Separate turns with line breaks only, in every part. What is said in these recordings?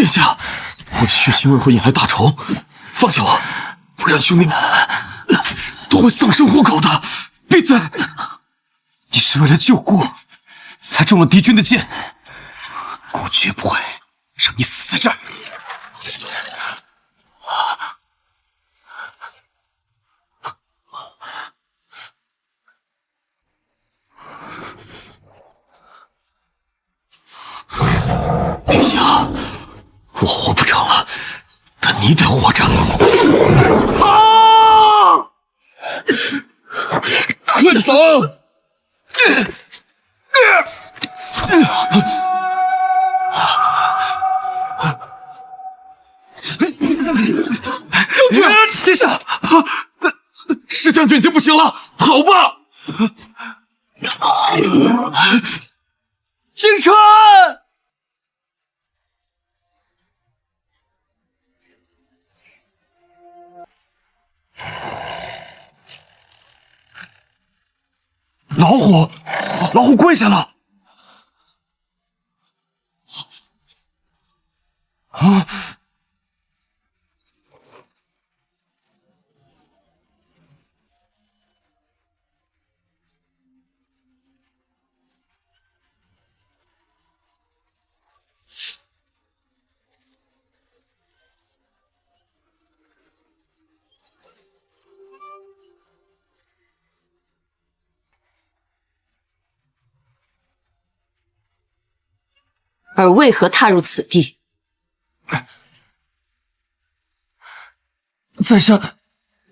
下，我的血腥味会引来大虫，放下我，不然兄弟们都会丧生活口的。闭嘴！你是为了救顾才中了敌军的箭，我绝不会让你死在这儿。殿下，我活不成了，但你得活着。啊！快走！将军，殿下，石将军已经不行了，跑吧！京川。老虎跪下了！啊！
而为何踏入此地？
在下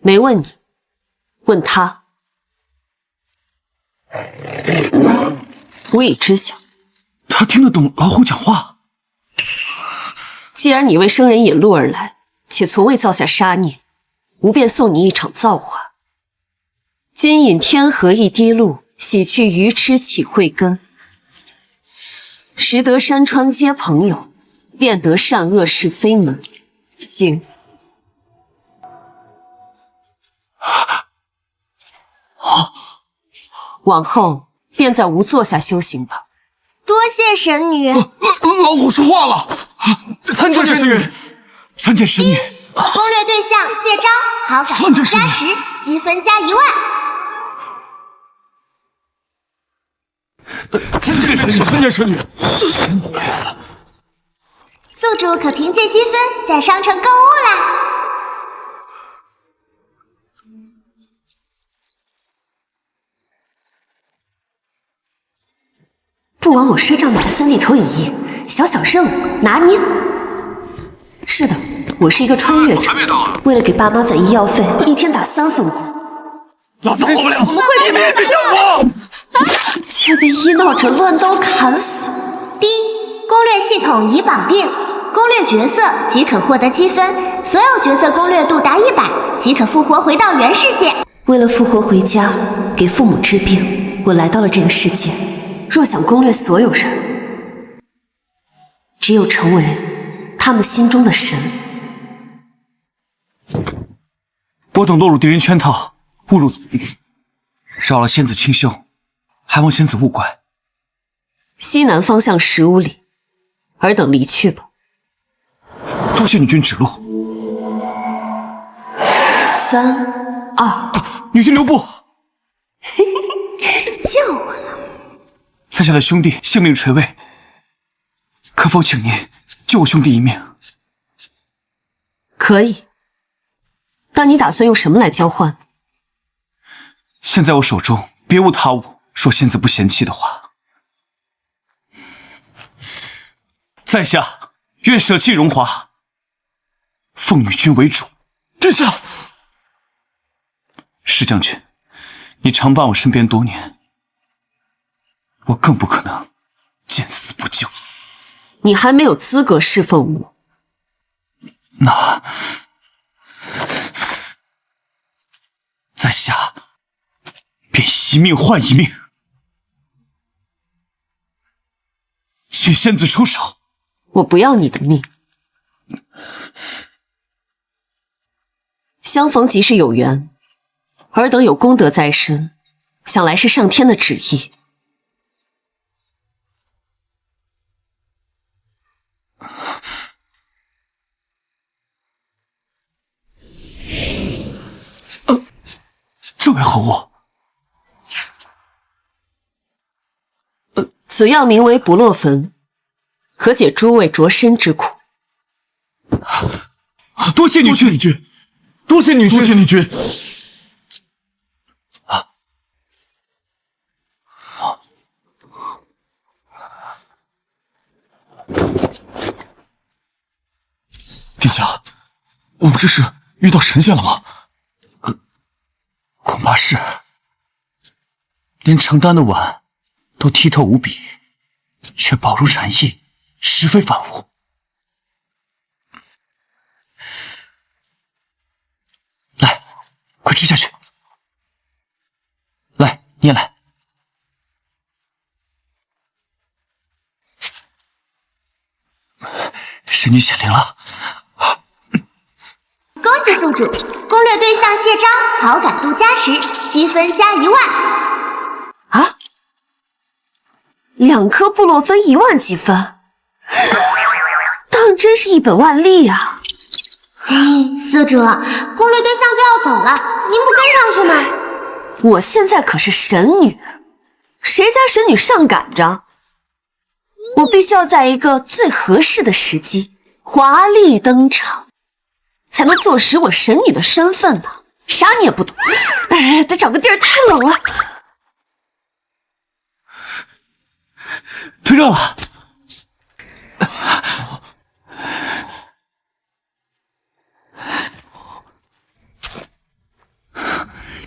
没问你，问他。我已知晓。
他听得懂老虎讲话。
既然你为生人引路而来，且从未造下杀孽，吾便送你一场造化。今饮天河一滴露，洗去愚痴起慧根。识得山川皆朋友，辨得善恶是非门。行。往后便在吾座下修行吧。
多谢神女。
老虎说话了，参见神女，参见神女。
攻略对象谢昭，好感度加10，积分加1万。
参见神女，参见神女。
宿主可凭借积分在商城购物啦。
不枉我赊账买了3D 投影仪，小小任务拿捏。是的，我是一个穿越者，为了给爸妈攒医药费，一天打3份工。
老子活不了，你们也别想活！
却被医闹者乱刀砍死。
第一，攻略系统已绑定，攻略角色即可获得积分，所有角色攻略度达100，即可复活回到原世界。
为了复活回家，给父母治病，我来到了这个世界。若想攻略所有人，只有成为他们心中的神。
我等落入敌人圈套，误入此地，扰了仙子清修，还望仙子勿怪。
西南方向15里，尔等离去吧。
多谢女君指路。
3、2，
女君留步。
救我了！
在下的兄弟性命垂危，可否请您救我兄弟一命？
可以，但你打算用什么来交换？
现在我手中别无他物，若仙子不嫌弃的话，在下愿舍弃荣华，奉女君为主。殿下，石将军，你常伴我身边多年，我更不可能见死不救。
你还没有资格侍奉我。
那在下便惜命换一命，请仙子出手。
我不要你的命。相逢即是有缘，尔等有功德在身，想来是上天的旨意。
为何物？
此药名为不落焚，可解诸位灼身之苦。
多谢女君，多谢女君，多谢女君。殿下，我们这是遇到神仙了吗？恐怕是，连承丹的碗都剔透无比，却宝如禅意，实非凡物。来，快吃下去。来，你也来。神女显灵了。
恭喜宿主，攻略对象谢章，好感度加10，积分加1万。
啊！2颗布洛芬1万积分，当真是一本万利啊！
宿主，攻略对象就要走了，您不跟上去吗？
我现在可是神女，谁家神女上赶着？我必须要在一个最合适的时机华丽登场，才能坐实我神女的身份呢。啥你也不懂，哎，得找个地儿，太冷了。
退热了。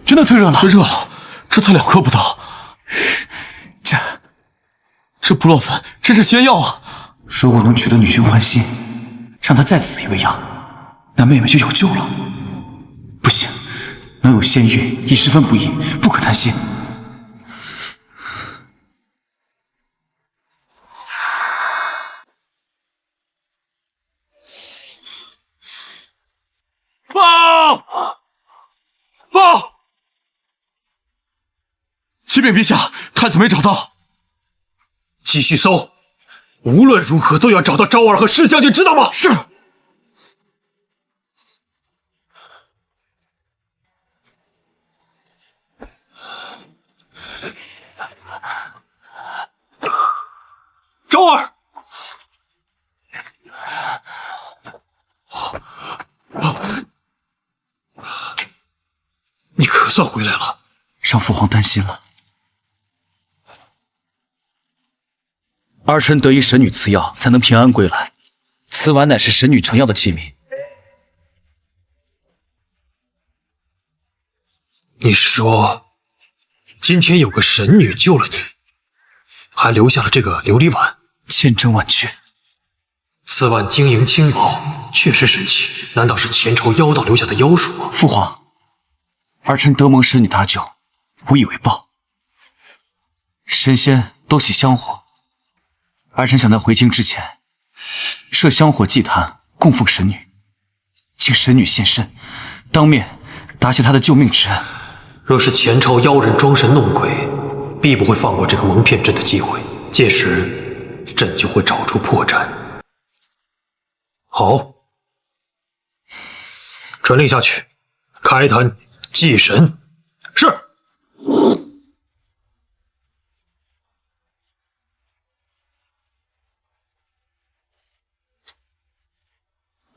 真的退热了，退热了，这才2颗不到。这不落粉真是仙药啊！如果能取得女君欢心，让她再次以为养，那妹妹就有救了。不行，能有仙孕已十分不易，不可贪心。报！报！启禀陛下，太子没找到。继续搜，无论如何都要找到昭儿和释将军，知道吗？是。昭儿，你可算回来了，让父皇担心了。儿臣得一神女赐药，才能平安归来。此碗乃是神女成药的器皿。你是说，今天有个神女救了你，还留下了这个琉璃碗？千真万确。此碗晶莹轻薄，确实神奇。难道是前朝妖道留下的妖术吗？父皇，儿臣得蒙神女搭救，无以为报。神仙都喜香火。儿臣想在回京之前，设香火祭坛供奉神女，请神女现身，当面答谢她的救命之恩。若是前朝妖人装神弄鬼，必不会放过这个蒙骗朕的机会，届时朕就会找出破绽。好，传令下去，开坛祭神。是。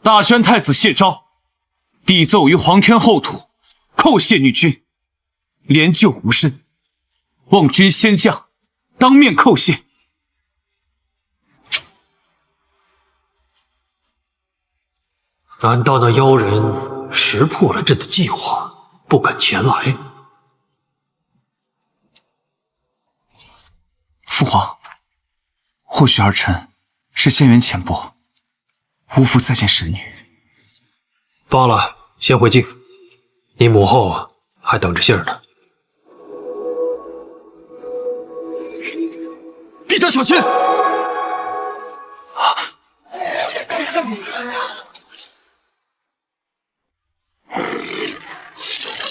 大宣太子谢昭，帝奏于皇天后土，叩谢女君，连救无身，望君仙将当面叩谢。难道那妖人识破了朕的计划，不敢前来？父皇，或许儿臣是仙缘浅薄，无福再见神女。罢了，先回京，你母后还等着信儿呢。陛下小心！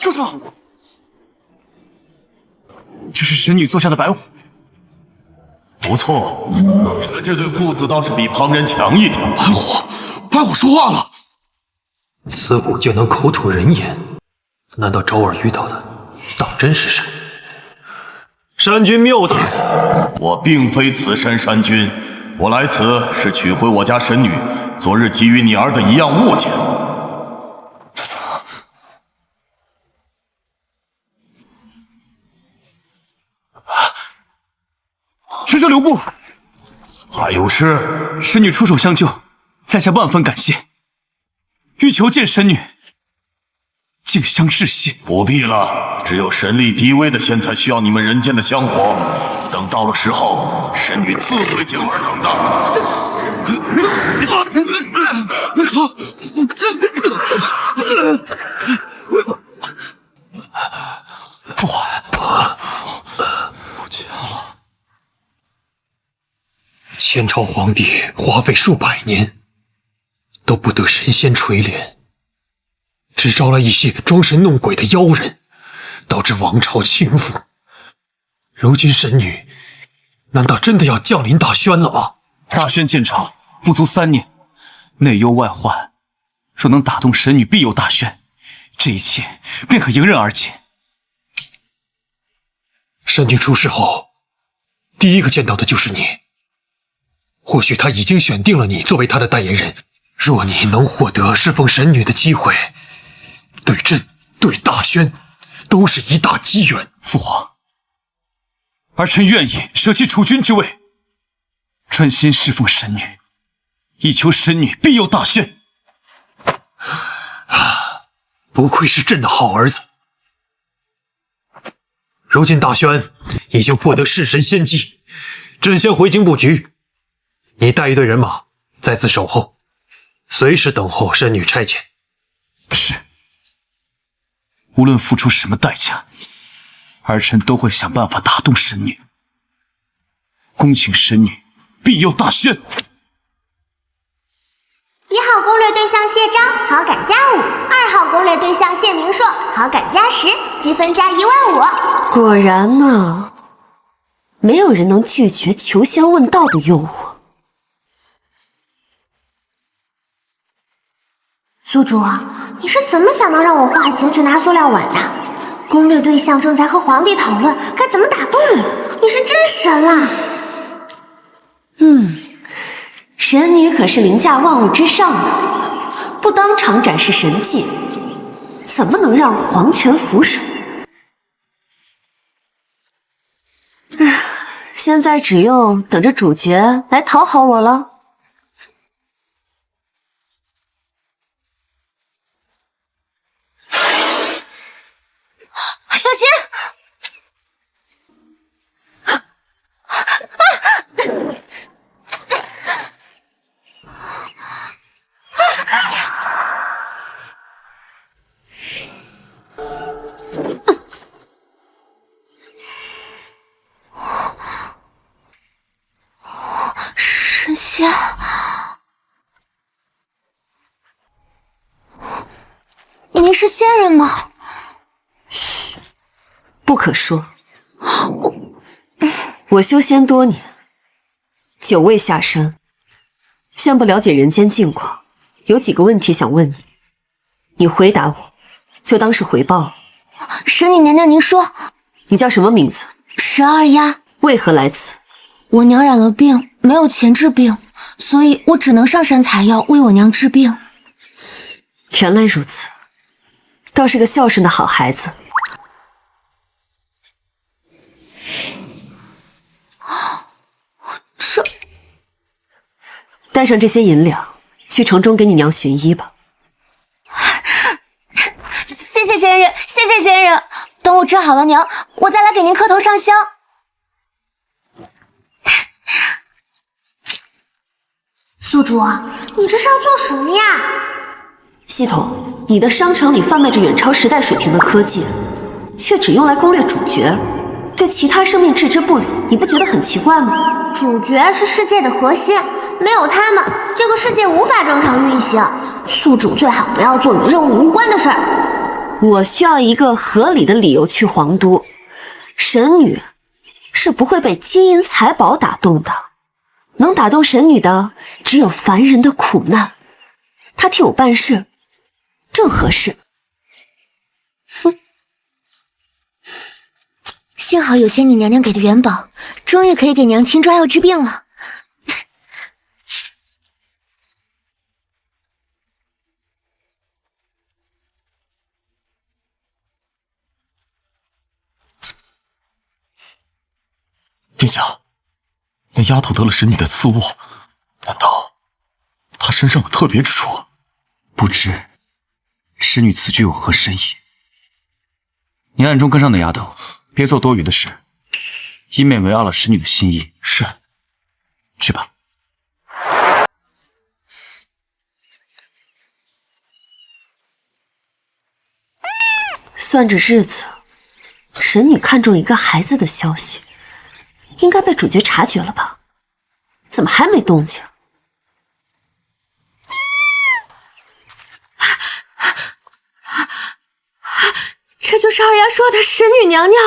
住手！这是神女做下的白虎。
不错，这对父子倒是比旁人强一点。
白虎说话了。
此虎竟能口吐人言，难道昭儿遇到的
当真是神。山君谬赞！
我并非此山山君，我来此是取回我家神女昨日给予你儿的一样物件。
神社留步！
还有事？
神女出手相救，在下万分感谢，欲求见神女，敬香致谢。
不必了，只有神力低微的仙才需要你们人间的香火。等到了时候，神女自会进而等的。
父皇，不见了。
前朝皇帝花费数百年，都不得神仙垂怜，只招来一些装神弄鬼的妖人，导致王朝倾覆。如今神女难道真的要降临大宣了吗？
大宣建朝不足3年，内忧外患，若能打动神女，必有大宣，这一切便可迎刃而解。
神女出世后，第一个见到的就是你。或许他已经选定了你作为他的代言人。若你能获得侍奉神女的机会，对朕、对大宣，都是一大机缘。
父皇，儿臣愿意舍弃储君之位，专心侍奉神女，以求神女必有大宣。
不愧是朕的好儿子。如今大宣已经获得弑神仙机，朕先回京布局，你带一队人马在此守候，随时等候神女差遣。
是，无论付出什么代价，儿臣都会想办法打动神女，恭请神女必有大宣。
1号攻略对象谢章，好感加5；2号攻略对象谢明硕，好感加10，积分加15000。
果然呢，没有人能拒绝求仙问道的诱惑。
宿主，你是怎么想到让我化形去拿塑料碗的？攻略对象正在和皇帝讨论该怎么打动你，你是真神啊！
神女可是凌驾万物之上的，不当场展示神迹，怎么能让皇权俯首？现在只用等着主角来讨好我了。小心！神仙，
你是仙人吗？
不可说。我修仙多年，久未下山，先不了解人间近况，有几个问题想问你，你回答我，就当是回报了。
神女娘娘，您说，
你叫什么名字？
十二丫。
为何来此？
我娘染了病，没有钱治病，所以我只能上山采药为我娘治病。
原来如此，倒是个孝顺的好孩子。
这，
带上这些银两，去城中给你娘寻医吧。
谢谢仙人，谢谢仙人。等我治好了娘，我再来给您磕头上香。宿主，你这是要做什么呀？
系统，你的商城里贩卖着远超时代水平的科技，却只用来攻略主角，对其他生命置之不理，你不觉得很奇怪吗？
主角是世界的核心，没有他们，这个世界无法正常运行。宿主最好不要做与任务无关的事儿。
我需要一个合理的理由去皇都。神女是不会被金银财宝打动的，能打动神女的只有凡人的苦难。她替我办事，正合适。哼，
幸好有仙女娘娘给的元宝，终于可以给娘亲抓药治病了。
殿下，那丫头得了神女的赐物，难道她身上有特别之处？
不知神女此举有何深意？你暗中跟上那丫头，别做多余的事，以免违背了神女的心意。
是，
去吧。
算着日子，神女看中一个孩子的消息，应该被主角察觉了吧？怎么还没动静？这就是二丫说的神女娘娘。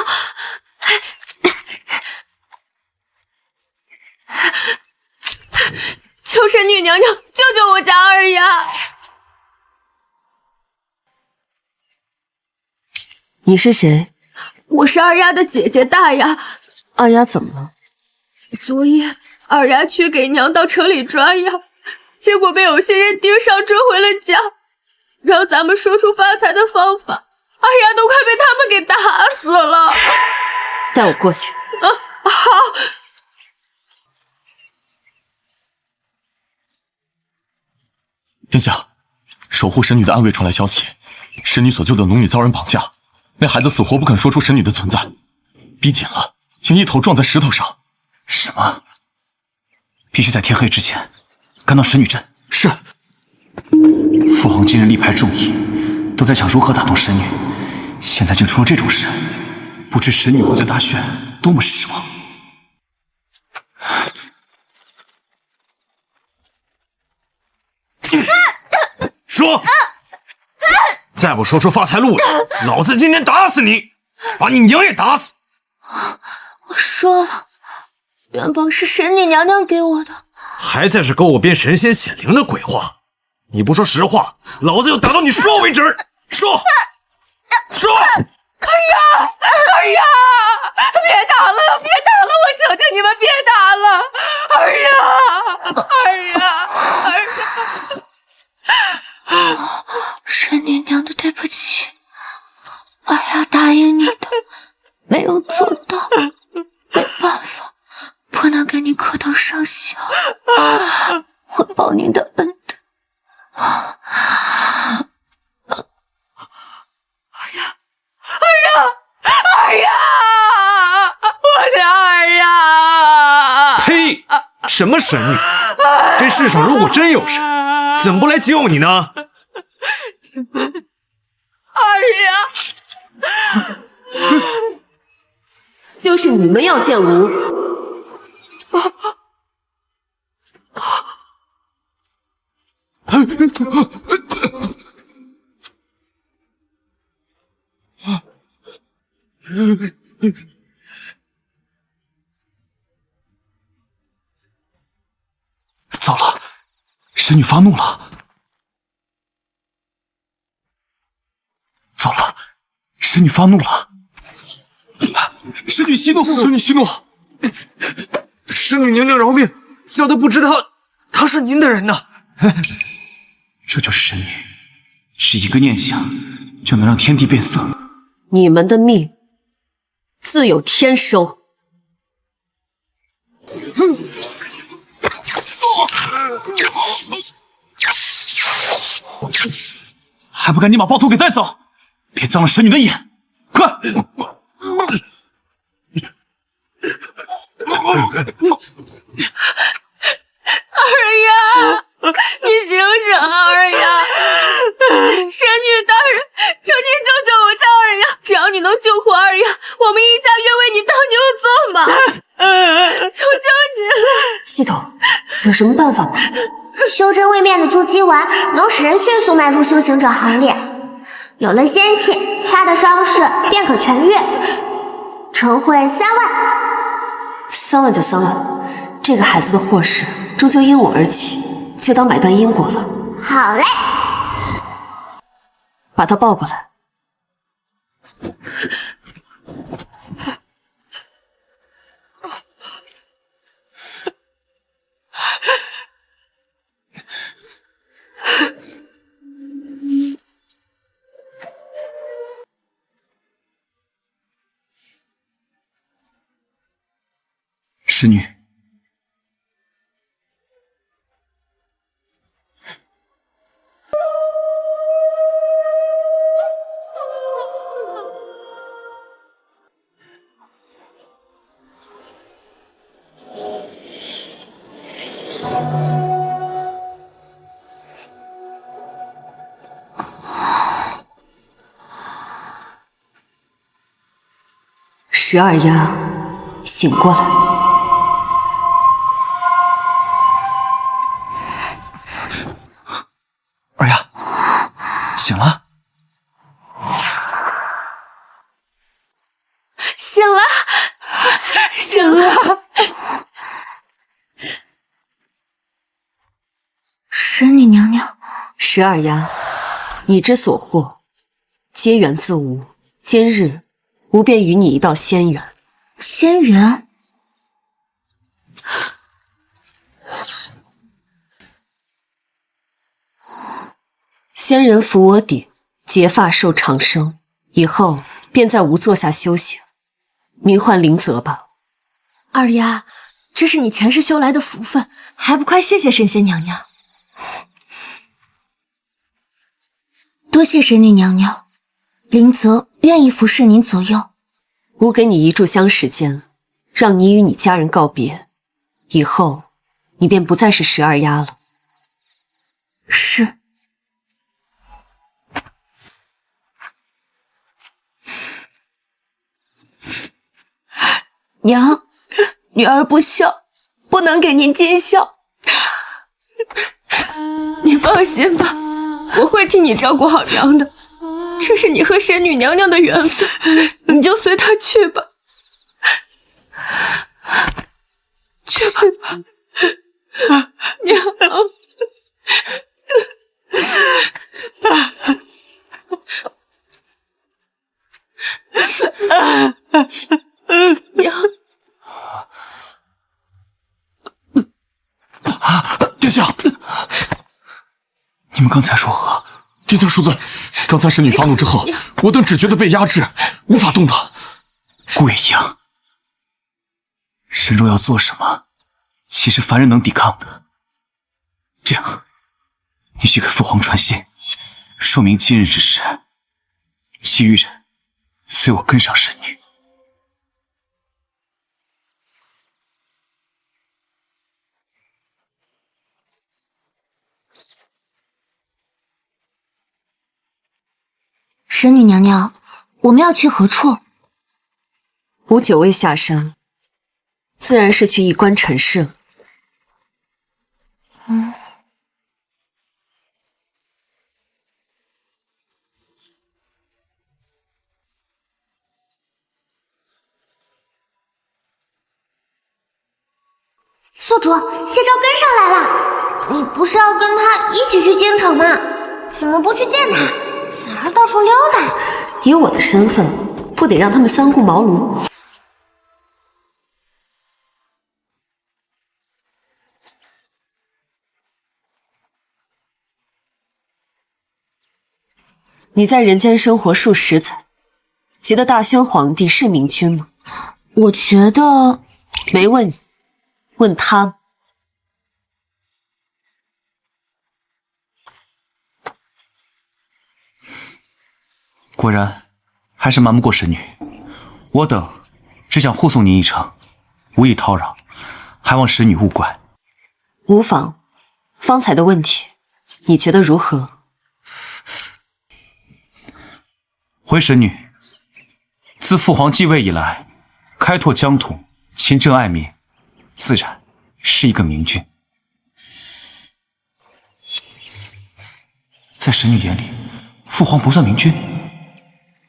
求神女娘娘救救我家二丫！你是谁？我是二丫的姐姐大丫。二丫怎么了？昨夜二丫去给娘到城里抓药，结果被有些人盯上追回了家，让咱们说出发财的方法，二丫都快被他们给打死了。带我过去。好。
殿下，守护神女的暗卫传来消息，神女所救的龙女遭人绑架，那孩子死活不肯说出神女的存在，逼紧了，竟一头撞在石头上。
什么？必须在天黑之前赶到神女镇。
是。
父皇今日力排众议，都在想如何打动神女，现在竟出了这种事，不知神女会对大选多么失望。
说！再不说出发财路子，老子今天打死你，把你娘也打死！
我说了，元宝是神女娘娘给我的。
还在这给我编神仙显灵的鬼话，你不说实话，老子就打到你说为止！说！说！
二丫，别打了，别打了，我求求你们别打了！二丫。
神女娘的对不起，二丫答应你的，没有做到，没办法，不能给你磕头上香，会报您的恩的。
二丫，我的二丫！
呸！什么神女？这世上如果真有神，怎么不来救你呢？
二丫，就是你们要见吾。
糟了，神女发怒了！糟了，神女发怒了！
神女息怒，神女息怒！
神女娘娘饶命，小的不知她是您的人呐。
这就是神女，是一个念想就能让天地变色。
你们的命自有天收。
还不赶紧把暴徒给带走，别脏了神女的眼！快！
二丫，你醒醒啊，二丫！神女大人，求你救救我家二丫！只要你能救活二丫，我们一家愿为你当牛做马！求求你了！系统，有什么办法吗？
修真位面的筑基丸能使人迅速迈入修行者行列，有了仙气，他的伤势便可痊愈。晨会3万
，3万就3万，这个孩子的祸事终究因我而起，就当买断因果了。
好嘞，
把他抱过来。
使女。
十二丫，醒过来！
二丫，醒了？
醒了，醒了。神女娘娘，
十二丫，你之所获，皆源自吾。今日，吾便与你一道仙缘。
仙缘？
仙人扶我顶，结发受长生，以后便在吾座下修行，名唤灵泽吧。
二丫，这是你前世修来的福分，还不快谢谢神仙娘娘？多谢神女娘娘，灵泽愿意服侍您左右。
吾给你一炷香时间，让你与你家人告别，以后你便不再是十二丫了。
是。娘，女儿不孝，不能给您尽孝。你放心吧，我会替你照顾好娘的。这是你和神女娘娘的缘分，你就随她去吧。去吧，娘。娘，
殿下，
你们刚才如何？
殿下恕罪，刚才神女发怒之后，我等只觉得被压制，无法动弹。
贵阳，神若要做什么，岂是凡人能抵抗的？这样，你去给父皇传信，说明今日之事，其余人随我跟上神女。
神女娘娘，我们要去何处？
吾久未下山，自然是去一观尘世了。
宿主，谢昭跟上来了。你不是要跟他一起去京城吗？怎么不去见他，反而到处溜达？
以我的身份，不得让他们三顾茅庐？你在人间生活数十载，觉得大宣皇帝是明君吗？
我觉得
没问你，问他。
果然，还是瞒不过神女。我等只想护送您一程，无意叨扰，还望神女勿怪。
无妨。方才的问题，你觉得如何？
回神女，自父皇继位以来，开拓疆土，勤政爱民，自然是一个明君。在神女眼里，父皇不算明君。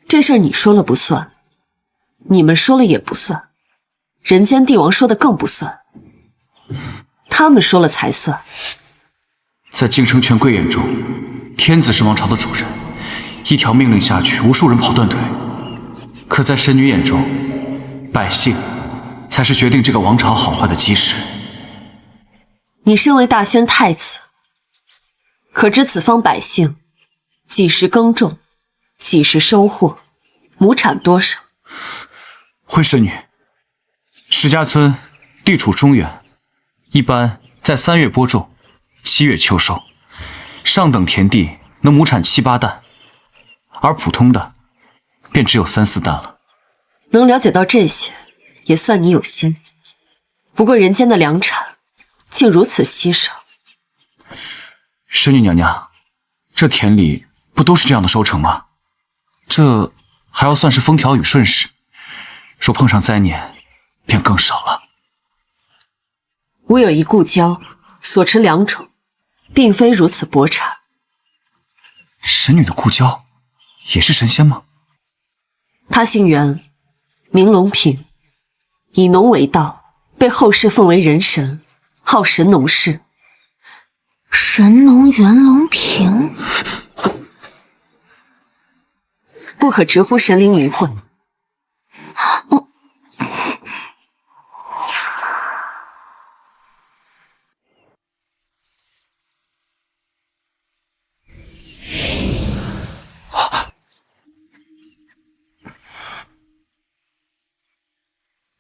这事儿你说了不算，你们说了也不算，人间帝王说的更不算，他们说了才算。
在京城权贵眼中，天子是王朝的主人，一条命令下去，无数人跑断腿。可在神女眼中，百姓才是决定这个王朝好坏的基石。
你身为大宣太子，可知此方百姓几时耕种，几时收获，亩产多少？
回神女，石家村地处中原，一般在3月播种，7月秋收。上等田地能亩产7、8担，而普通的便只有3、4担了。
能了解到这些，也算你有心。不过人间的粮产竟如此稀少。
神女娘娘，这田里不都是这样的收成吗？这还要算是风调雨顺时，若碰上灾年，便更少了。
吾有一故交，所持良种，并非如此薄产。
神女的故交也是神仙吗？
他姓袁，名龙平，以农为道，被后世奉为人神，号神农氏。
神龙袁龙平，
不可直呼神灵迷混。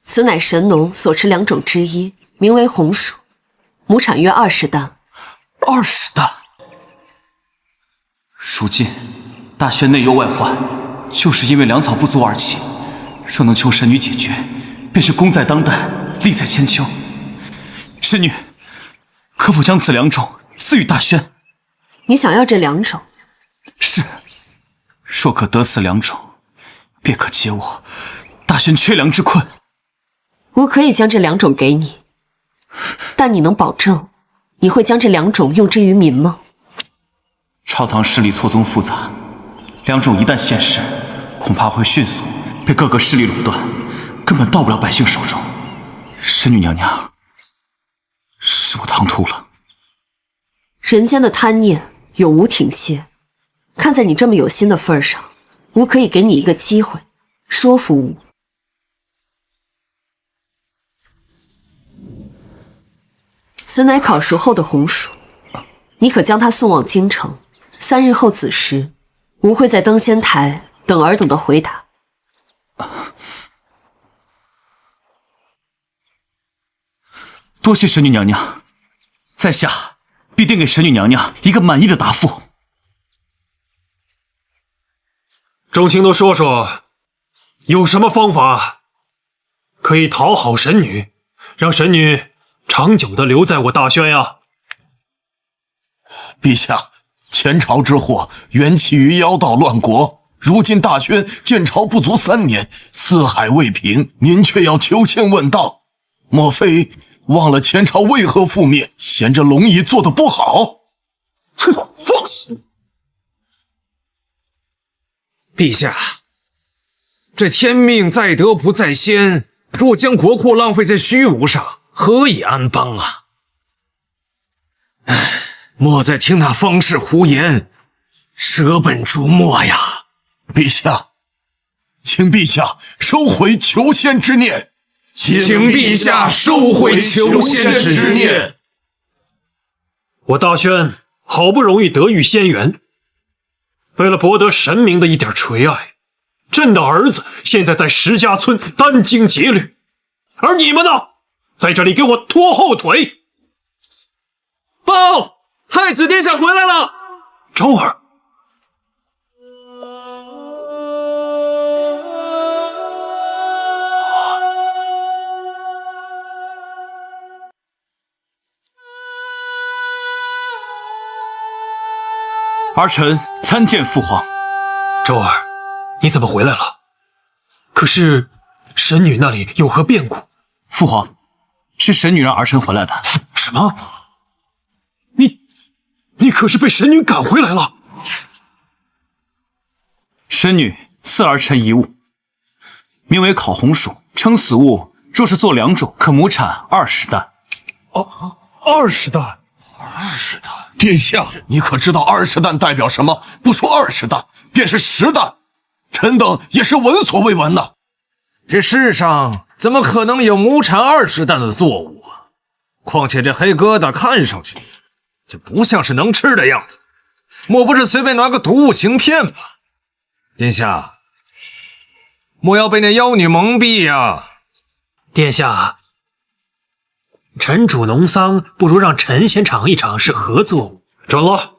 此乃神农所持良种之一，名为红薯，亩产约20担。
20担。如今大轩内忧外患，就是因为粮草不足而起。若能求神女解决，便是功在当代，利在千秋。神女，可否将此良种赐予大轩？
你想要这良种？
是。若可得此良种，便可解我大轩缺粮之困。
吾可以将这良种给你，但你能保证你会将这良种用之于民吗？
朝堂势力错综复杂，良种一旦现世，恐怕会迅速被各个势力垄断，根本到不了百姓手中。神女娘娘，是我唐突了。
人间的贪念永无停歇，看在你这么有心的份上，吾可以给你一个机会，说服吾。此乃烤熟后的红薯，你可将它送往京城，3日后子时，吾会在登仙台等尔等的回答。
多谢神女娘娘，在下必定给神女娘娘一个满意的答复。
众卿都说说，有什么方法可以讨好神女，让神女长久地留在我大轩呀？
陛下，前朝之祸缘起于妖道乱国，如今大轩建朝不足3年，四海未平，您却要求签问道，莫非忘了前朝为何覆灭，嫌着龙姨做得不好？
哼，放肆！
陛下，这天命在德不在先，若将国库浪费在虚无上，何以安邦啊？唉，莫再听那方士胡言，舍本逐末呀！
陛下，请陛下收回求仙之念，
请陛下收回求仙之念。
我大轩好不容易得遇仙缘，为了博得神明的一点垂爱，朕的儿子现在在石家村殚精竭虑，而你们呢，在这里给我拖后腿。
报，太子殿下回来了。
昭儿，
儿臣参见父皇。
昭儿，你怎么回来了？可是神女那里有何变故？
父皇，是神女让儿臣回来的。
什么？你可是被神女赶回来了？
神女赐儿臣一物，名为烤红薯，称此物若是做良种，可亩产20担。
20担
？20担！殿下，你可知道20担代表什么？不说20担，便是10担，臣等也是闻所未闻呐。
这世上怎么可能有亩产20担的作物啊？况且这黑疙瘩看上去就不像是能吃的样子，莫不是随便拿个毒物行骗吧？殿下，莫要被那妖女蒙蔽呀！
殿下，臣主农桑，不如让臣先尝一尝是何作物。准了。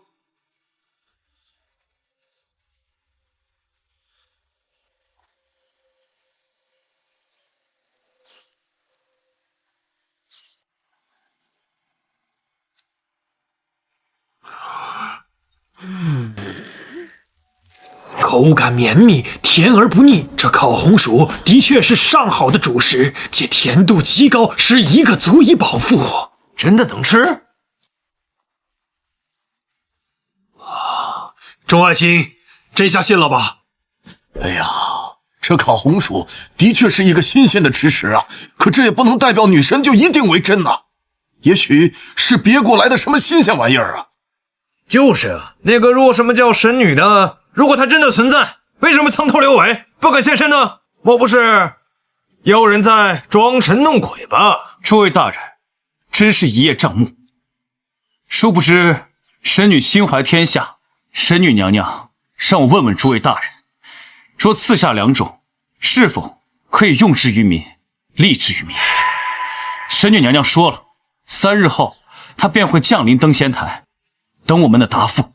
口感绵密，甜而不腻。这烤红薯的确是上好的主食，且甜度极高，食一个足以饱腹。
真的能吃？
众爱卿，这下信了吧？
哎呀，这烤红薯的确是一个新鲜的吃食啊，可这也不能代表女神就一定为真呐。也许是别过来的什么新鲜玩意儿啊。
就是啊，那个若什么叫神女的，如果她真的存在，为什么藏头刘尾，不敢现身呢？莫不是有人在装神弄鬼吧？
诸位大人，真是一叶障目。殊不知神女心怀天下，神女娘娘让我问问诸位大人，说赐下2种，是否可以用之于民，利之于民？神女娘娘说了，3日后她便会降临登仙台，等我们的答复。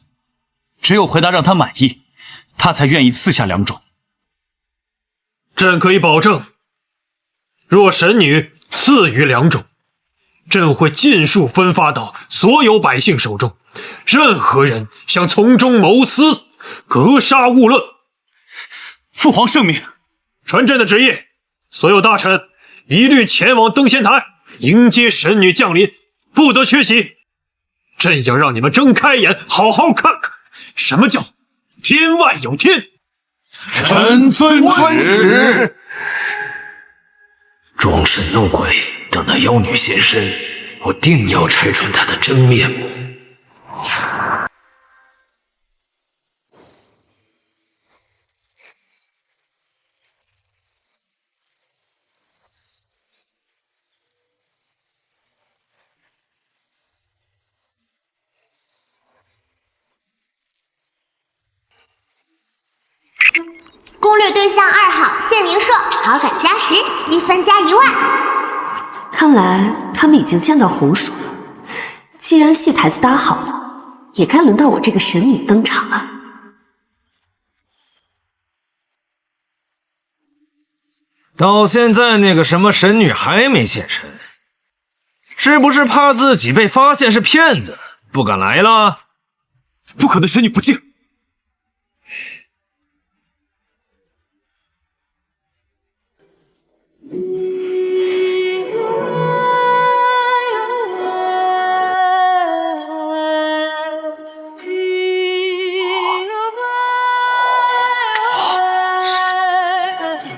只有回答让她满意，她才愿意赐下2种。
朕可以保证，若神女赐予2种，朕会尽数分发到所有百姓手中。任何人想从中谋私，格杀勿论。
父皇圣明。
传朕的旨意，所有大臣一律前往登仙台迎接神女降临，不得缺席。朕要让你们睁开眼，好好看看什么叫天外有天。
臣遵旨。
装神弄鬼，等那妖女现身，我定要拆穿她的真面目。
攻略对象2号谢明硕，好感加10，积分加1万。
看来他们已经见到红薯了。既然戏台子搭好了，也该轮到我这个神女登场了。
到现在那个什么神女还没现身，是不是怕自己被发现是骗子，不敢来了？
不可能，神女不敬。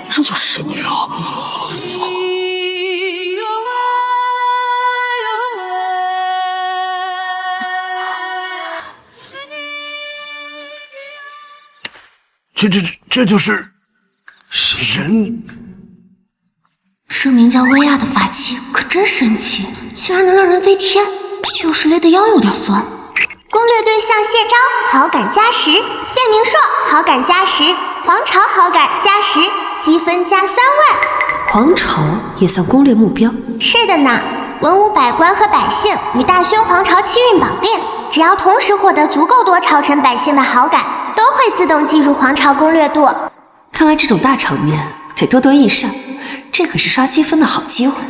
这就是神女啊！这就是神。
这名叫薇娅的法器可真神奇，竟然能让人飞天，就是累得腰有点酸。攻略对象谢昭，好感加10；谢明硕，好感加10；黄巢，好感加10，积分加3万。
皇朝也算攻略目标？
是的呢，文武百官和百姓与大宣皇朝气运绑定，只要同时获得足够多朝臣百姓的好感，都会自动进入皇朝攻略度。
看来这种大场面得多多益善，这可是刷积分的好机会。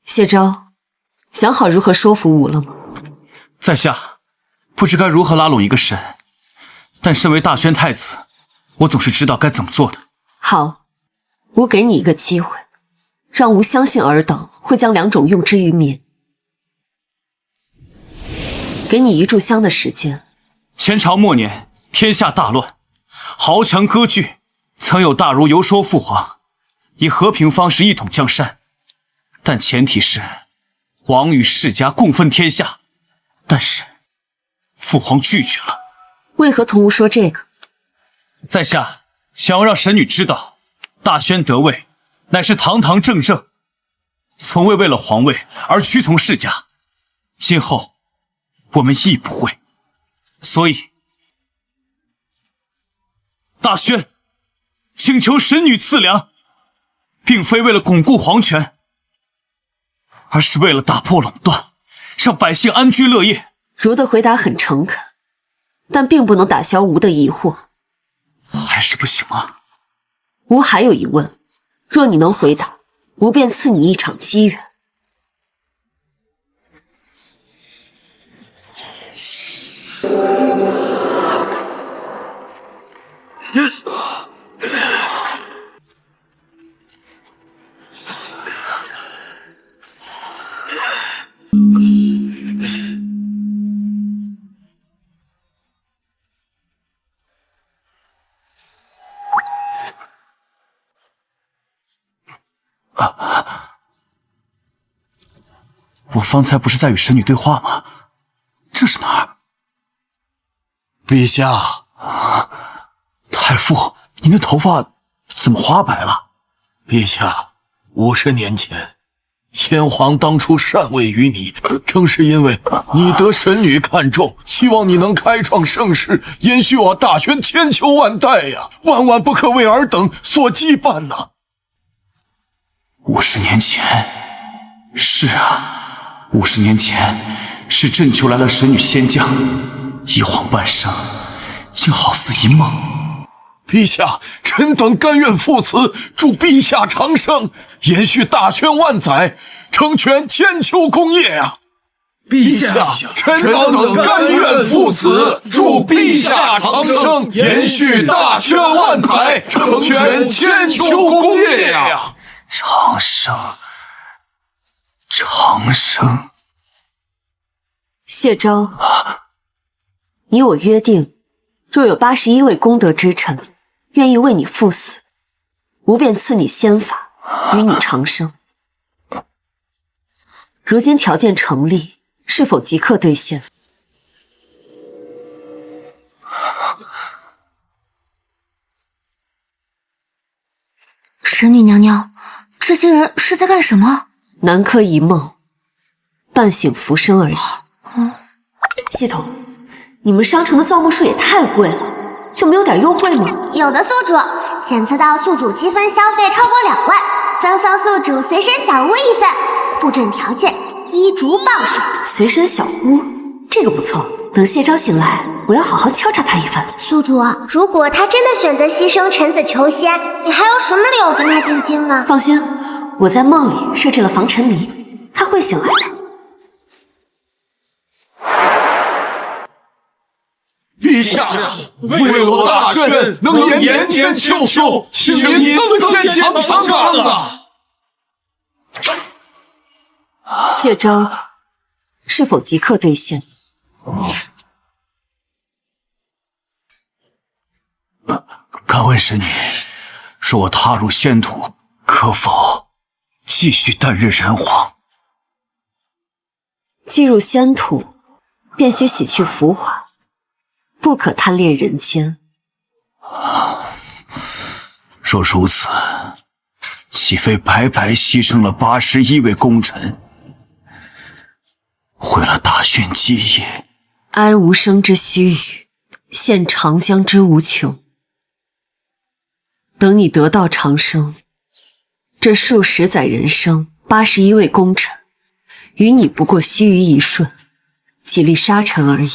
谢昭，想好如何说服吾了吗？
在下不知该如何拉拢一个神，但身为大宣太子，我总是知道该怎么做的。
好，吾给你一个机会，让吾相信尔等会将2种用之于民。给你1炷香的时间。
前朝末年，天下大乱，豪强割据，曾有大儒游说父皇，以和平方式一统江山，但前提是王与世家共分天下。但是父皇拒绝了。
为何同吾说这个？
在下想要让神女知道，大宣得位乃是堂堂正正，从未为了皇位而屈从世家，今后我们亦不会。所以大宣请求神女赐粮，并非为了巩固皇权，而是为了打破垄断，让百姓安居乐业。
儒的回答很诚恳，但并不能打消吾的疑惑。
还是不行吗？
吾还有疑问，若你能回答，吾便赐你一场机缘。
我方才不是在与神女对话吗？这是哪儿？
陛下，
太傅，您的头发怎么花白了？
陛下，50年前，先皇当初禅位于你，正是因为你得神女看重，希望你能开创盛世，延续我大宣千秋万代呀，万万不可为尔等所羁绊呐。
50年前，是啊，50年前是朕求来了神女仙将，一晃半生，竟好似一梦。
陛下，臣等甘愿赴死，祝陛下长生，延续大宣万载，成全千秋功业啊！陛下，臣等甘愿赴死，祝陛下长生，延续大宣万载，成全千秋功业呀！
长生，长生。
谢昭，你我约定，若有81位功德之臣愿意为你赴死，吾便赐你仙法，与你长生。如今条件成立，是否即刻兑现？
神女娘娘，这些人是在干什么？
南柯一梦，半醒浮生而已。系统，你们商城的造木术也太贵了，就没有点优惠吗？
有的宿主，检测到宿主积分消费超过2万，赠送宿主随身小屋1份，布阵条件衣竹傍水。
随身小屋，这个不错。等谢昭醒来，我要好好敲诈他一番。
宿主，如果他真的选择牺牲臣子求仙，你还有什么理由跟他进京呢？
放心，我在梦里设置了防沉迷，他会醒来的。
陛下，为我大宣能延年千秋，请您登天长上啊！
谢昭，是否即刻兑现？
敢问神女，说我踏入仙途，可否继续担任人皇？
既入仙途，便须洗去浮华，不可贪恋人间。
若如此，岂非白白牺牲了81位功臣，毁了大宣基业？
哀无声之须臾，现长江之无穷。等你得道长生，这数十载人生，81位功臣，与你不过须臾一瞬，几粒沙尘而已。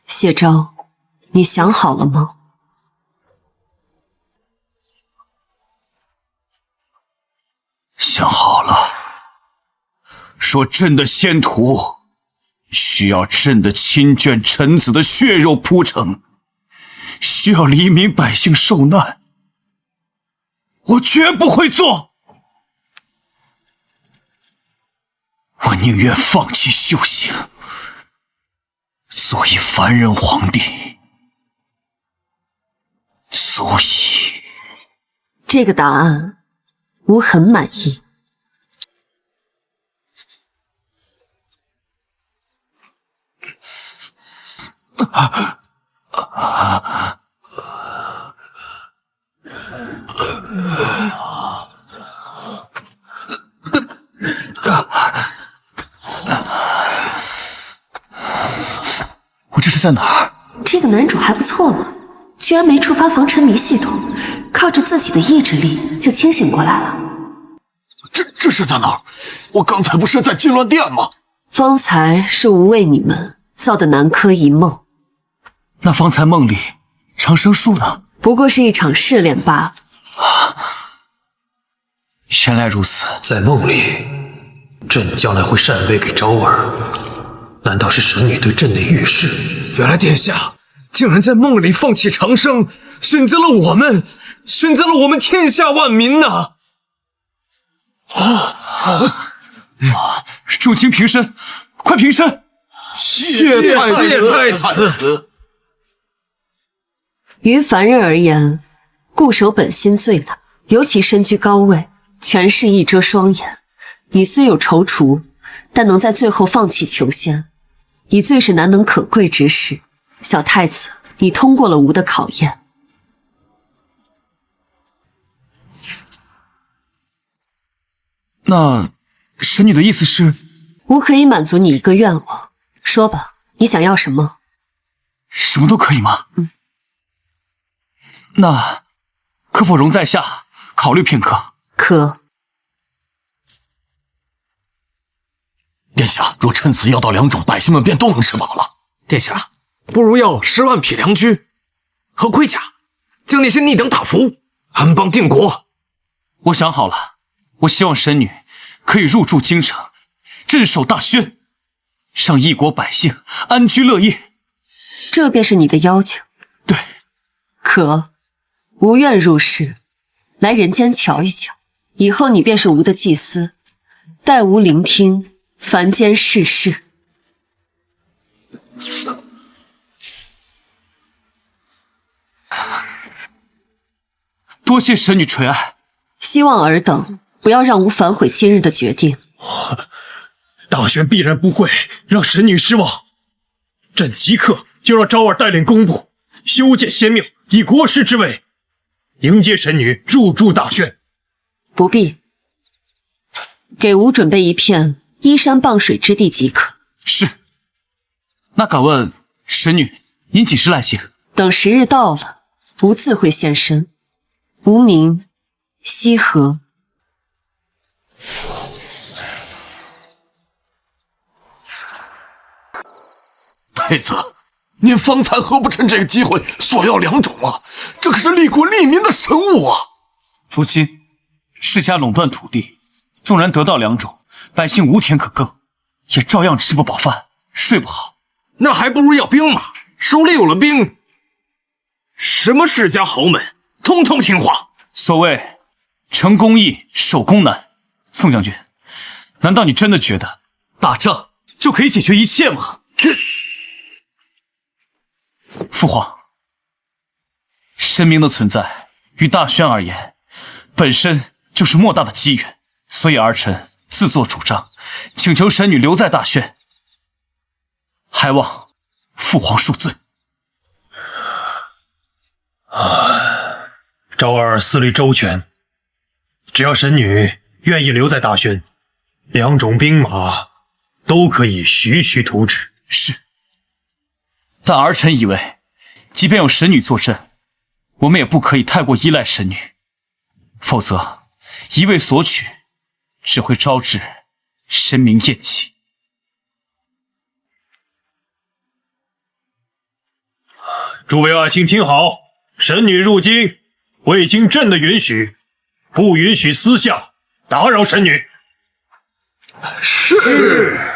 谢昭，你想好了吗？
想好了。说朕的仙途需要朕的亲眷臣子的血肉铺成，需要黎民百姓受难，我绝不会做。我宁愿放弃修行，做一凡人皇帝，足以。
这个答案，吾很满意。
我这是在哪儿？
这个男主还不错嘛，居然没触发防沉迷系统，靠着自己的意志力就清醒过来了。
这是在哪儿？我刚才不是在禁乱殿吗？
方才是吾为你们造的南柯一梦。
那方才梦里长生术呢？
不过是一场试炼罢了。
原来如此，
在梦里，朕将来会禅位给昭儿，难道是神女对朕的预示？
原来殿下竟然在梦里放弃长生，选择了我们，选择了我们天下万民呐！
众卿平身，快平身！
谢太子。
于凡人而言，固守本心最难，尤其身居高位，权势一遮双眼。你虽有踌躇，但能在最后放弃求仙，已最是难能可贵之事。小太子，你通过了吾的考验。
那神女的意思是？
吾可以满足你一个愿望，说吧，你想要什么？
什么都可以吗？那可否容在下考虑片刻？
可。
殿下，若趁此要到2种，百姓们便都能吃饱了。
殿下，不如要10万匹良驹和盔甲，将那些逆等打服，安邦定国。
我想好了，我希望神女可以入驻京城，镇守大宣，让一国百姓安居乐业。
这便是你的要求？
对。
可，吾愿入世，来人间瞧一瞧。以后你便是吾的祭司，待吾聆听凡间世事。
多谢神女垂爱，
希望尔等不要让吾反悔今日的决定。
大宣必然不会让神女失望，朕即刻就让昭儿带领工部修建仙庙，以国师之位迎接神女入驻大宣。
不必，给吾准备一片依山傍水之地即可。
是。那敢问神女，您几时来京？
等时日到了，吾自会现身。吾名西河。
太子，您方才何不趁这个机会索要2种啊？这可是利国利民的神物啊！
如今世家垄断土地，纵然得到2种，百姓无田可耕，也照样吃不饱饭，睡不好。
那还不如要兵马，手里有了兵，什么世家豪门，通通听话。
所谓成功易，守功难。宋将军，难道你真的觉得打仗就可以解决一切吗？父皇，神明的存在于大宣而言，本身就是莫大的机缘，所以儿臣自作主张，请求神女留在大宣，还望父皇恕罪。
昭儿思虑周全，只要神女愿意留在大宣，2种兵马都可以徐徐图纸。
是，但儿臣以为，即便有神女坐镇，我们也不可以太过依赖神女，否则一味索取，只会招致神明厌弃。
诸位爱卿听好，神女入京，未经朕的允许，不允许私下打扰神女。
是。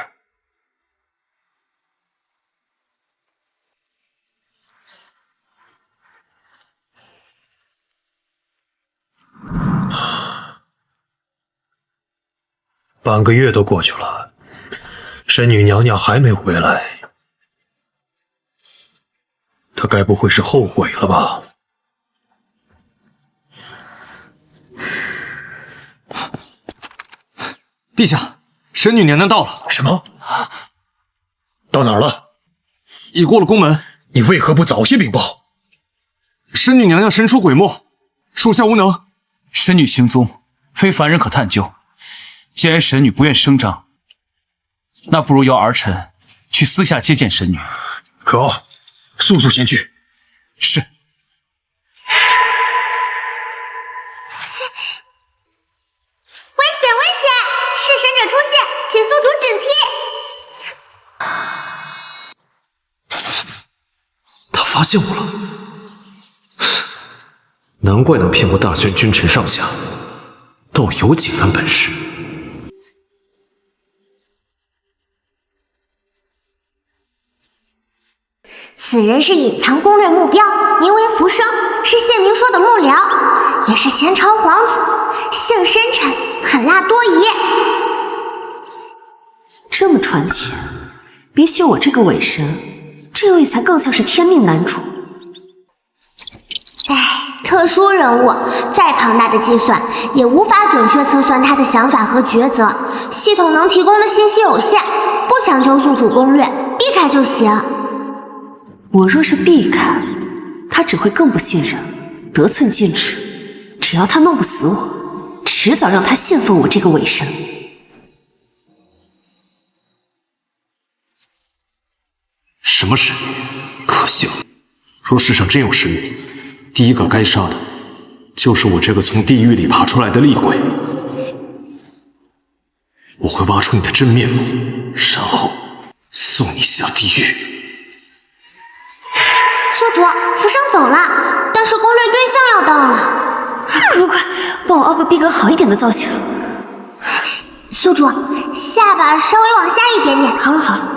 半个月都过去了，神女娘娘还没回来，她该不会是后悔了吧？
陛下，神女娘娘到了。
什么？到哪儿了？
已过了宫门。
你为何不早些禀报？
神女娘娘神出鬼没，属下无能。
神女行踪非凡人可探究，既然神女不愿声张，那不如由儿臣去私下接见神女。
可，速速前去。
是。
发现我了，难怪能骗过大轩君臣上下，倒有几番本事。
此人是隐藏攻略目标，名为浮生，是谢明说的幕僚，也是前朝皇子，性深沉，狠辣多疑。
这么传奇，比起我这个伪神，这位才更像是天命男主。
唉，特殊人物，再庞大的计算也无法准确测算他的想法和抉择，系统能提供的信息有限，不强求宿主攻略，避开就行。
我若是避开，他只会更不信任，得寸进尺。只要他弄不死我，迟早让他信奉我这个伪神。
什么神女？可笑！若世上真有神女，第一个该杀的，就是我这个从地狱里爬出来的厉鬼。我会挖出你的真面目，然后送你下地狱。
宿主，浮生走了，但是攻略对象要到了。
快，帮我凹个逼格好一点的造型。
宿主，下巴稍微往下一点点。
好。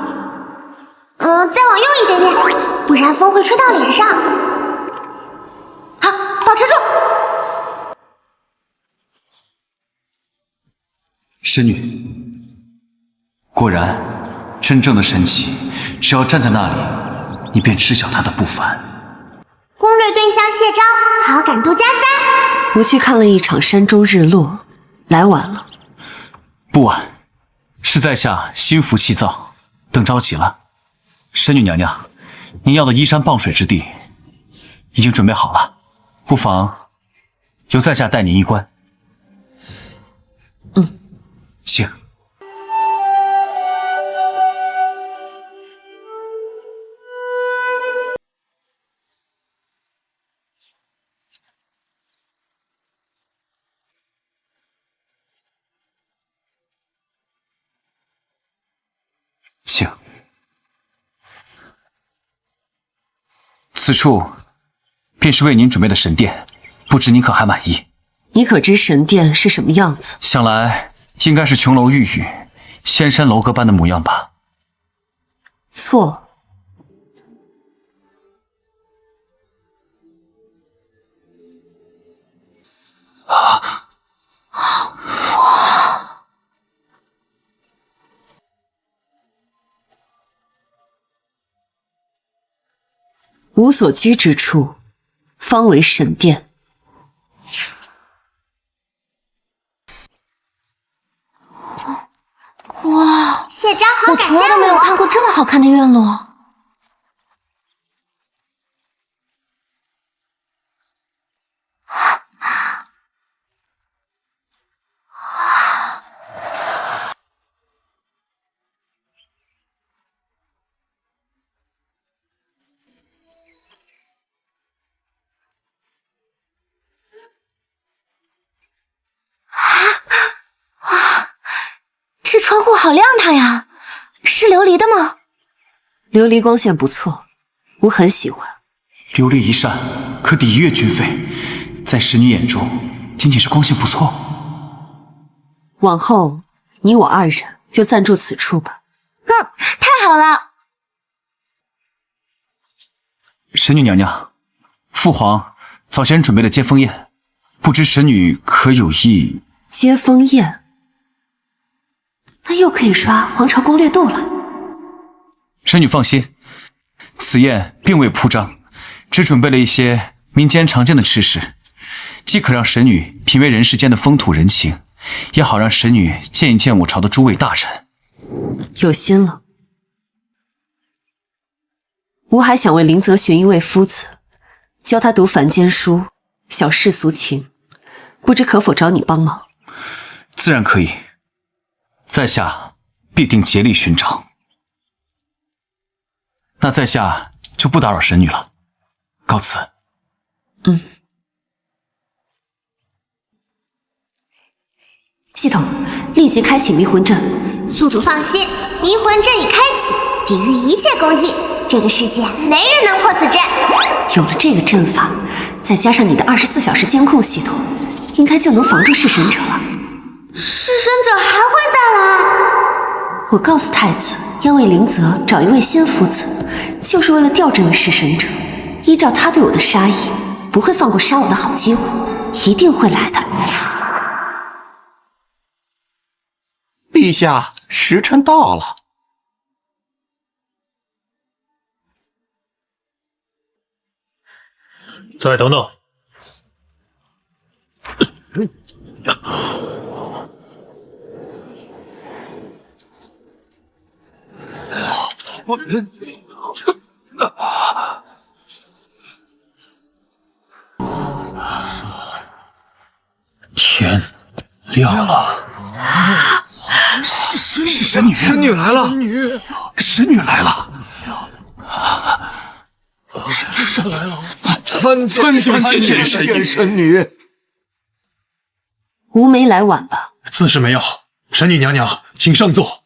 再往右一点点，不然风会吹到脸上。好，保持住。
神女，果然，真正的神奇，只要站在那里，你便知晓他的不凡。
攻略对象谢招，好感度加3。
我去看了一场山中日落，来晚了。
不晚，是在下心浮气躁，等着急了。神女娘娘，您要的依山傍水之地已经准备好了，不妨由在下带您一观。请。请。此处便是为您准备的神殿，不知您可还满意？
你可知神殿是什么样子？
想来应该是琼楼玉宇、仙山楼阁般的模样吧？
错。无所居之处，方为神殿。
哇，谢招好
我
感加
从来都没有看过这么好看的院落。这窗户好亮堂呀，是琉璃的吗？
琉璃光线不错，我很喜欢。
琉璃一扇可抵1月军费，在使女眼中仅仅是光线不错。
往后你我2人就暂住此处吧。
太好了！
神女娘娘，父皇早先准备了接风宴，不知神女可有意？
接风宴，那又可以刷皇朝攻略度了。
神女放心，此宴并未铺张，只准备了一些民间常见的吃食，既可让神女品味人世间的风土人情，也好让神女见一见我朝的诸位大臣。
有心了。吾还想为林则寻一位夫子，教他读凡间书，晓世俗情，不知可否找你帮忙？
自然可以，在下必定竭力寻找。那在下就不打扰神女了，告辞。
系统立即开启迷魂阵。
宿主放心，迷魂阵已开启，抵御一切攻击。这个世界没人能破此阵。
有了这个阵法，再加上你的24小时监控系统，应该就能防住弑神者了。
弑神者还会再来？
我告诉太子，要为灵泽找一位新夫子，就是为了吊这位弑神者。依照他对我的杀意，不会放过杀我的好机会，一定会来的。
陛下，时辰到了。
再等等。
天亮了。
是神女，
神女来了，
神女来了。
神来了，参
见神女。
吴梅来晚吧？
自是没有。神女娘娘，请上座。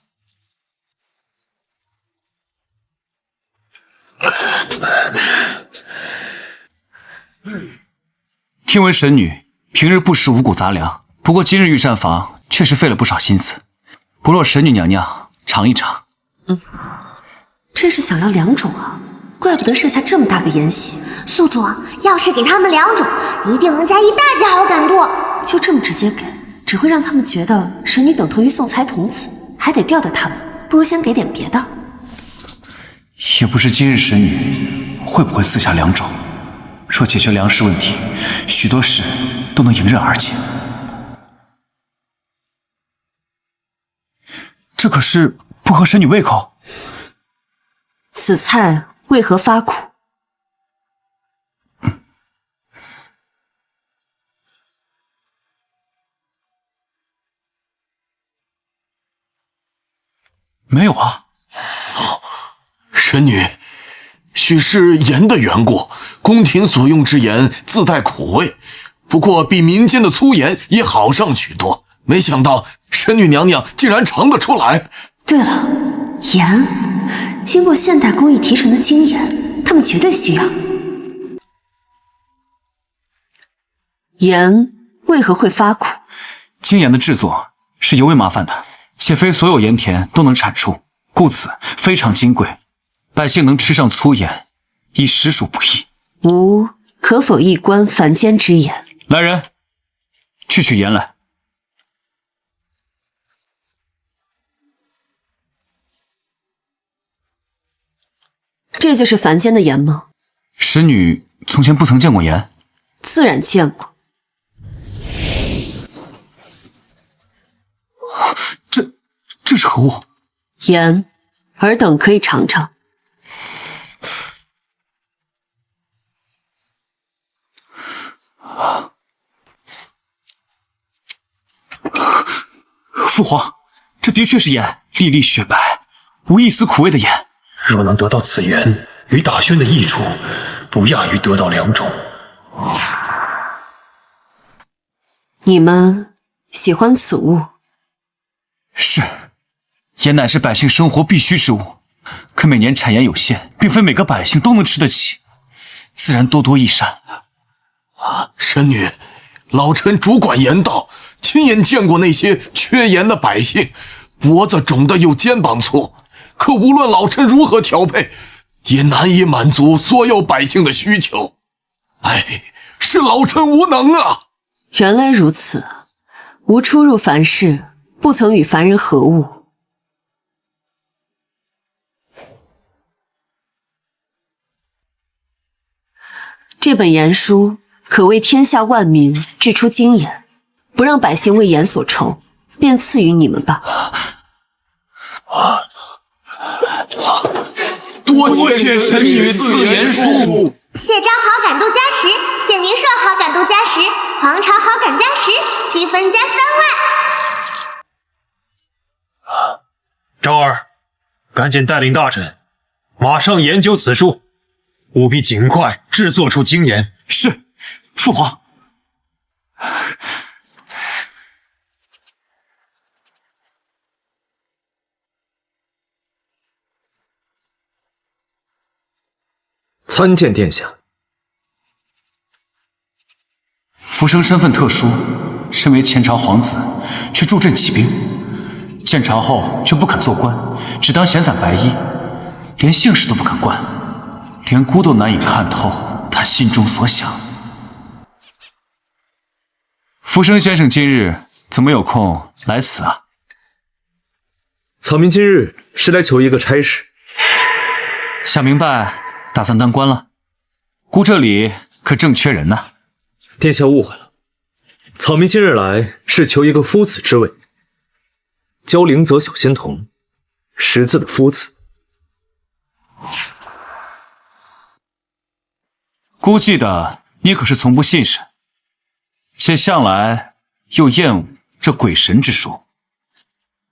听闻神女平日不食五谷杂粮，不过今日御膳房确实费了不少心思。不若神女娘娘尝一尝。
这是想要2种啊，怪不得设下这么大个筵席。
宿主，要是给他们2种，一定能加一大截好感度。
就这么直接给，只会让他们觉得神女等同于送财童子，还得吊打他们。不如先给点别的。
也不知今日神女会不会赐下2种。若解决粮食问题，许多事都能迎刃而解。这可是不合神女胃口。
此菜为何发苦？
没有啊。
神女，许是盐的缘故，宫廷所用之盐自带苦味，不过比民间的粗盐也好上许多。没想到神女娘娘竟然尝得出来。
对了，盐，经过现代工艺提纯的精盐，他们绝对需要。盐为何会发苦？
精盐的制作是尤为麻烦的，且非所有盐田都能产出，故此非常金贵。百姓能吃上粗盐，已实属不易。
吾可否一观凡间之盐？
来人，去取盐来。
这就是凡间的盐吗？
神女从前不曾见过盐？
自然见过。
这是何物？
盐，尔等可以尝尝。
父皇，这的确是盐，粒粒雪白，无一丝苦味的盐。
若能得到此盐，与大宣的益处，不亚于得到2种。
你们喜欢此物？
是，盐乃是百姓生活必需之物，可每年产盐有限，并非每个百姓都能吃得起，自然多多益善。
神女，老臣主管盐道，亲眼见过那些缺盐的百姓，脖子肿得有肩膀粗，可无论老臣如何调配，也难以满足所有百姓的需求。哎，是老臣无能啊！
原来如此，吾初入凡世，不曾与凡人合物。这本盐书可为天下万民制出精盐，不让百姓为盐所愁，便赐予你们吧。
多谢神女赐盐书。
谢昭好感度加10，谢明寿好感度加10，皇朝好感加10，积分加3万。
昭儿，赶紧带领大臣，马上研究此书，务必尽快制作出精盐。
是，父皇。
参见殿下。
浮生身份特殊，身为前朝皇子，却助阵起兵，建朝后却不肯做官，只当闲散白衣，连姓氏都不肯冠，连姑都难以看透他心中所想。浮生先生今日怎么有空来此啊？
草民今日是来求一个差事。
想明白，打算当官了。姑这里可正缺人呢。
殿下误会了，草民今日来是求一个夫子之位，教灵泽小仙童识字的夫子。
姑记得你可是从不信神，且向来又厌恶这鬼神之说，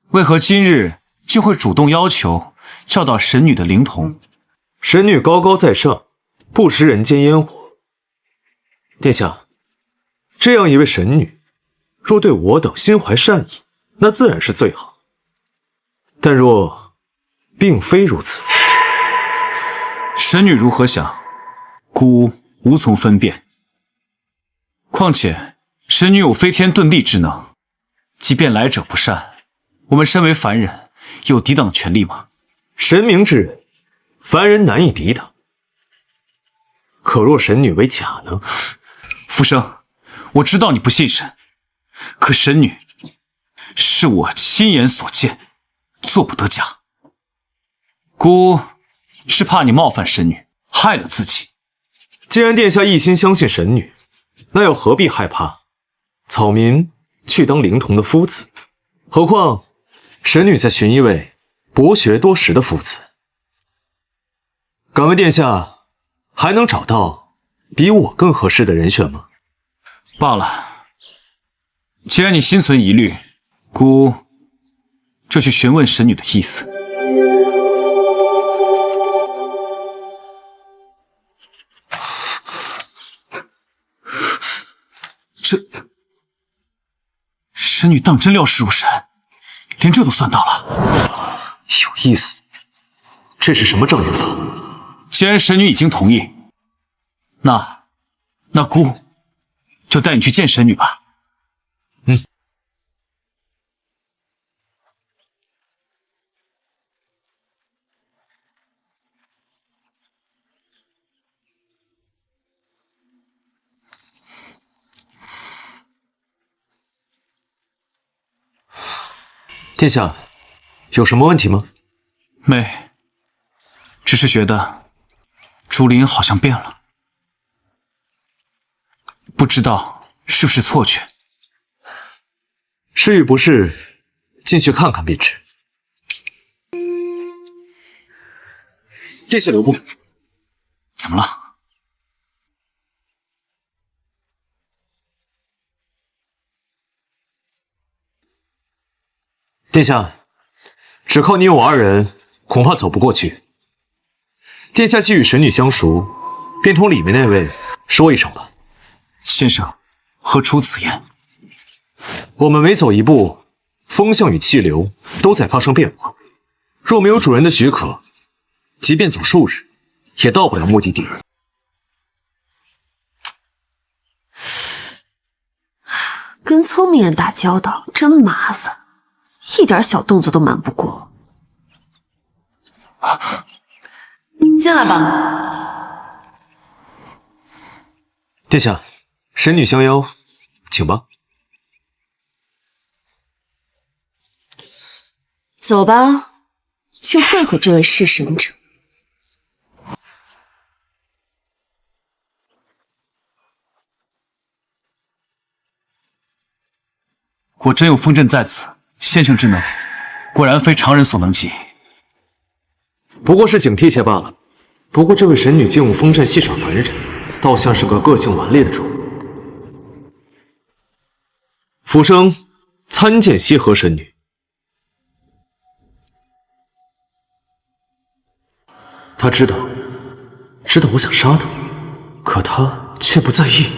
为何今日竟会主动要求教导神女的灵童？
神女高高在上，不食人间烟火。殿下，这样一位神女，若对我等心怀善意，那自然是最好。但若并非如此，
神女如何想，姑无从分辨。况且神女有飞天遁地之能，即便来者不善，我们身为凡人，有抵挡权利吗？
神明之人，凡人难以抵挡。可若神女为假呢？
浮生，我知道你不信神，可神女是我亲眼所见，做不得假。姑是怕你冒犯神女，害了自己。
既然殿下一心相信神女，那又何必害怕草民去当灵童的夫子？何况神女在寻一位博学多识的夫子。敢问殿下，还能找到比我更合适的人选吗？
罢了，既然你心存疑虑，姑就去询问神女的意思。这神女当真料事如神，连这都算到了，
有意思。这是什么障眼法？
既然神女已经同意，那姑就带你去见神女吧。
嗯。殿下，有什么问题吗？
没，只是觉得竹林好像变了，不知道是不是错觉。
是与不是，进去看看便知。
殿下留步。怎么了？
殿下，只靠你我二人，恐怕走不过去。殿下既与神女相熟，便同里面那位说一声吧。
先生，何出此言？
我们每走一步，风向与气流都在发生变化。若没有主人的许可，即便走数日，也到不了目的地。
跟聪明人打交道真麻烦，一点小动作都瞒不过。进来吧。
殿下，神女相邀，请吧。
走吧，去会会这位弑神者。
果真有风阵在此，先生之能，果然非常人所能及。
不过是警惕些罢了。不过这位神女竟用风阵戏耍凡人，倒像是个个性顽劣的主。浮生参见西河神女。他知道我想杀他，可他却不在意，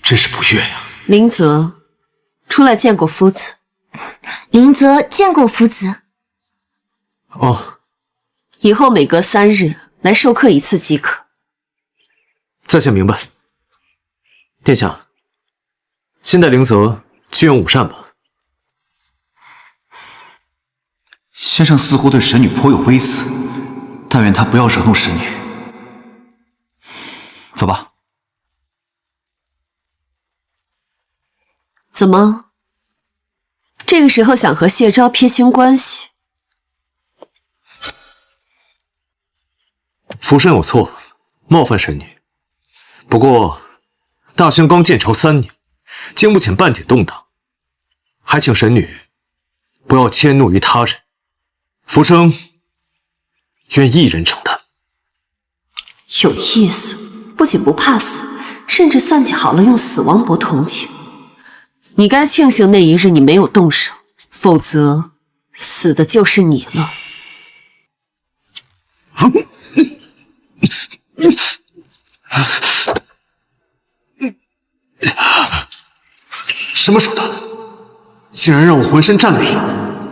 真是不悦呀。
林泽，出来见过夫子。
林泽见过夫子。
哦，
以后每隔3日来授课一次即可。
在下明白。殿下，先带灵泽去用午膳吧。
先生似乎对神女颇有微词，但愿她不要惹怒神女。走吧。
怎么，这个时候想和谢昭撇清关系？
浮生有错，冒犯神女。不过，大宣刚建朝3年，经不起半点动荡，还请神女不要迁怒于他人。浮生愿一人承担。
有意思，不仅不怕死，甚至算计好了用死亡博同情。你该庆幸那一日你没有动手，否则死的就是你了。
什么手段？竟然让我浑身战栗，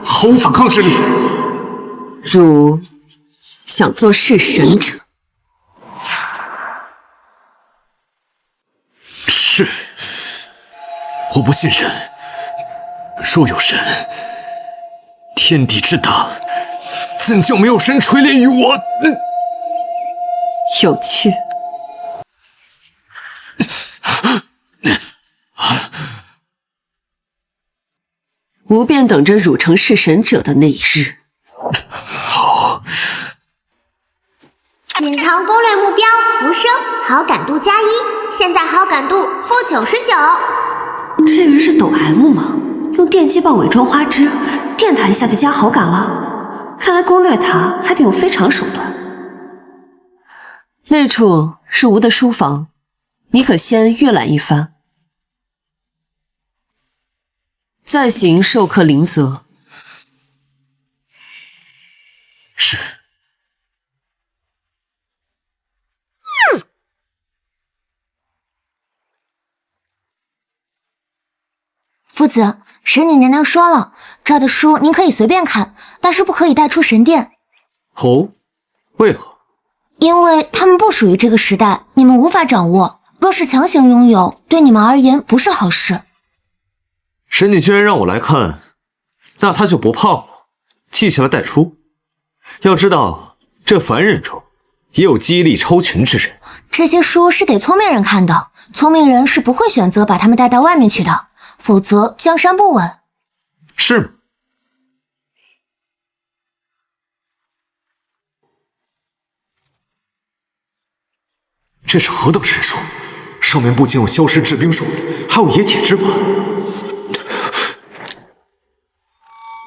毫无反抗之力。
汝想做弑神者？
是。我不信神，若有神，天地之大，怎叫没有神垂怜于我？
有趣。吾便等着汝成弑神者的那一日。
好。
隐藏攻略目标浮生，好感度+1，现在好感度负99。
这个人是抖 M 吗？用电击棒伪装花枝，电他一下就加好感了。看来攻略他还得有非常手段。那处是吾的书房，你可先阅览一番，再行授课灵泽。
是。
夫子，神女娘娘说了，这儿的书您可以随便看，但是不可以带出神殿。
哦，为何？
因为他们不属于这个时代，你们无法掌握。若是强行拥有，对你们而言不是好事。
神女居然让我来看，那她就不怕我记下来带出。要知道，这凡人中也有记忆力超群之人。
这些书是给聪明人看的，聪明人是不会选择把他们带到外面去的，否则江山不稳。
是吗？这是何等神书？上面不仅有消失制兵术，还有冶铁之法。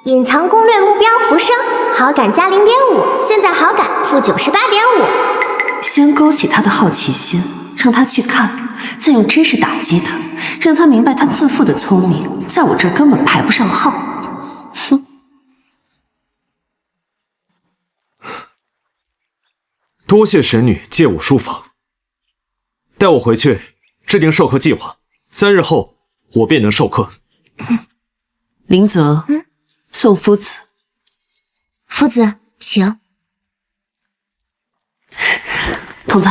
隐藏攻略目标浮生，好感加0.5，现在好感负98.5。
先勾起他的好奇心，让他去看，再用知识打击他，让他明白他自负的聪明，在我这儿根本排不上号。哼！
多谢神女借我书房，带我回去制定授课计划，3日后我便能授课。
灵泽，宋夫子。
夫子，请。
童子，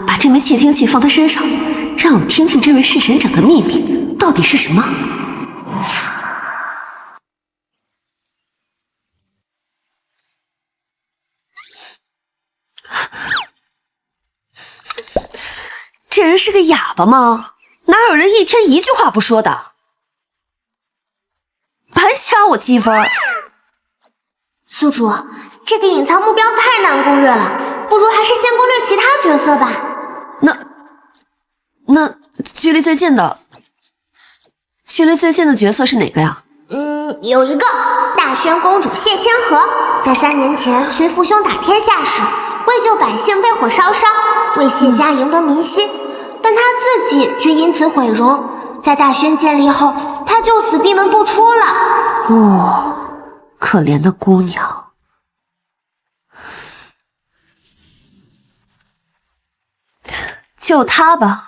把这枚窃听器放他身上，让我听听这位弑神者的秘密到底是什么。这人是个哑巴吗？哪有人一天一句话不说的？白掐我积分。
宿主，这个隐藏目标太难攻略了，不如还是先攻略其他角色吧。
那距离最近的角色是哪个呀？
有一个大宣公主谢千和，在3年前随父兄打天下时，为救百姓被火烧伤，为谢家赢得民心，但她自己却因此毁容。在大宣建立后，她就此闭门不出了。
哦，可怜的姑娘。就她吧。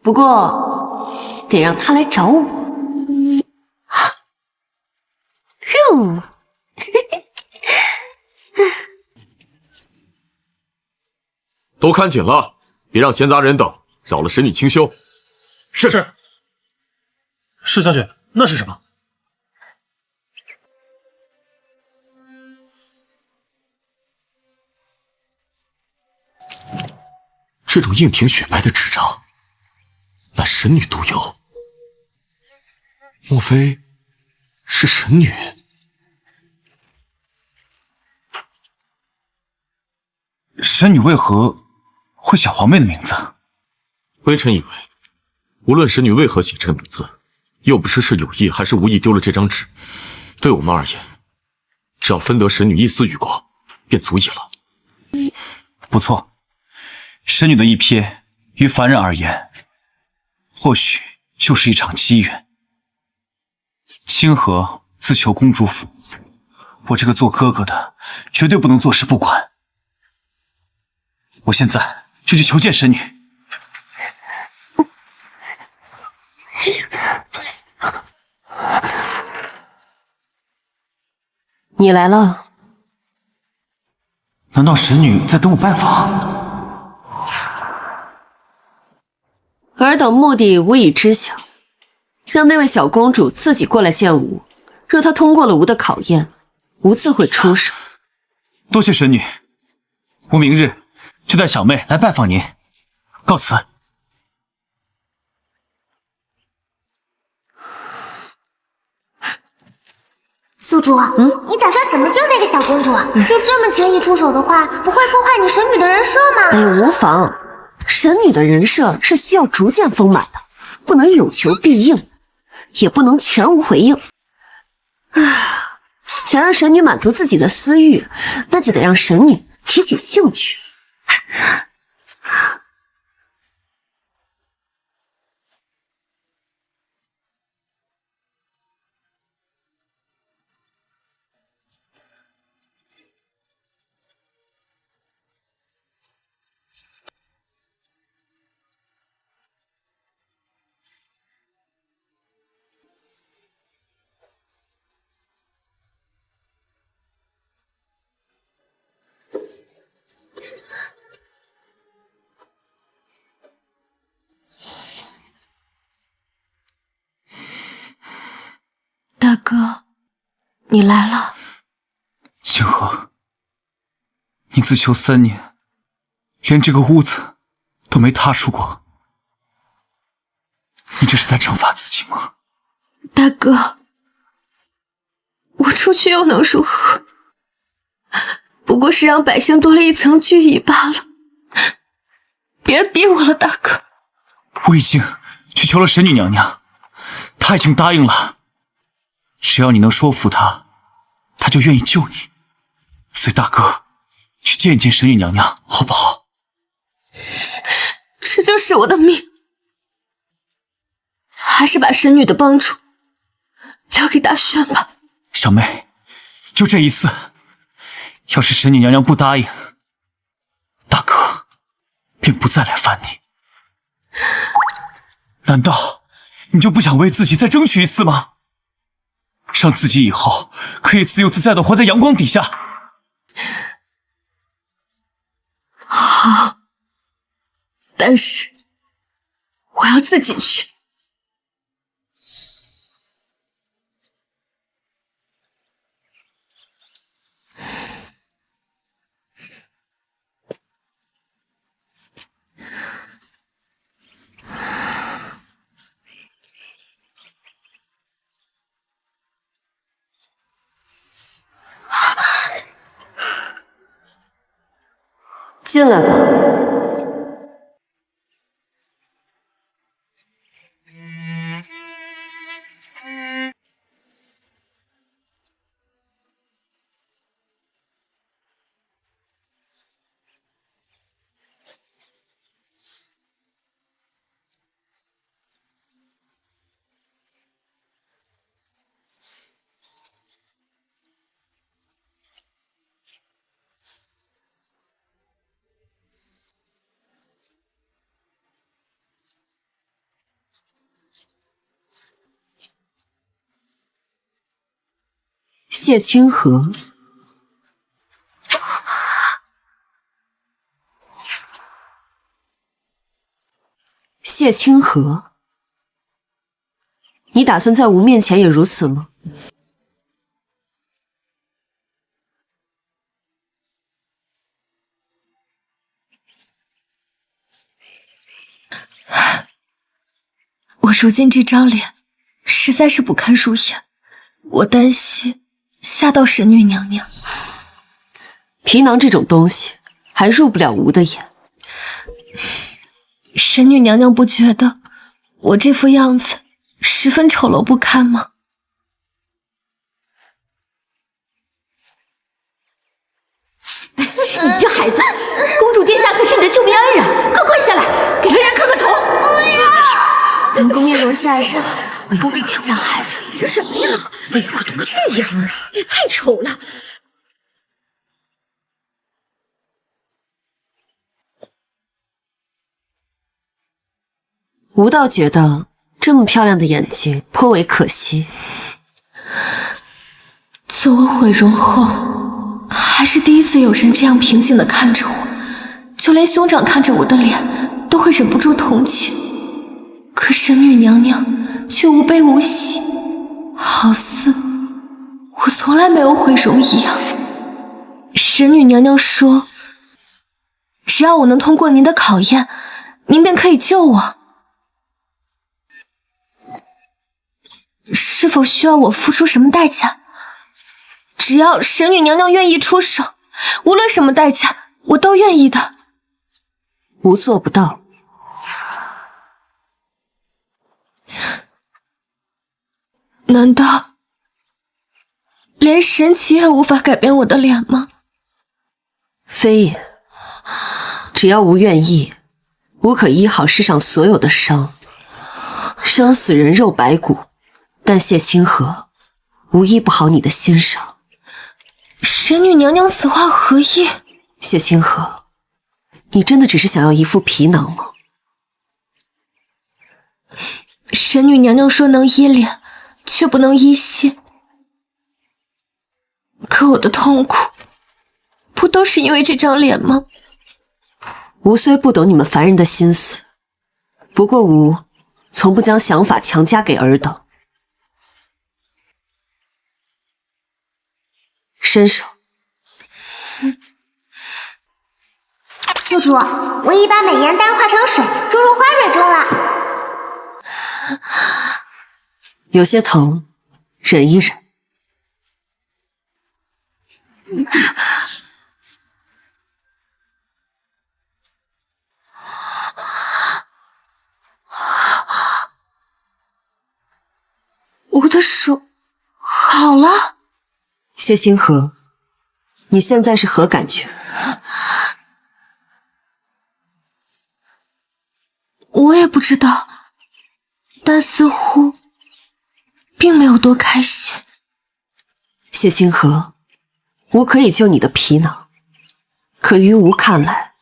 不过得让她来找我。
都看紧了，别让闲杂人等扰了神女清修。
是。施将军，那是什么？
这种硬挺雪白的纸张，乃神女独有。莫非是神女？
神女为何会写皇妹的名字？
微臣以为，无论神女为何写这名字，又不知是有意还是无意丢了这张纸，对我们而言，只要分得神女一丝余光，便足矣了。
不错，神女的一瞥，于凡人而言，或许就是一场机缘。清河自求公主府，我这个做哥哥的，绝对不能坐视不管。我现在就去求见神女。
你来了，
难道神女在等我拜访？
尔等目的吾已知晓，让那位小公主自己过来见吾。若她通过了吾的考验，吾自会出手。
多谢神女，我明日就带小妹来拜访您。告辞。
宿主，你打算怎么救那个小公主？就这么轻易出手的话，不会破坏你神女的人设吗？
哎，无妨。神女的人设是需要逐渐丰满的，不能有求必应，也不能全无回应。啊，想让神女满足自己的私欲，那就得让神女提起兴趣。
大哥，你来了。
清河，你自囚3年，连这个屋子都没踏出过，你这是在惩罚自己吗？
大哥，我出去又能如何？不过是让百姓多了一层惧意罢了。别逼我了，大哥。
我已经去求了神女娘娘，她已经答应了。只要你能说服她，她就愿意救你。随大哥去见一见神女娘娘，好不好？
这就是我的命。还是把神女的帮助留给大轩吧。
小妹，就这一次，要是神女娘娘不答应，大哥便不再来烦你。难道你就不想为自己再争取一次吗？让自己以后可以自由自在的活在阳光底下。
好，但是我要自己去。
进来吧。谢清河。谢清河，你打算在吾面前也如此吗？
我如今这张脸实在是不堪入眼，我担心吓到神女娘娘。
皮囊这种东西还入不了吾的眼。
神女娘娘不觉得我这副样子十分丑陋不堪吗？
你这孩子，公主殿下可是你的救命恩人，快跪下来，给恩人磕个头！本宫面容下人，不必这样，孩子，你这什么呀？怎么长成这样啊？也太丑了！
吾倒觉得这么漂亮的眼睛颇为可惜。
自我毁容后，还是第一次有人这样平静地看着我，就连兄长看着我的脸都会忍不住同情。可神女娘娘却无悲无喜，好似我从来没有毁容一样。神女娘娘说，只要我能通过您的考验，您便可以救我。是否需要我付出什么代价？只要神女娘娘愿意出手，无论什么代价，我都愿意的。
吾做不到。
难道连神奇也无法改变我的脸吗？
非也，只要吾愿意，吾可医好世上所有的伤，伤死人肉白骨。但谢清河，吾医不好你的心伤。
神女娘娘此话何意？
谢清河，你真的只是想要一副皮囊吗？
神女娘娘说能医脸，却不能医心。可我的痛苦，不都是因为这张脸吗？
吾虽不懂你们凡人的心思，不过吾从不将想法强加给尔等。伸手。
宿主，我已把美颜丹化成水，注入花蕊中了。
有些疼，忍一忍。
我的手好了。
谢清河，你现在是何感觉？
我也不知道，但似乎并没有多开心。
谢清河，吾可以救你的皮囊，可于吾看来，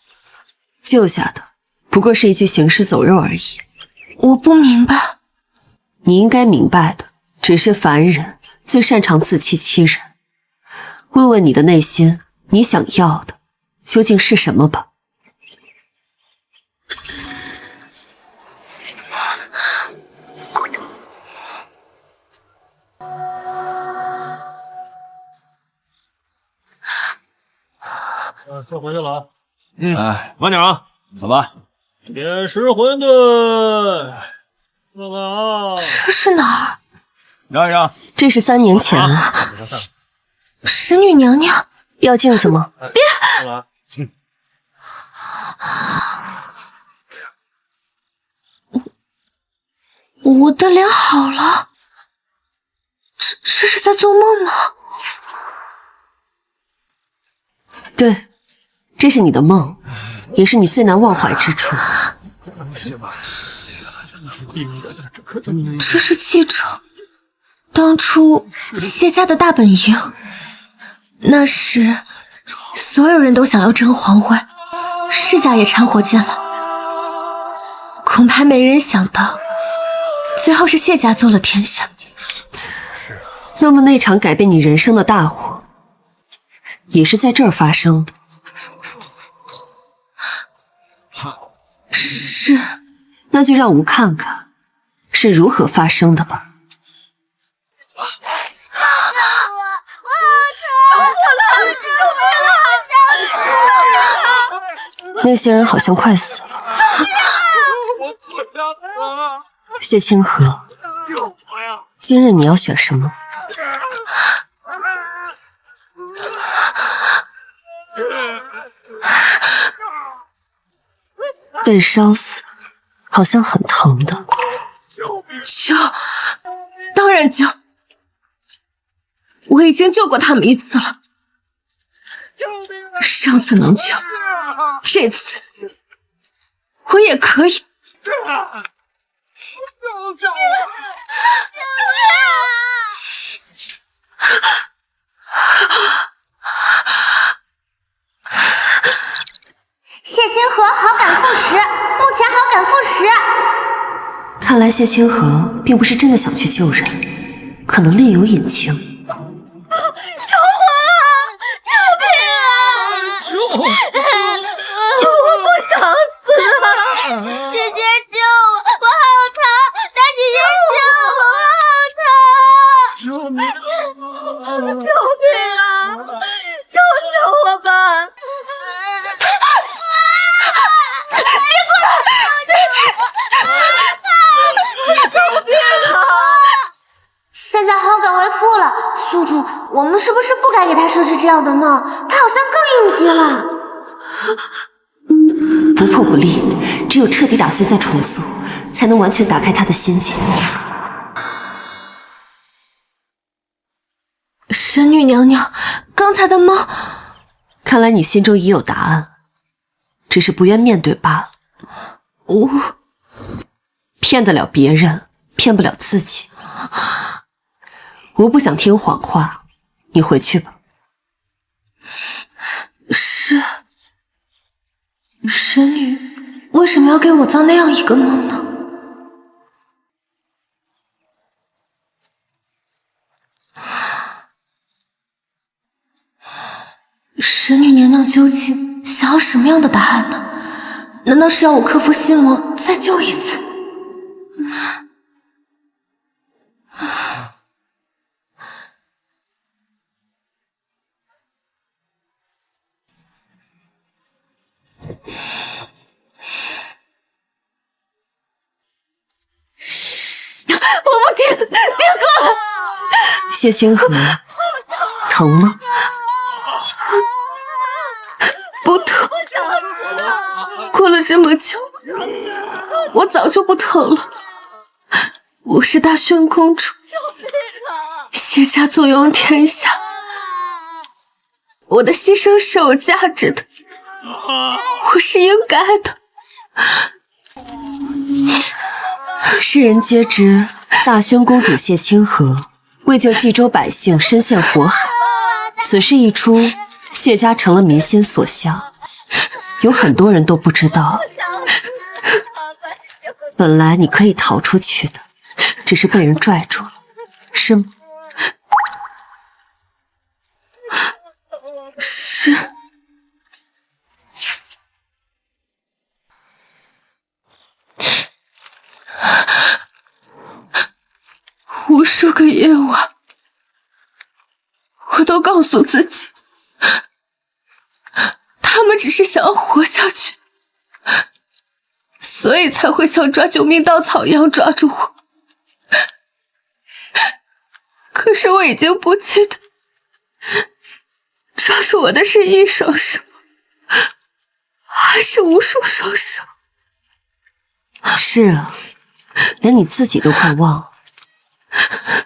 救下的不过是一具行尸走肉而已。
我不明白。
你应该明白的，只是凡人最擅长自欺欺人。问问你的内心，你想要的究竟是什么吧？
先回去了啊。
哎，
慢点啊，
走吧。
铁石馄饨，看看啊。
这是哪儿？
让一让。
这是3年前啊。
神女娘娘，
要镜子吗？
别！我的脸好了，这是在做梦吗？
对，这是你的梦，也是你最难忘怀之处。
这是继承当初谢家的大本营，那时所有人都想要争皇位，世家也掺和进来，恐怕没人想到，最后是谢家做了天下。
那么那场改变你人生的大火，也是在这儿发生的。
是，
那就让吾看看是如何发生的吧。那些人好像快死了。谢清河，今日你要选什么？被烧死，好像很疼的。
救，当然救！我已经救过他们一次了，上次能救，这次我也可以。
谢清河好感负10，目前好感负10。
看来谢清河并不是真的想去救人，可能另有隐情。
救我啊！救命啊！救我！我不想死了！
姐姐救我，我好疼！大姐姐救我，我好疼！
救命！救命啊！救救我吧！别过来！救命啊！
现在好感为负了，宿主，我们是不是不该给他设置这样的梦？他好像更应激了。
不破不立，只有彻底打碎再重塑，才能完全打开他的心结。
神女娘娘，刚才的梦，
看来你心中已有答案，只是不愿面对罢了。
我
骗得了别人，骗不了自己。我不想听谎话，你回去吧。
是神女，为什么要给我造那样一个梦呢？神女娘娘究竟想要什么样的答案呢？难道是要我克服心魔，再救一次？我不听，别过来！
谢清河，疼吗？
不疼，过了这么久，我早就不疼了。我是大宣公主，谢家坐拥天下，我的牺牲是有价值的，我是应该的。
世人皆知，大宣公主谢清河为救冀州百姓身陷火海，此事一出，谢家成了民心所向，有很多人都不知道。本来你可以逃出去的，只是被人拽住了，是吗？
是。无数个夜晚，我都告诉自己，他们只是想要活下去，所以才会像抓救命稻草一样抓住我。可是我已经不记得，抓住我的是一双手，还是无数双手？
是啊，连你自己都快忘了。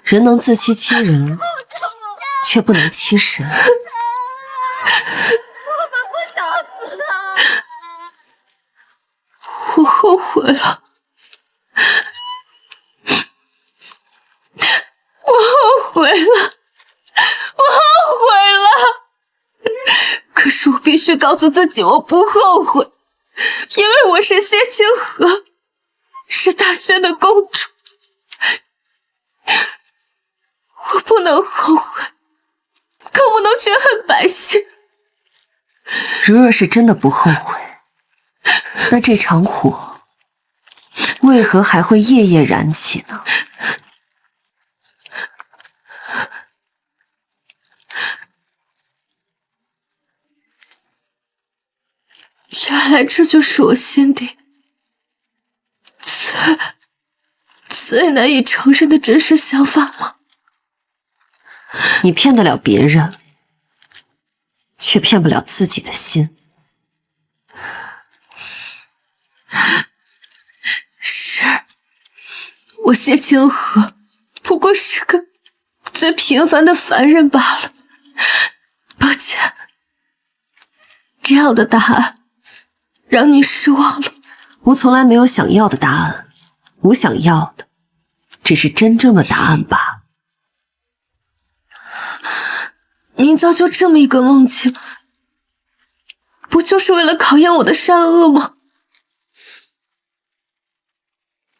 人能自欺欺人，却不能欺神。
我们不想死啊！我后悔了，我后悔了，我后悔了。可是我必须告诉自己，我不后悔，因为我是谢清河，是大宣的公主。我不能后悔，更不能绝恨百姓。
如若是真的不后悔，那这场火为何还会夜夜燃起呢？
原来这就是我心底最难以承认的真实想法吗？
你骗得了别人，却骗不了自己的心。
是，我谢清河不过是个最平凡的凡人罢了。抱歉，这样的答案让你失望了。
吾从来没有想要的答案，吾想要的只是真正的答案罢了。
您造就这么一个梦境，不就是为了考验我的善恶吗？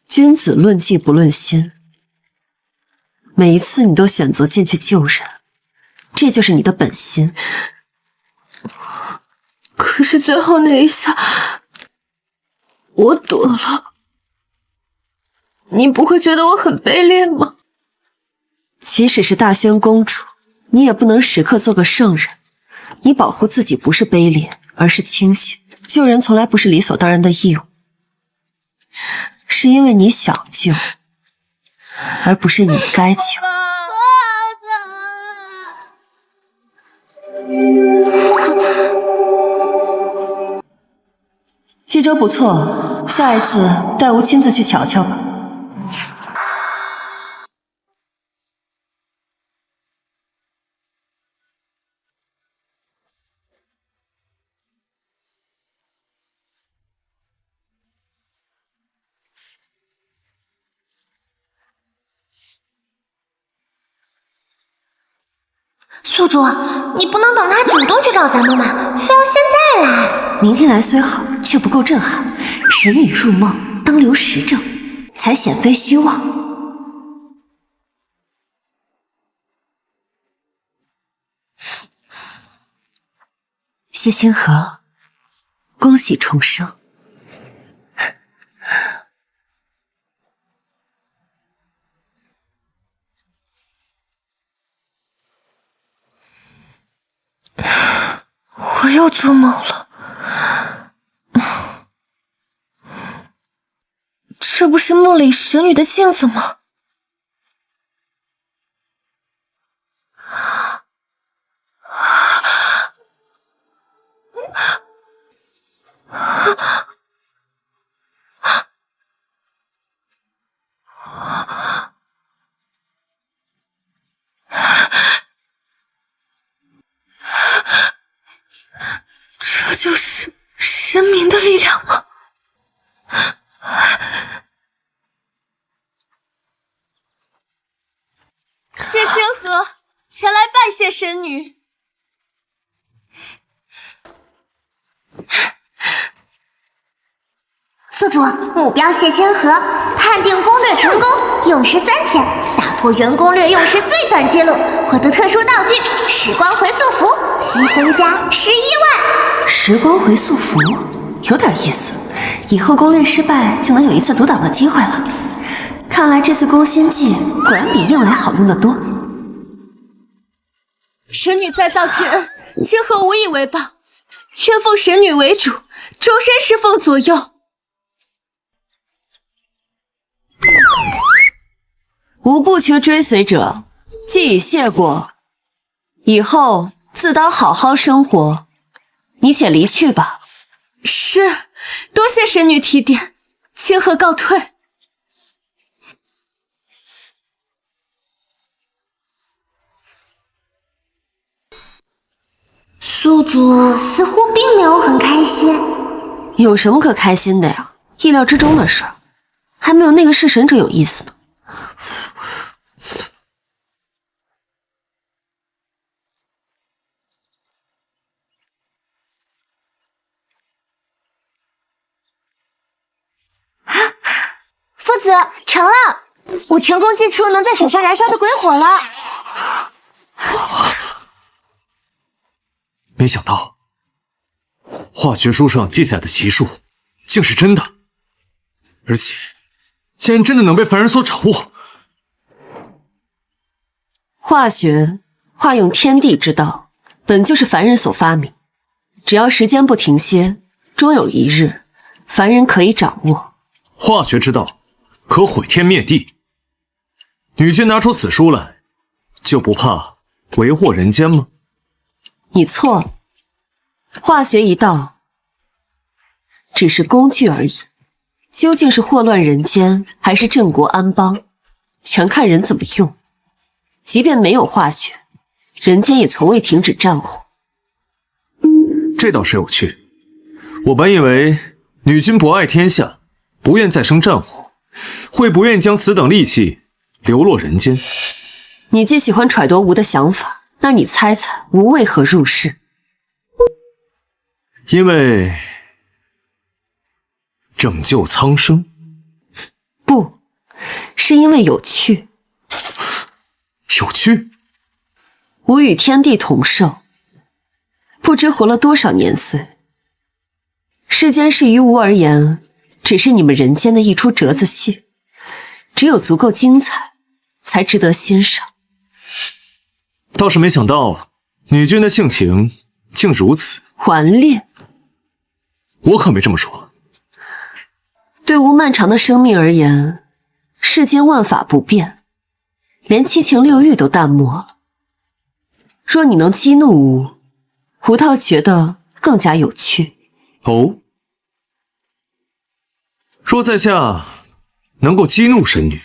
君子论迹不论心，每一次你都选择进去救人，这就是你的本心。
可是最后那一下，我躲了，你不会觉得我很卑劣吗？
即使是大宣公主，你也不能时刻做个圣人。你保护自己不是卑劣，而是清醒。救人从来不是理所当然的义务，是因为你想救，而不是你该救。冀州不错，下一次带吾亲自去瞧瞧吧。
宿主，你不能等他主动去找咱们吧，非要现在来。
明天来虽好，却不够震撼。神女入梦，当留实证，才显非虚妄。谢清河，恭喜重生。
我又做梦了，这不是梦里神女的镜子吗？这就是神明的力量吗？谢清河前来拜谢神女。
宿主，目标谢清河，判定攻略成功，用时3天，打破原攻略用时最短记录，获得特殊道具时光回溯符，7分加11万。
时光回溯符有点意思，以后攻略失败就能有一次独挡的机会了。看来这次攻心计果然比硬来好用得多。
神女再造之恩，清河无以为报，愿奉神女为主，终身侍奉左右。
吾不缺追随者，既已谢过，以后自当好好生活。你且离去吧。
是，多谢神女提点，清河告退。
宿主似乎并没有很开心。
有什么可开心的呀？意料之中的事儿，还没有那个弑神者有意思呢。
父子，成了！我成功祭出能在手上燃烧的鬼火了。
没想到化学书上记载的奇术竟是真的，而且竟然真的能被凡人所掌握。
化学化用天地之道，本就是凡人所发明，只要时间不停歇，终有一日凡人可以掌握。
化学之道可毁天灭地，女君拿出此书来，就不怕为祸人间吗？
你错了，化学一道只是工具而已，究竟是祸乱人间还是镇国安邦，全看人怎么用。即便没有化学，人间也从未停止战火。
这倒是有趣。我本以为女君博爱天下，不愿再生战火，会不愿将此等利器流落人间。
你既喜欢揣度吾的想法，那你猜猜吾为何入世？
因为拯救苍生？
不，是因为有趣。
有趣？
吾与天地同寿，不知活了多少年岁。世间事于吾而言，只是你们人间的一出折子戏，只有足够精彩，才值得欣赏。
倒是没想到女君的性情竟如此
顽劣。
我可没这么说。
对吾漫长的生命而言，世间万法不变，连七情六欲都淡漠了。若你能激怒吾，吾倒觉得更加有趣。
哦，若在下能够激怒神女，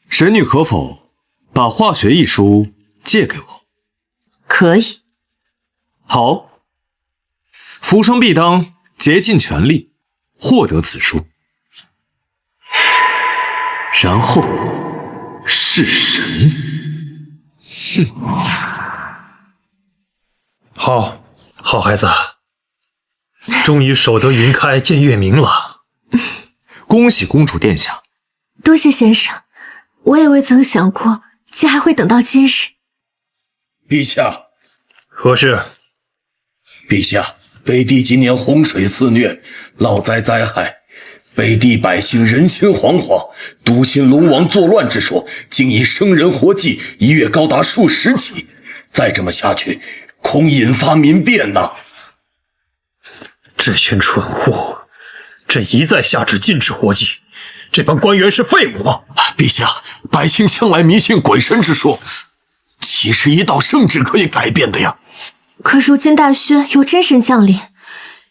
神女可否把化学一书借给我？
可以。
好，浮生必当竭尽全力获得此书，然后弑神。好孩子，终于守得云开见月明了。恭喜公主殿下。
多谢先生，我也未曾想过竟还会等到今日。
陛下，
何事？
陛下，北地今年洪水肆虐，涝灾灾害，北地百姓人心惶惶，笃信龙王作乱之说，竟以生人活祭一月高达数十起，再这么下去，恐引发民变呐！
这群蠢货，朕一再下旨禁止活祭，这帮官员是废物吗？
陛下，百姓向来迷信鬼神之说，岂是一道圣旨可以改变的呀？
可如今大宣有真神降临，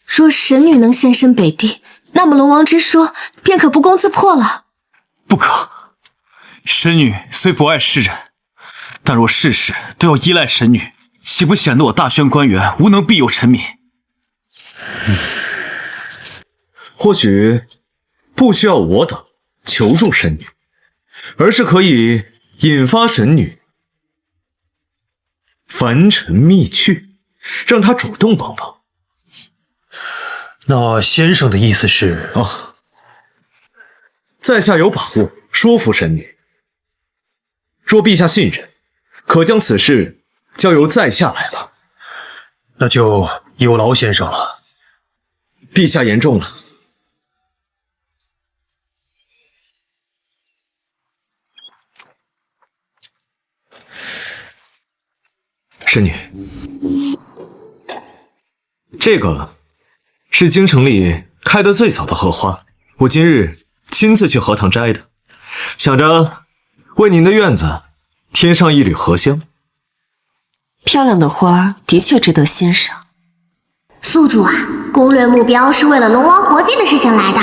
若神女能现身北地，那么龙王之说便可不攻自破了。
不可，神女虽不爱世人，但若事事都要依赖神女，岂不显得我大宣官员无能庇佑臣民？
或许不需要我等求助神女，而是可以引发神女凡尘秘趣，让她主动帮忙。那先生的意思是？在下有把握说服神女，若陛下信任，可将此事交由在下来了。那就有劳先生了。陛下言重了。神女，这个是京城里开得最早的荷花，我今日亲自去荷塘摘的，想着为您的院子添上一缕荷香。
漂亮的花的确值得欣赏。
宿主啊，攻略目标是为了龙王活祭的事情来的。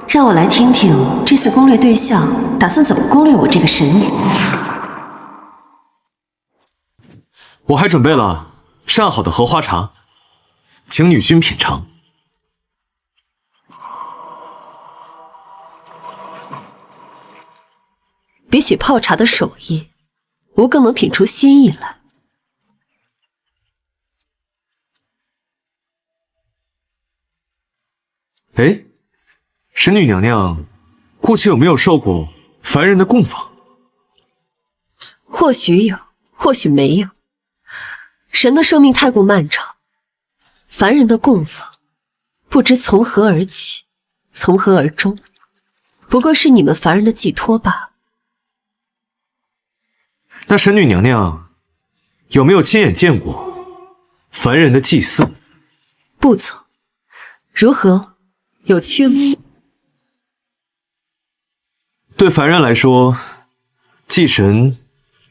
让我来听听这次攻略对象打算怎么攻略我这个神女。
我还准备了上好的荷花茶，请女君品尝。
比起泡茶的手艺，吾更能品出新意来。
哎，神女娘娘过去有没有受过凡人的供访？
或许有，或许没有。神的生命太过漫长，凡人的供奉不知从何而起，从何而终，不过是你们凡人的寄托罢了。
那神女娘娘有没有亲眼见过凡人的祭祀？
不曾。如何？有趣吗？
对凡人来说，祭神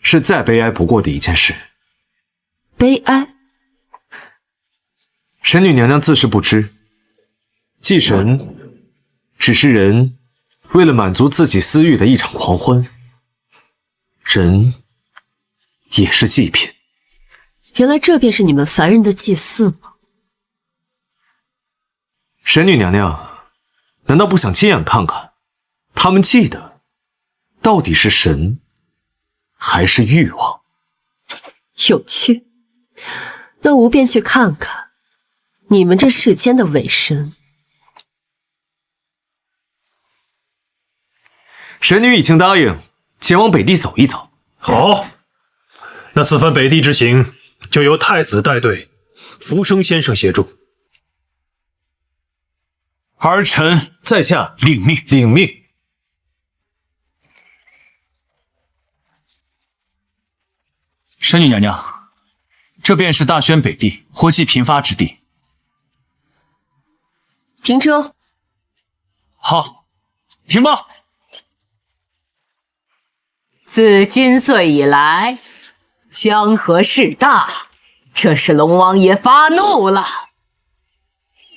是再悲哀不过的一件事。
悲哀？
神女娘娘自是不知，祭神只是人为了满足自己私欲的一场狂欢，人也是祭品。
原来这便是你们凡人的祭祀吗？
神女娘娘难道不想亲眼看看他们祭的到底是神还是欲望？
有趣，那吾便去看看你们这世间的伪神。
神女已经答应前往北地走一走。
好，那此番北地之行就由太子带队，福生先生协助。
儿臣
在下
领命。
领命。
神女娘娘，这便是大宣北地火祭频发之地。
停车。
好，停吧。
自今岁以来，江河事大，这是龙王爷发怒了。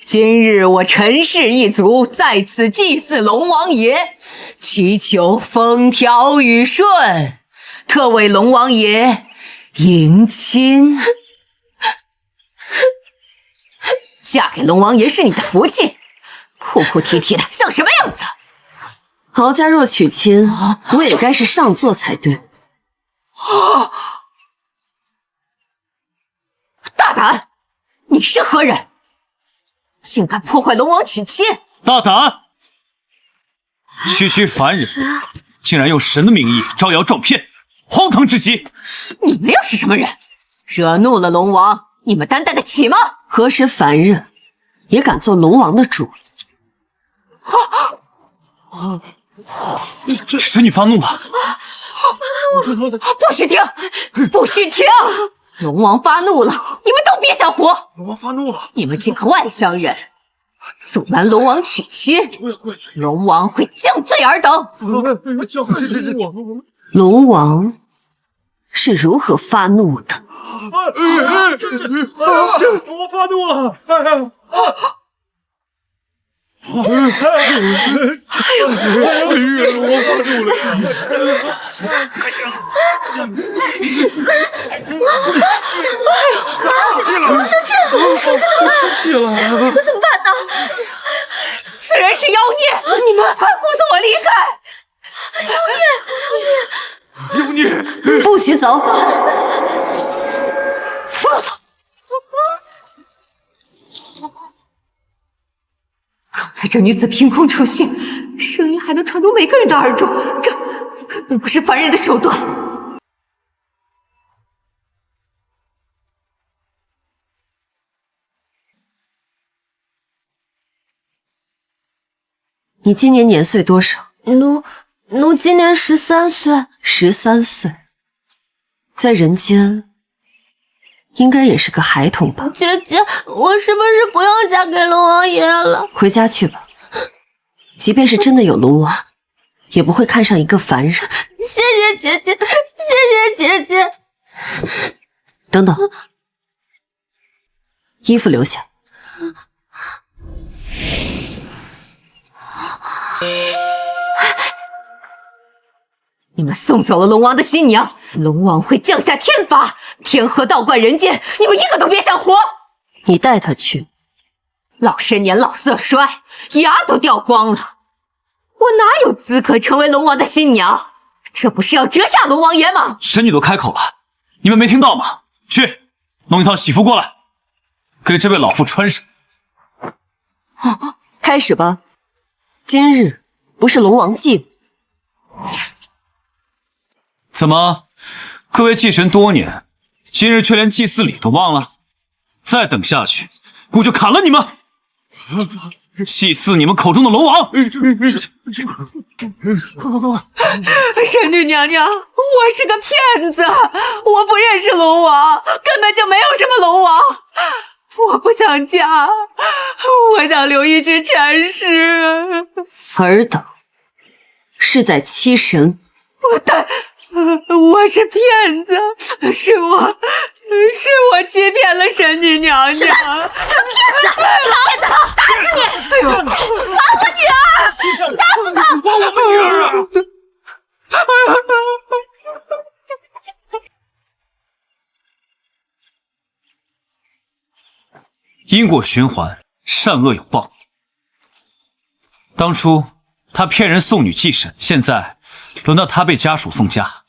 今日我陈氏一族在此祭祀龙王爷，祈求风调雨顺，特为龙王爷迎亲。嫁给龙王爷是你的福气，哭哭啼啼的像什么样子？
敖家若娶亲，我也该是上座才对。
大胆！你是何人？竟敢破坏龙王娶亲！
大胆！区区凡人，竟然用神的名义招摇撞骗，荒唐至极！
你们又是什么人？惹怒了龙王，你们担待得起吗？
何时凡人也敢做龙王的主？
神女发怒了！
不许停！不许停！龙王发怒了，你们都别想活！
龙王发怒了！
你们这个外乡人，阻拦龙王娶亲，龙王会降罪尔等。
龙王是如何发怒的？
龙王发怒了！
怎么办呢？
此人是妖孽，你们快护送我离开！
妖孽！
不许走！
刚才这女子凭空出现，声音还能传入每个人的耳中，这根本不是凡人的手段。
你今年年岁多少？
奴今年13岁。
13岁，在人间应该也是个孩童吧？
姐姐，我是不是不用嫁给龙王爷了？
回家去吧。即便是真的有龙王，也不会看上一个凡人。
谢谢姐姐，谢谢姐姐。
等等，衣服留下。
你们送走了龙王的新娘，龙王会降下天罚，天河道观人间，你们一个都别想活！
你带她去。
老身年老色衰，牙都掉光了，我哪有资格成为龙王的新娘？这不是要折煞龙王爷吗？
神女都开口了，你们没听到吗？去，弄一套喜服过来，给这位老妇穿上。
开始吧。今日不是龙王祭。
怎么，各位祭神多年，今日却连祭祀礼都忘了，再等下去，姑就砍了你们！祭祀你们口中的龙王！
神女娘娘，我是个骗子，我不认识龙王，根本就没有什么龙王。我不想嫁，我想留一具陈氏。
尔等是在欺神。
我是骗子，是我欺骗了神女娘娘。是
骗子！老子打死你！
哎呦，还
我女儿！打死他！
还我们女儿啊！
因果循环，善恶有报。当初他骗人送女祭神，现在轮到他被家属送嫁，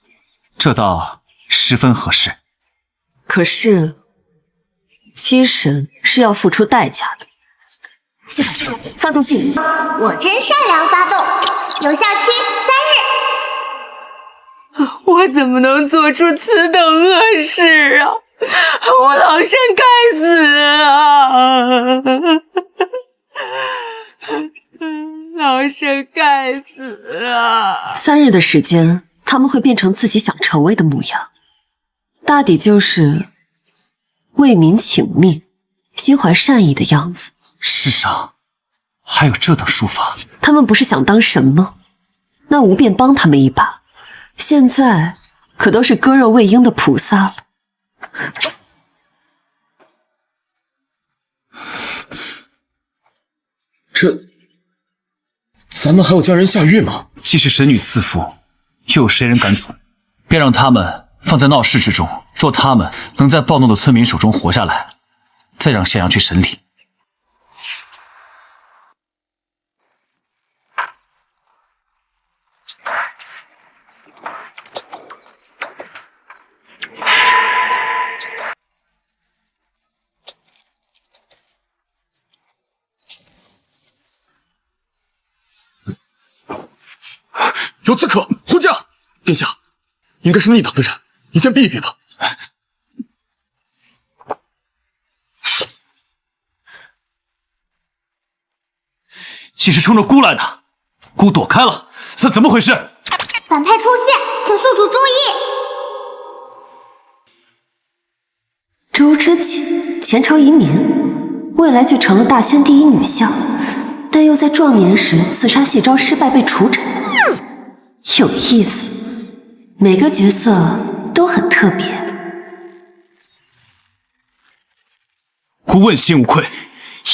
这倒十分合适。
可是欺神是要付出代价的。系统发动禁令，
我真善良发动，有效期3日。
我怎么能做出此等恶事啊！我老身该死啊！老身该死啊
！3日的时间，他们会变成自己想成为的模样，大抵就是为民请命、心怀善意的样子。
世上还有这等术法？
他们不是想当神吗？那无便帮他们一把，现在可都是割肉喂鹰的菩萨了。
咱们还要将人下狱吗？
既是神女赐福，又有谁人敢阻？便让他们放在闹市之中，若他们能在暴怒的村民手中活下来，再让县阳去审理。
有刺客！护驾！殿下，应该是内党的人，你先避一避吧。
既是冲着姑来的，姑躲开了，这怎么回事？
反派出现，请宿主注意。
周知锦，前朝遗民，未来却成了大宣第一女相，但又在壮年时刺杀谢昭失败被处斩。有意思，每个角色都很特别。
姑问心无愧，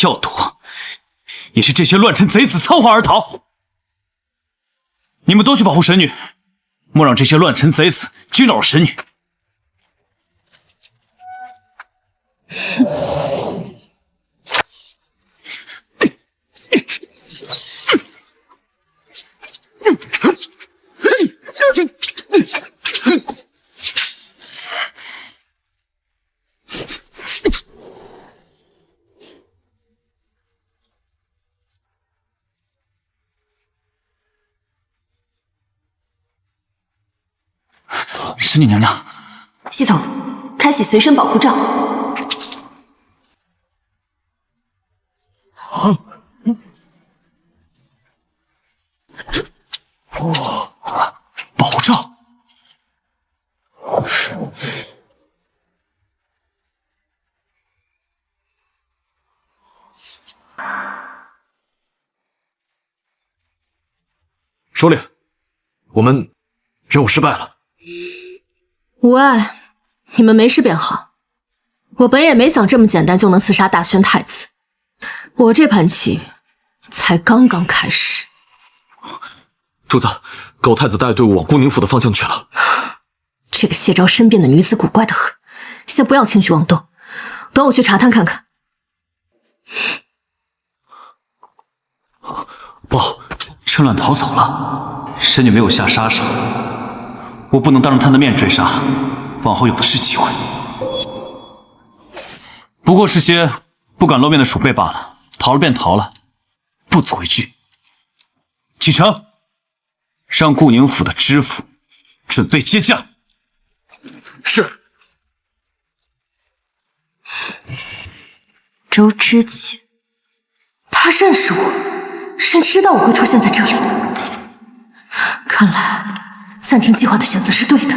要躲也是这些乱臣贼子仓皇而逃。你们都去保护神女，莫让这些乱臣贼子惊扰了神女。神女娘娘，
系统开启随身保护罩。
保护罩。
首领，我们任务失败了。
无碍，你们没事便好。我本也没想这么简单就能刺杀大宣太子，我这盘棋才刚刚开始。
主子，狗太子带队伍往孤宁府的方向去了。
这个谢昭身边的女子古怪的很，先不要轻举妄动，等我去查探看看。
报，趁乱逃走了。神女没有下杀手，我不能当着她的面追杀，往后有的是机会。不过是些不敢露面的鼠辈罢了，逃了便逃了，不足为惧。启程，让顾宁府的知府准备接驾。
是。
周知己，
他认识我，甚至知道我会出现在这里。看来暂停计划的选择是对的。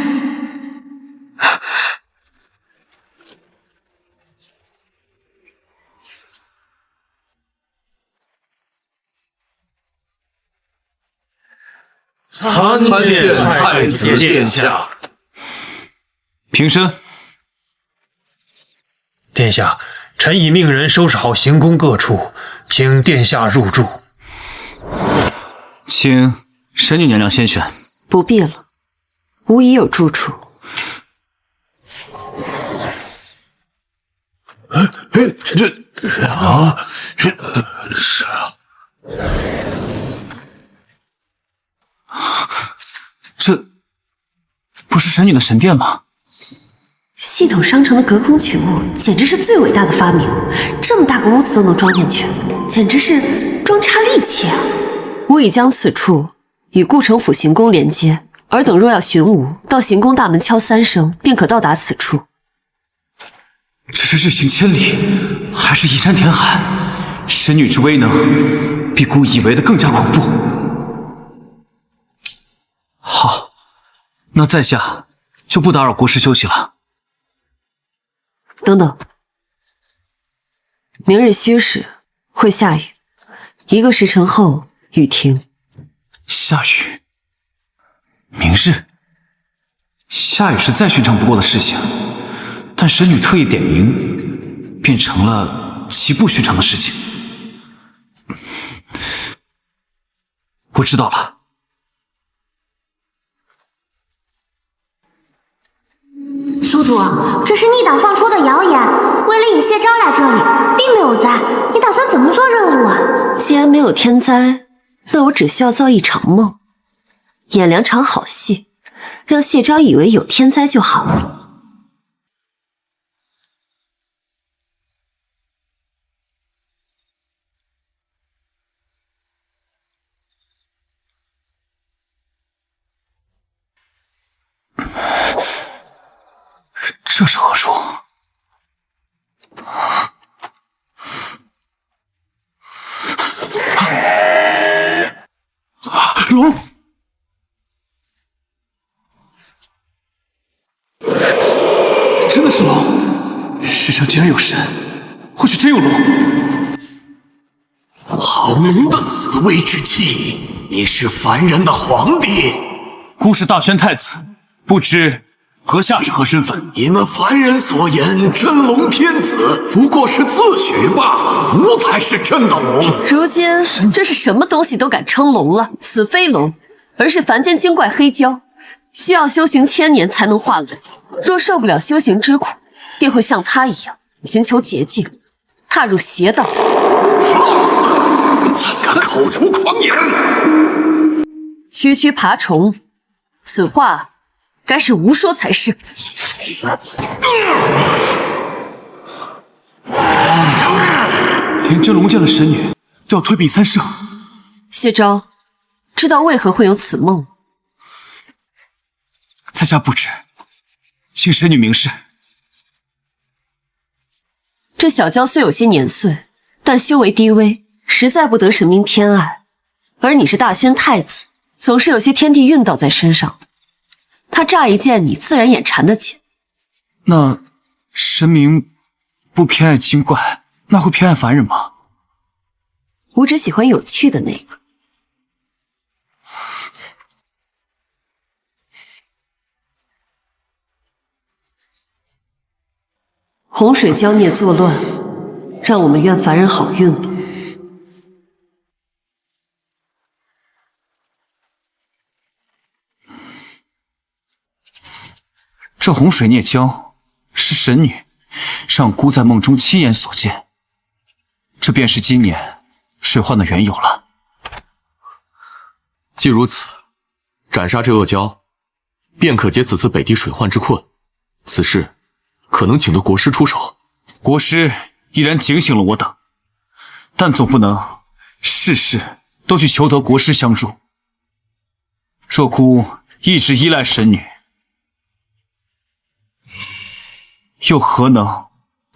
参见太子殿下。
平身。
殿下，臣已命人收拾好行宫各处，请殿下入住。
请神女娘娘先选。
不必了，吾已有住处。
这不是神女的神殿吗？
系统商城的隔空取物简直是最伟大的发明，这么大个屋子都能装进去，简直是装叉利器啊！吾已将此处与顾城府行宫连接，尔等若要寻吾，到行宫大门敲3声，便可到达此处。
这是日行千里，还是移山填海？神女之威能，比孤以为的更加恐怖。好，那在下就不打扰国师休息了。
等等，明日戌时会下雨，1个时辰后雨停。
下雨？明日？下雨是再寻常不过的事情，但神女特意点名，变成了极不寻常的事情。我知道了。
宿主，这是逆党放出的谣言，为了引谢昭来这里，并没有灾，你打算怎么做任务啊？
既然没有天灾，那我只需要造一场梦，演2场好戏，让谢昭以为有天灾就好了。
这是何处？龙！真的是龙！世上竟然有神，或许真有龙。
好浓的紫薇之气！你是凡人的皇帝？
孤是大宣太子，不知阁下是何身份？
你们凡人所言真龙天子，不过是自诩罢了，吾才是真的龙。
如今这是什么东西都敢称龙了？此非龙，而是凡间精怪黑蛟，需要修行1000年才能化龙。若受不了修行之苦，便会像他一样寻求捷径，踏入邪道。
放肆！竟敢口出狂言！
区区爬虫，此话该是吾说才是。
连真龙见了神女都要退避3舍。
谢昭，知道为何会有此梦？
在下不知，请神女明示。
这小娇虽有些年岁，但修为低微，实在不得神明偏爱。而你是大宣太子，总是有些天地运道在身上的。他乍一见你，自然眼馋得紧。
那神明不偏爱精怪，那会偏爱凡人吗？
我只喜欢有趣的那个。洪水浇孽作乱，让我们愿凡人好运吧。
这洪水孽浇是神女让孤在梦中亲眼所见，这便是今年水患的缘由了。
既如此，斩杀这恶蛟，便可解此次北地水患之困。此事可能请得国师出手。
国师依然警醒了我等，但总不能事事都去求得国师相助。若孤一直依赖神女，又何能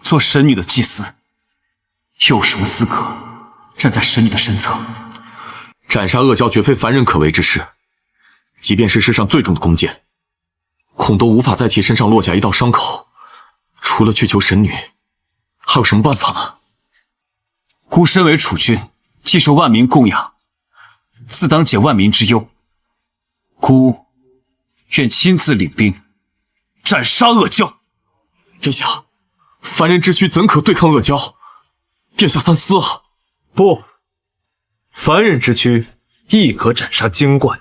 做神女的祭司？又有什么资格站在神女的身侧？
斩杀恶蛟绝非凡人可为之事，即便是世上最重的弓箭，恐都无法在其身上落下一道伤口。除了去求神女，还有什么办法呢？
孤身为储君，既受万民供养，自当解万民之忧。孤愿亲自领兵，斩杀恶蛟。
殿下，凡人之躯怎可对抗恶蛟？殿下三思啊！
不，凡人之躯亦可斩杀精怪。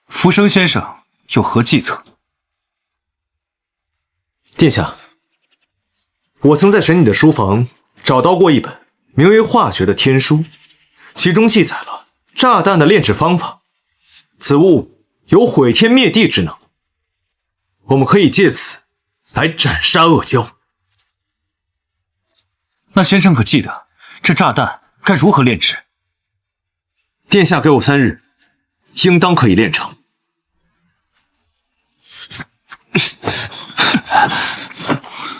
浮生先生有何计策？
殿下，我曾在神女的书房找到过一本名为《化学》的天书，其中记载了炸弹的炼制方法。此物有毁天灭地之能，我们可以借此来斩杀恶蛟。
那先生可记得这炸弹该如何炼制？
殿下给我3日，应当可以炼成。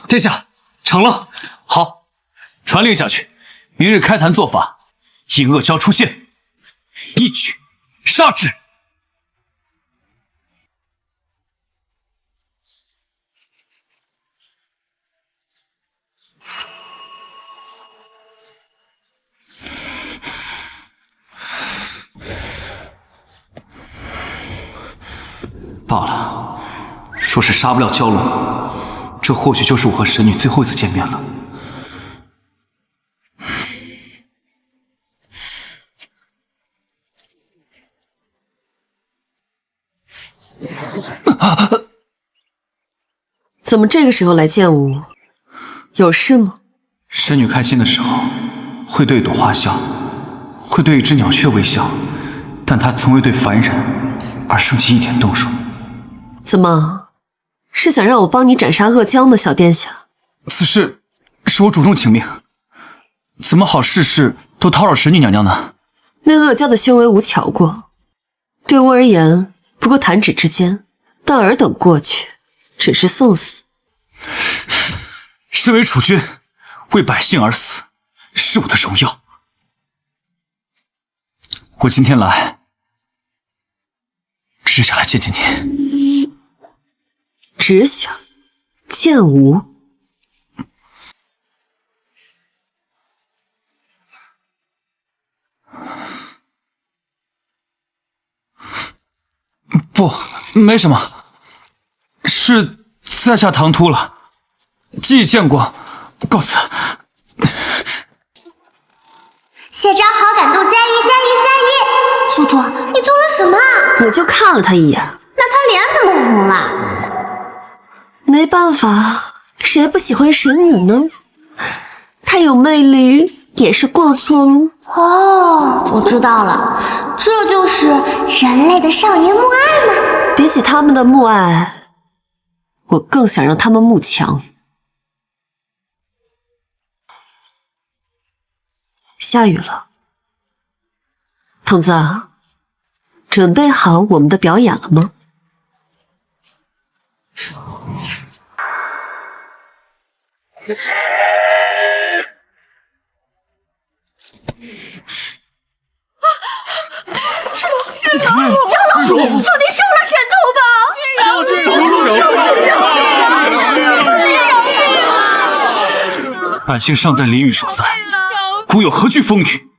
殿下，成了。好，传令下去，明日开坛做法，引恶蛟出现，一举杀之。罢了，说是杀不了蛟龙，这或许就是我和神女最后一次见面了。
怎么这个时候来见我？有事吗？
神女开心的时候会对一朵花笑，会对一只鸟雀微笑，但她从未对凡人而生起一点动容。
怎么，是想让我帮你斩杀恶蛟吗，小殿下？
此事是我主动请命，怎么好事事都叨扰神女娘娘呢？
那恶蛟的修为无瞧过，对我而言不过弹指之间，但尔等过去只是送死。
身为储君，为百姓而死，是我的荣耀。我今天来，只想来见见你。
只想见吾？
不，没什么，是在下唐突了，既已见过，告辞。
谢招好感度加1加1加1！宿主，你做了什么？
我就看了他一眼。
那他脸怎么红了？
没办法，谁不喜欢神女呢？她有魅力也是过错吗？
哦，我知道了，这就是人类的少年慕爱嘛。
比起他们的慕爱，我更想让他们慕强。下雨了，童子，准备好我们的表演了吗？
是吗？蛟龙，求你收了神徒
吧！百姓尚在淋雨所在，孤有何惧风雨？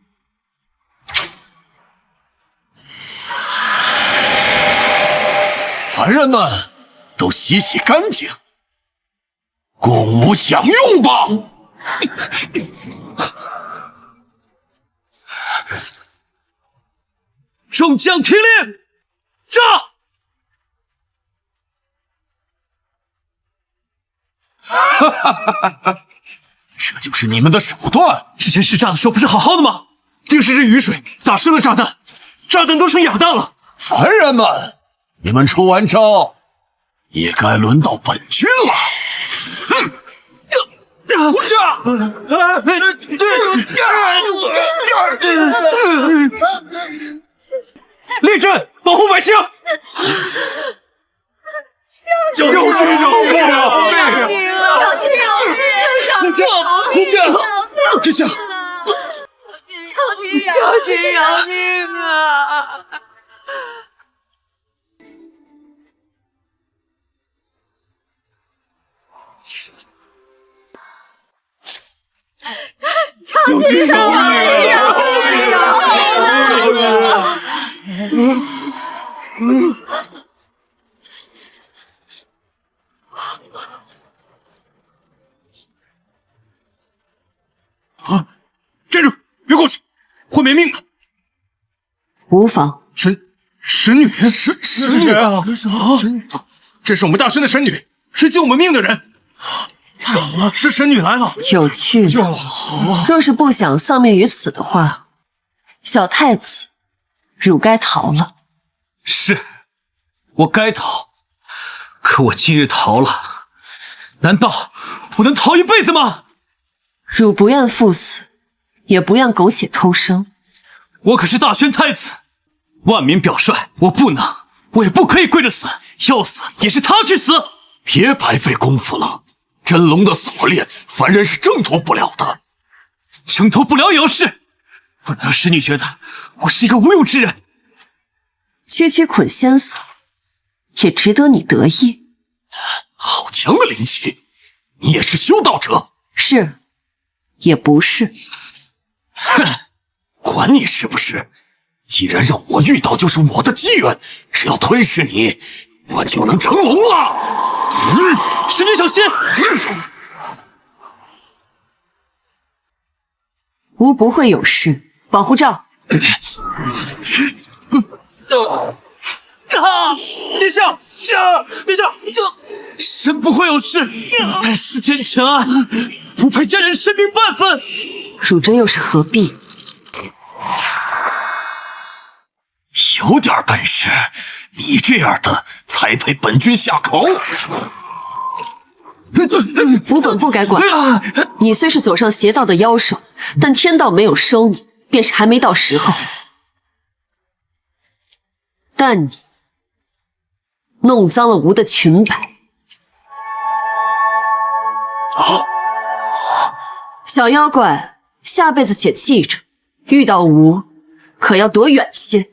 凡人们都洗洗干净，供吾享用吧。
众将听令，炸！
哈哈哈哈！这就是你们的手段？
之前试炸的时候不是好好的吗？
定是这雨水打湿了炸弹，炸弹都成哑弹了。
凡人们，你们出完招，也该轮到本君了。
不炸！
立正，保护百姓！
救救饶命啊！饶命啊！求饶命！救
下！
求君饶命啊！
求君饶命啊！站住！别过去，会没命的。
无妨。
神女，神女啊！这是我们大宣的神女，是救我们命的人。太好了，是神女来了，
有趣了。若是不想丧命于此的话，小太子，汝该逃了。
是，我该逃，可我今日逃了，难道我能逃一辈子吗？
汝不愿赴死，也不愿苟且偷生。
我可是大宣太子，万民表率，我不能，我也不可以跪着死，要死也是他去死。
别白费功夫了，真龙的锁链，凡人是挣脱不了的。
挣脱不了也要试，不能让神女觉得我是一个无用之人。
区区捆仙索，也值得你得意。
好强的灵气，你也是修道者？
是，也不是。
哼，管你是不是，既然让我遇到就是我的机缘，只要吞噬你，我就能成龙了。
神女小心！
吾不会有事，保护罩。
殿下，殿下，臣不会有事，但世间尘埃，不配家人生命半分。
汝这又是何必？
有点本事，你这样的才配本君下口。
吾本不该管。你虽是走上邪道的妖手，但天道没有收你，便是还没到时候。但你弄脏了吾的裙摆。小妖怪，下辈子且记着，遇到吾可要躲远些。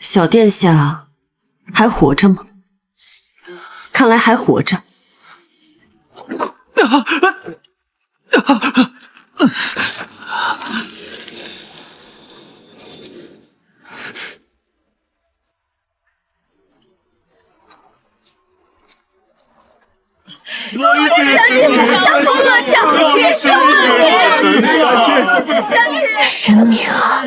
小殿下还活着吗？看来还活着。神明啊！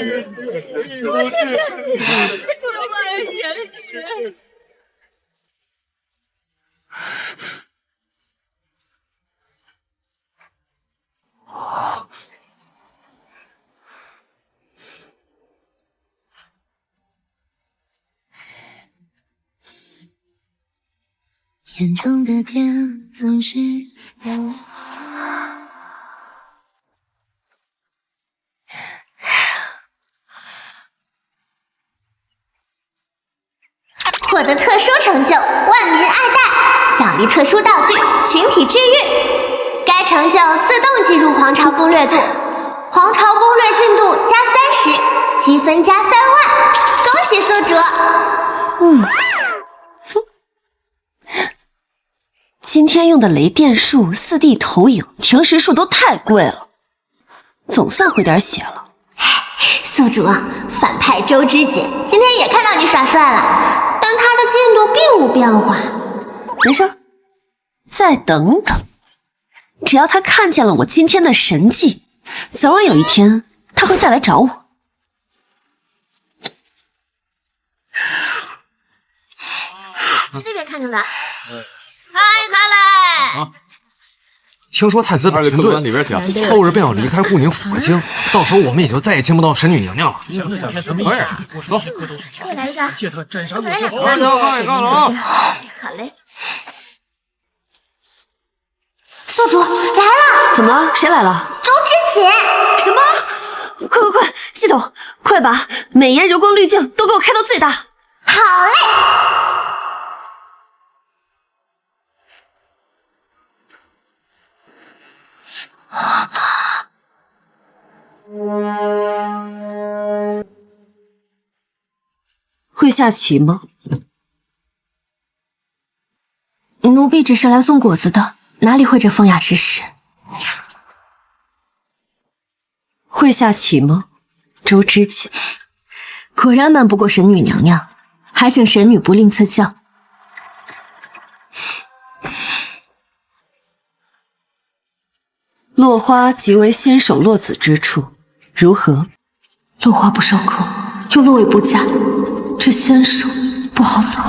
眼中的天总是有。
获得特殊成就，万民爱戴，奖励特殊道具，群体治愈。该成就自动计入皇朝攻略度，皇朝攻略进度加30，积分加3万，恭喜宿主。
今天用的雷电术、4D 投影、停时术都太贵了，总算回点血了。
宿主，反派周之锦今天也看到你耍帅了，但他的进度并无变化。
没事，再等等，只要他看见了我今天的神迹，早晚有一天他会再来找我。
去那边看看吧。嗨，卡磊！
听说太子把军队里边讲，后日便要离开护宁府京，到时候我们也就再也见不到神女娘娘了。走，
给来一个，
谢特斩杀
来一个，
看了啊！
好嘞。宿主来了！
怎么了？谁来了？
周之锦！
什么？快！系统，快把美颜柔光滤镜都给我开到最大！
好嘞！
会下棋吗？
奴婢只是来送果子的，哪里会这风雅之事？
会下棋吗？周之锦，
果然瞒不过神女娘娘，还请神女不吝赐教。
落花即为先手落子之处，如何？
落花不受控，又落位不佳，这先手不好走。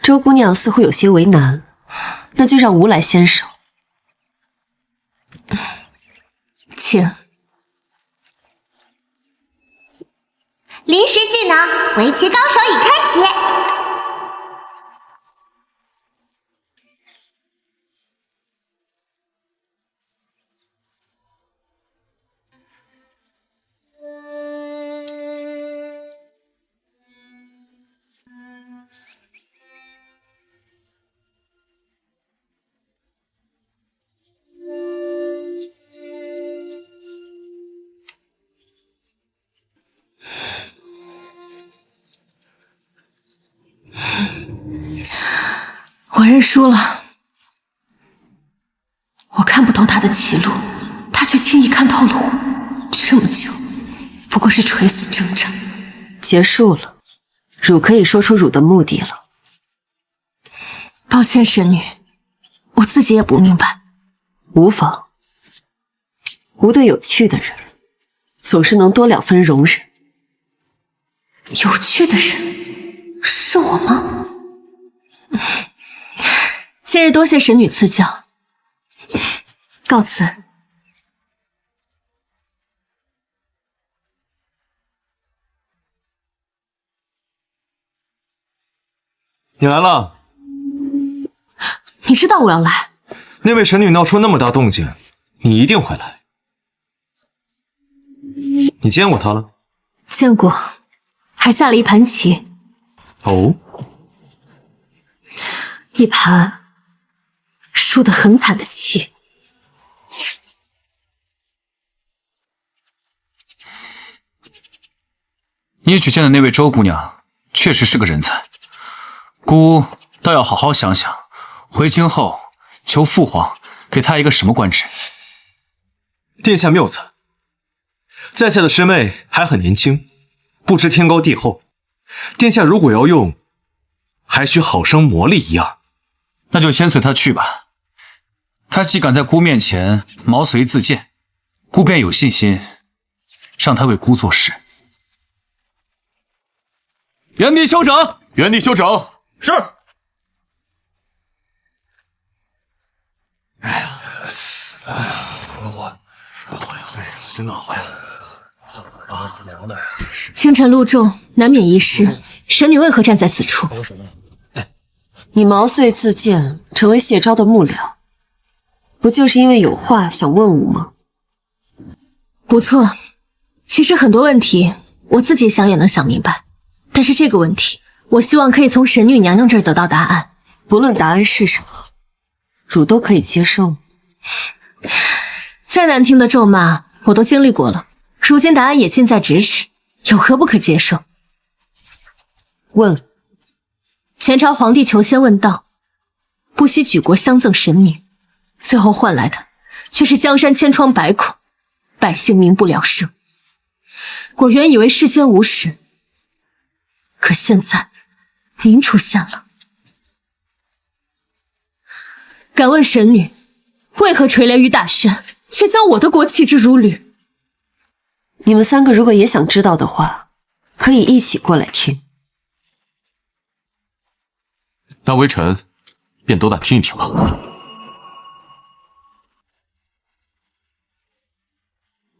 周姑娘似乎有些为难，那就让吾来先手。
请。
临时技能，围棋高手已开启。
我认输了，我看不透他的棋路，他却轻易看透了我。这么久，不过是垂死挣扎。
结束了，汝可以说出汝的目的了。
抱歉，神女，我自己也不明白。
无妨，吾对有趣的人，总是能多2分容忍。
有趣的人，是我吗？今日多谢神女赐教，告辞。
你来了。
你知道我要来？
那位神女闹出那么大动静，你一定会来。你见过她了？
见过，还下了一盘棋。
哦，
一盘输得很惨的棋。
你举荐的那位周姑娘确实是个人才，姑倒要好好想想，回京后求父皇给她一个什么官职。
殿下谬赞，在下的师妹还很年轻，不知天高地厚。殿下如果要用，还需好生磨砺一二。
那就先随她去吧。她既敢在姑面前毛遂自荐，姑便有信心让她为姑做事。原地休整，
原地休整。
是。
真暖和呀！凉的呀！
清晨露重，难免遗失。神女为何站在此处？
你毛遂自荐，成为谢昭的幕僚，不就是因为有话想问吾吗？
不错，其实很多问题我自己想也能想明白，但是这个问题，我希望可以从神女娘娘这儿得到答案。
不论答案是什么，汝都可以接受。
再难听的咒骂我都经历过了，如今答案也近在咫尺，有何不可接受？
问。
前朝皇帝求仙问道，不惜举国相赠神女，最后换来的却是江山千疮百孔，百姓民不聊生。我原以为世间无神，可现在您出现了。敢问神女，为何垂帘于大轩，却将我的国弃之如履？
你们3个如果也想知道的话，可以一起过来听。
那微臣便都来听一听了。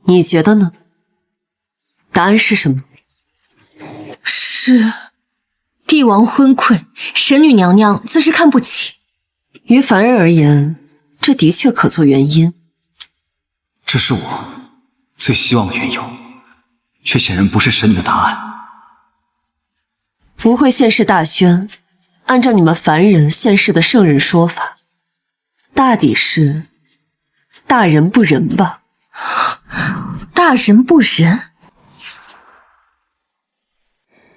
你觉得呢？答案是什么？
是帝王昏聩，神女娘娘自是看不起。
于凡人而言，这的确可做原因。
这是我最希望的缘由，却显然不是神女的答案。
不会现世大宣，按照你们凡人现世的圣人说法，大抵是大人不仁吧？
大人不仁？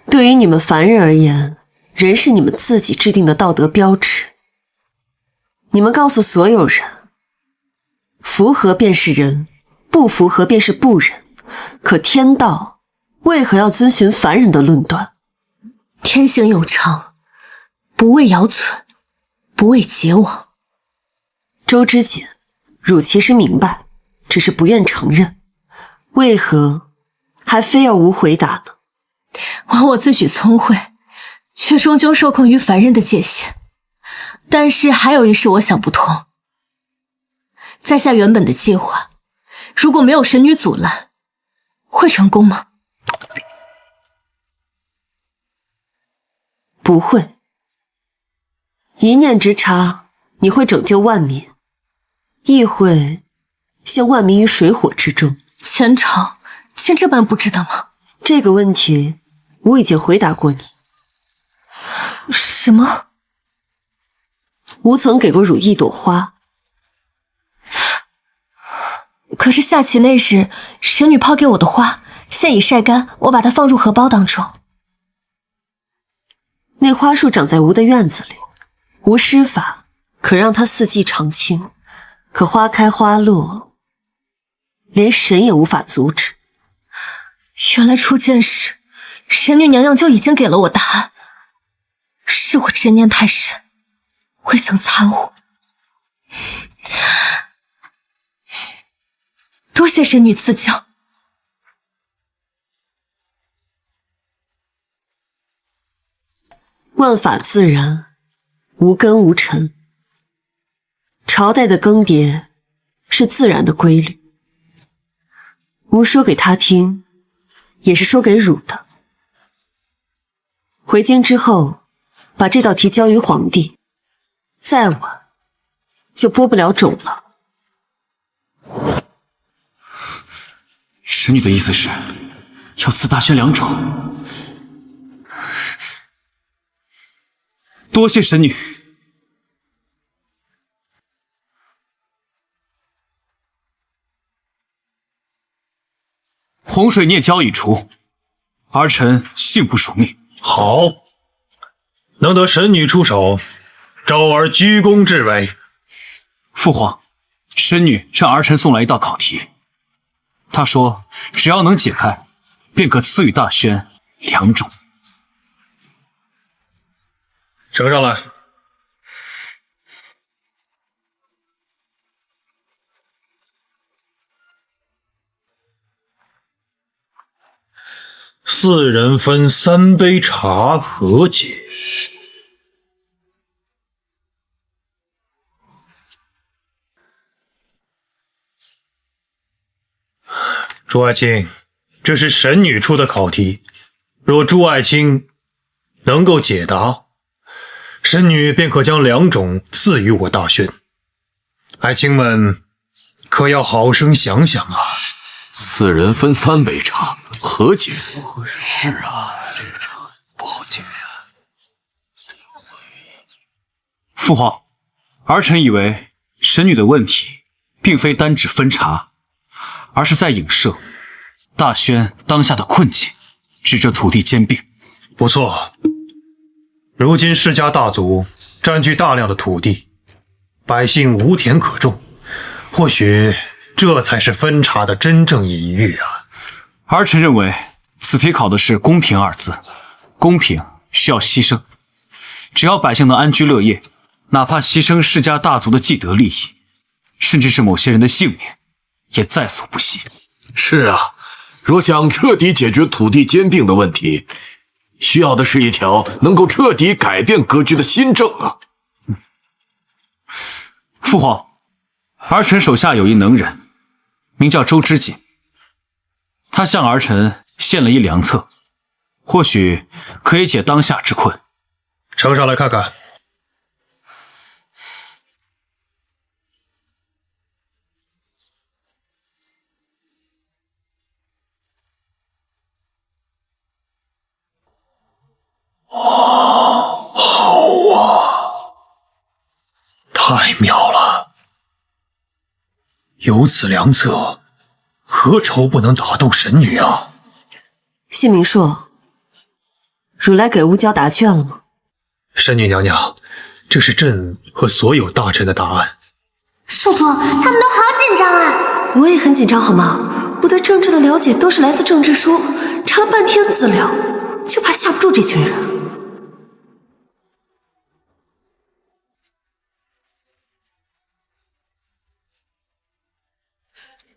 对于你们凡人而言，仁是你们自己制定的道德标尺。你们告诉所有人，符合便是仁，不符合便是不仁。可天道为何要遵循凡人的论断？
天行有常，不为尧存，不为桀亡。
周知锦，汝其实明白，只是不愿承认，为何还非要无回答呢？
枉我自诩聪慧，却终究受控于凡人的界限。但是还有一事我想不通，在下原本的计划，如果没有神女阻拦，会成功吗？
不会。一念之差，你会拯救万民，亦会陷万民于水火之中。
前朝竟这般不知道吗？
这个问题我已经回答过你。
什么？
吾曾给过汝一朵花。
可是下棋那时，神女抛给我的花现已晒干，我把它放入荷包当中。
那花树长在吾的院子里，吾施法可让它四季常青，可花开花落，连神也无法阻止。
原来初见时，神女娘娘就已经给了我答案，是我执念太深，未曾参悟。多谢神女赐教。
万法自然，无根无尘。朝代的更迭是自然的规律。吾说给他听，也是说给汝的。回京之后，把这道题交于皇帝，再晚就播不了种了。
神女的意思是要赐大轩2种。多谢神女。洪水孽交已除，儿臣幸不辱命。
好，能得神女出手，昭儿居功至伟。
父皇，神女让儿臣送来一道考题，她说只要能解开，便可赐予大轩2种。
呈上来。4人分3杯茶和解。朱爱卿，这是神女出的考题，若朱爱卿能够解答，神女便可将2种赐予我大轩。爱卿们可要好生想想啊
！4人分3杯茶，和解？
是啊，这个茶不好解呀。
父皇，儿臣以为神女的问题并非单指分茶，而是在影射大轩当下的困境，指着土地兼并。
不错，如今世家大族占据大量的土地，百姓无田可种，或许这才是分茶的真正隐喻啊！
儿臣认为此题考的是公平2字，公平需要牺牲，只要百姓能安居乐业，哪怕牺牲世家大族的既得利益，甚至是某些人的性命，也在所不惜。
是啊，若想彻底解决土地兼并的问题，需要的是一条能够彻底改变格局的新政啊！
父皇，儿臣手下有一能人，名叫周知锦，他向儿臣献了一良策，或许可以解当下之困。
呈上来看看。太妙了！有此良策，何愁不能打动神女啊？
谢明硕，汝来给乌娇答卷了吗？
神女娘娘，这是朕和所有大臣的答案。
宿主，他们都好紧张啊！
我也很紧张，好吗？我对政治的了解都是来自政治书，查了半天资料，就怕吓不住这群人。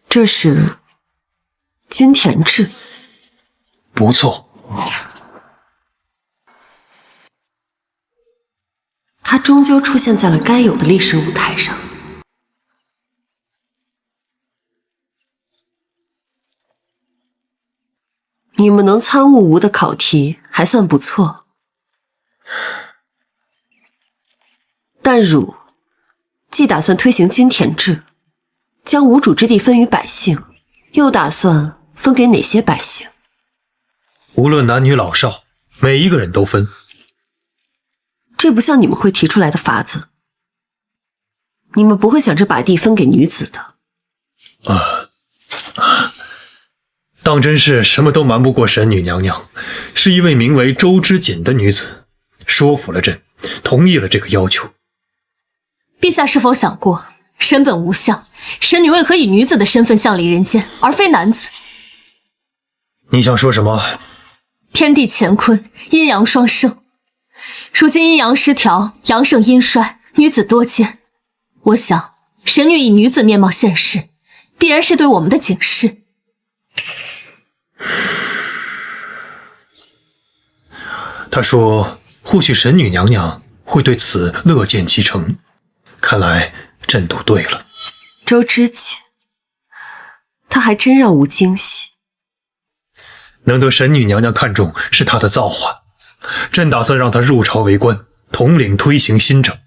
这是均田制，
不错。
它终究出现在了该有的历史舞台上。你们能参悟吴的考题还算不错，但汝既打算推行均田制，将无主之地分于百姓，又打算分给哪些百姓？
无论男女老少，每一个人都分。
这不像你们会提出来的法子。你们不会想着把地分给女子的。
当真是什么都瞒不过神女娘娘，是一位名为周之锦的女子说服了朕，同意了这个要求。
陛下是否想过，身本无相，神女为何以女子的身份降临人间，而非男子？
你想说什么？
天地乾坤，阴阳双盛，如今阴阳失调，阳盛阴衰，女子多见。我想，神女以女子面貌现世，必然是对我们的警示。
他说，或许神女娘娘会对此乐见其成。看来朕赌对了。
周之锦，他还真让吾惊喜。
能得神女娘娘看中，是她的造化。朕打算让她入朝为官，统领推行新政。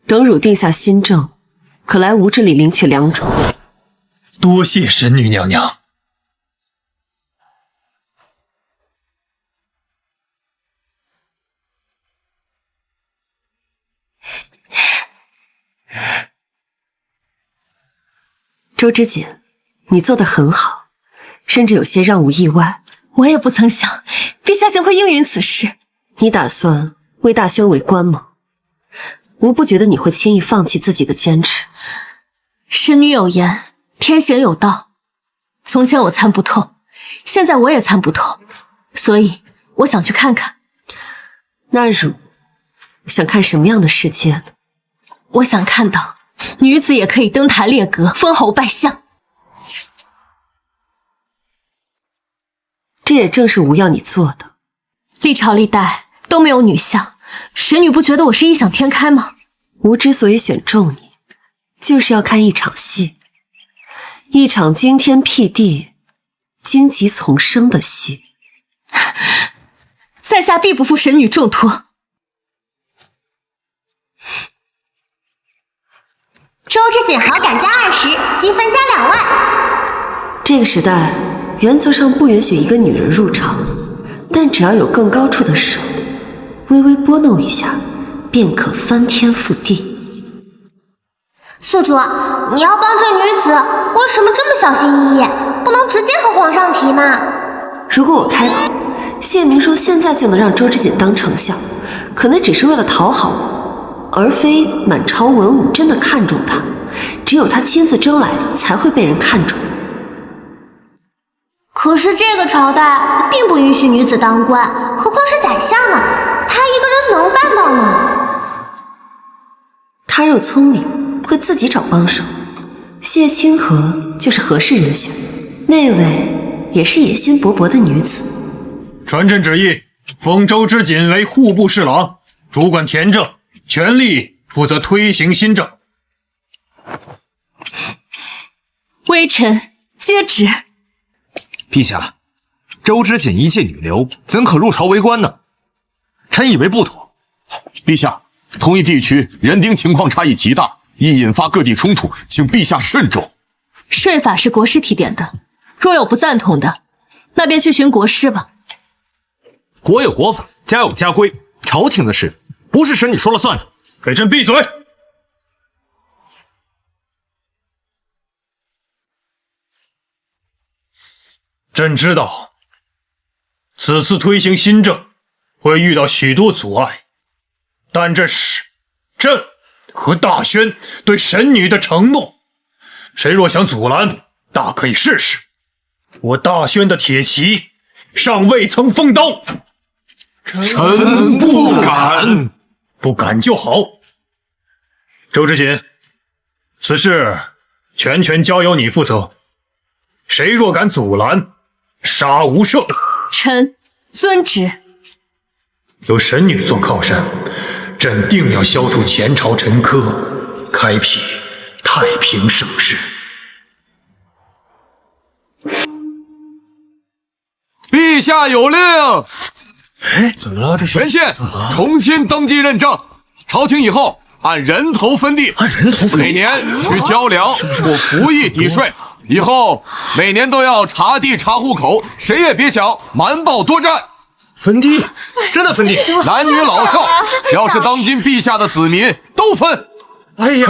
等汝定下新政，可来吾这里领取良种。
多谢神女娘娘。
周之锦，你做得很好，甚至有些让吾意外。
我也不曾想，陛下竟会应允此事。
你打算为大宣为官吗？吾不觉得你会轻易放弃自己的坚持。
神女有言，天行有道。从前我参不透，现在我也参不透，所以我想去看看。
那汝想看什么样的世界呢？
我想看到女子也可以登台列阁，封侯拜相。
这也正是吾要你做的。
历朝历代都没有女相，神女不觉得我是异想天开吗？
吾之所以选中你，就是要看一场戏，一场惊天辟地、荆棘丛生的戏。
在下必不负神女重托。
周之锦好感加20，积分加2万。
这个时代原则上不允许一个女人入朝，但只要有更高处的手，微微拨弄一下，便可翻天覆地。
宿主，你要帮这女子，为什么这么小心翼翼？不能直接和皇上提吗？
如果我开口，谢明说现在就能让周之锦当丞相，可能只是为了讨好我，而非满朝文武真的看重他。只有他亲自争来的，才会被人看重。
可是这个朝代并不允许女子当官，何况是宰相呢？他一个人能办到吗？
他若聪明，会自己找帮手。谢清河就是合适人选，那位也是野心勃勃的女子。
传朕旨意，封周之锦为户部侍郎，主管田政，全力负责推行新政。
微臣接旨。
陛下，周之锦一介女流，怎可入朝为官呢？臣以为不妥。
陛下，同一地区人丁情况差异极大，易引发各地冲突，请陛下慎重。
税法是国师提点的，若有不赞同的，那便去寻国师吧。
国有国法，家有家规，朝廷的事不是神女说了算的。
给朕闭嘴！朕知道，此次推行新政会遇到许多阻碍，但这是朕和大宣对神女的承诺。谁若想阻拦，大可以试试。我大宣的铁骑尚未曾封刀，
臣不敢。
不敢就好。周知锦，此事全权交由你负责，谁若敢阻拦，杀无赦。
臣遵旨。
有神女做靠山，朕定要消除前朝陈疴，开辟太平盛世。
陛下有令，
怎么了？这是
全县重新登记认证，朝廷以后按人头分地，每年需交粮或服役抵税。以后每年都要查地查户口，谁也别想瞒报多占。
分地？真的分地？
男女老少，只要是当今陛下的子民都分。
哎呀，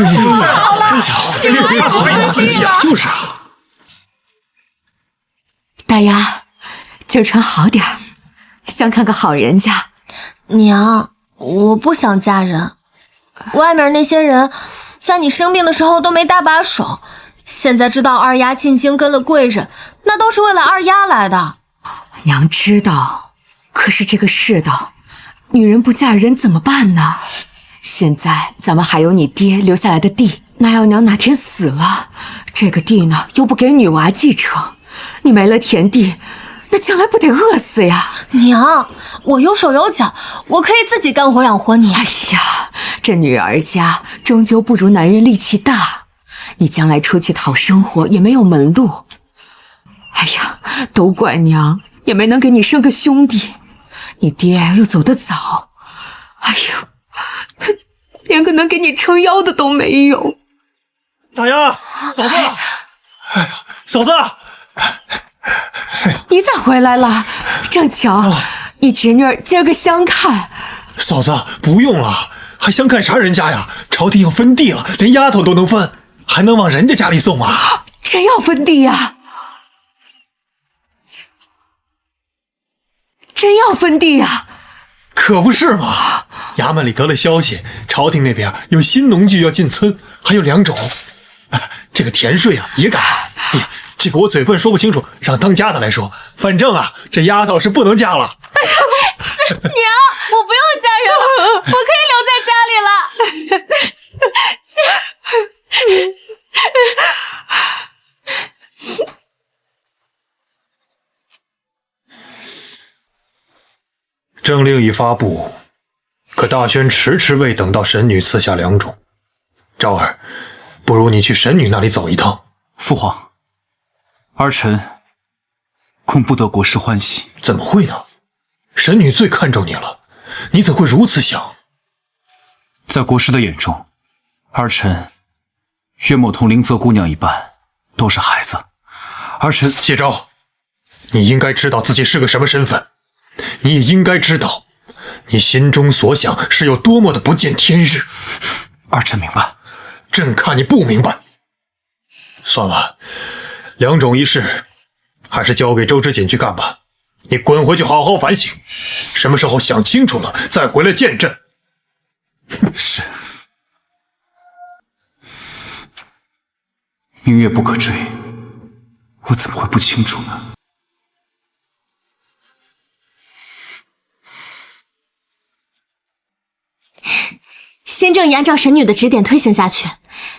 真巧，分地啊！就是啊。
大丫，九成好点儿，想看个好人家。
娘，我不想嫁人。外面那些人，在你生病的时候都没搭把手，现在知道二丫进京跟了贵人，那都是为了二丫来的。
娘知道，可是这个世道，女人不嫁人怎么办呢？现在咱们还有你爹留下来的地，那要娘哪天死了，这个地呢又不给女娃继承，你没了田地，那将来不得饿死呀？
娘，我有手有脚，我可以自己干活养活你。
哎呀，这女儿家终究不如男人力气大，你将来出去讨生活也没有门路。哎呀，都怪娘也没能给你生个兄弟，你爹又走得早，哎呦，他连个能给你撑腰的都没有。
大丫，嫂子，哎呀，嫂子，
你咋回来了？正巧，你侄女儿今儿个相看。
嫂子，不用了，还相看啥人家呀？朝廷要分地了，连丫头都能分，还能往人家家里送啊？
真要分地呀？真要分地呀？
可不是嘛！衙门里得了消息，朝廷那边有新农具要进村，还有2种。这个田税啊也改。哎呀，这个我嘴笨说不清楚，让当家的来说。反正啊，这丫头是不能嫁了。
娘，我不用嫁人了，我可以留在家里了。
政令已发布，可大宣迟迟未等到神女赐下2种。昭儿，不如你去神女那里走一趟。
父皇，儿臣恐不得国师欢喜。
怎么会呢？神女最看重你了，你怎会如此想？
在国师的眼中，儿臣约莫同灵泽姑娘一般，都是孩子。儿臣
谢昭，你应该知道自己是个什么身份，你也应该知道，你心中所想是有多么的不见天日。
儿臣明白。
朕看你不明白。算了，2种一事，还是交给周知锦去干吧。你滚回去好好反省，什么时候想清楚了再回来见朕。
是。明月不可追，我怎么会不清楚呢？
新政已按照神女的指点推行下去，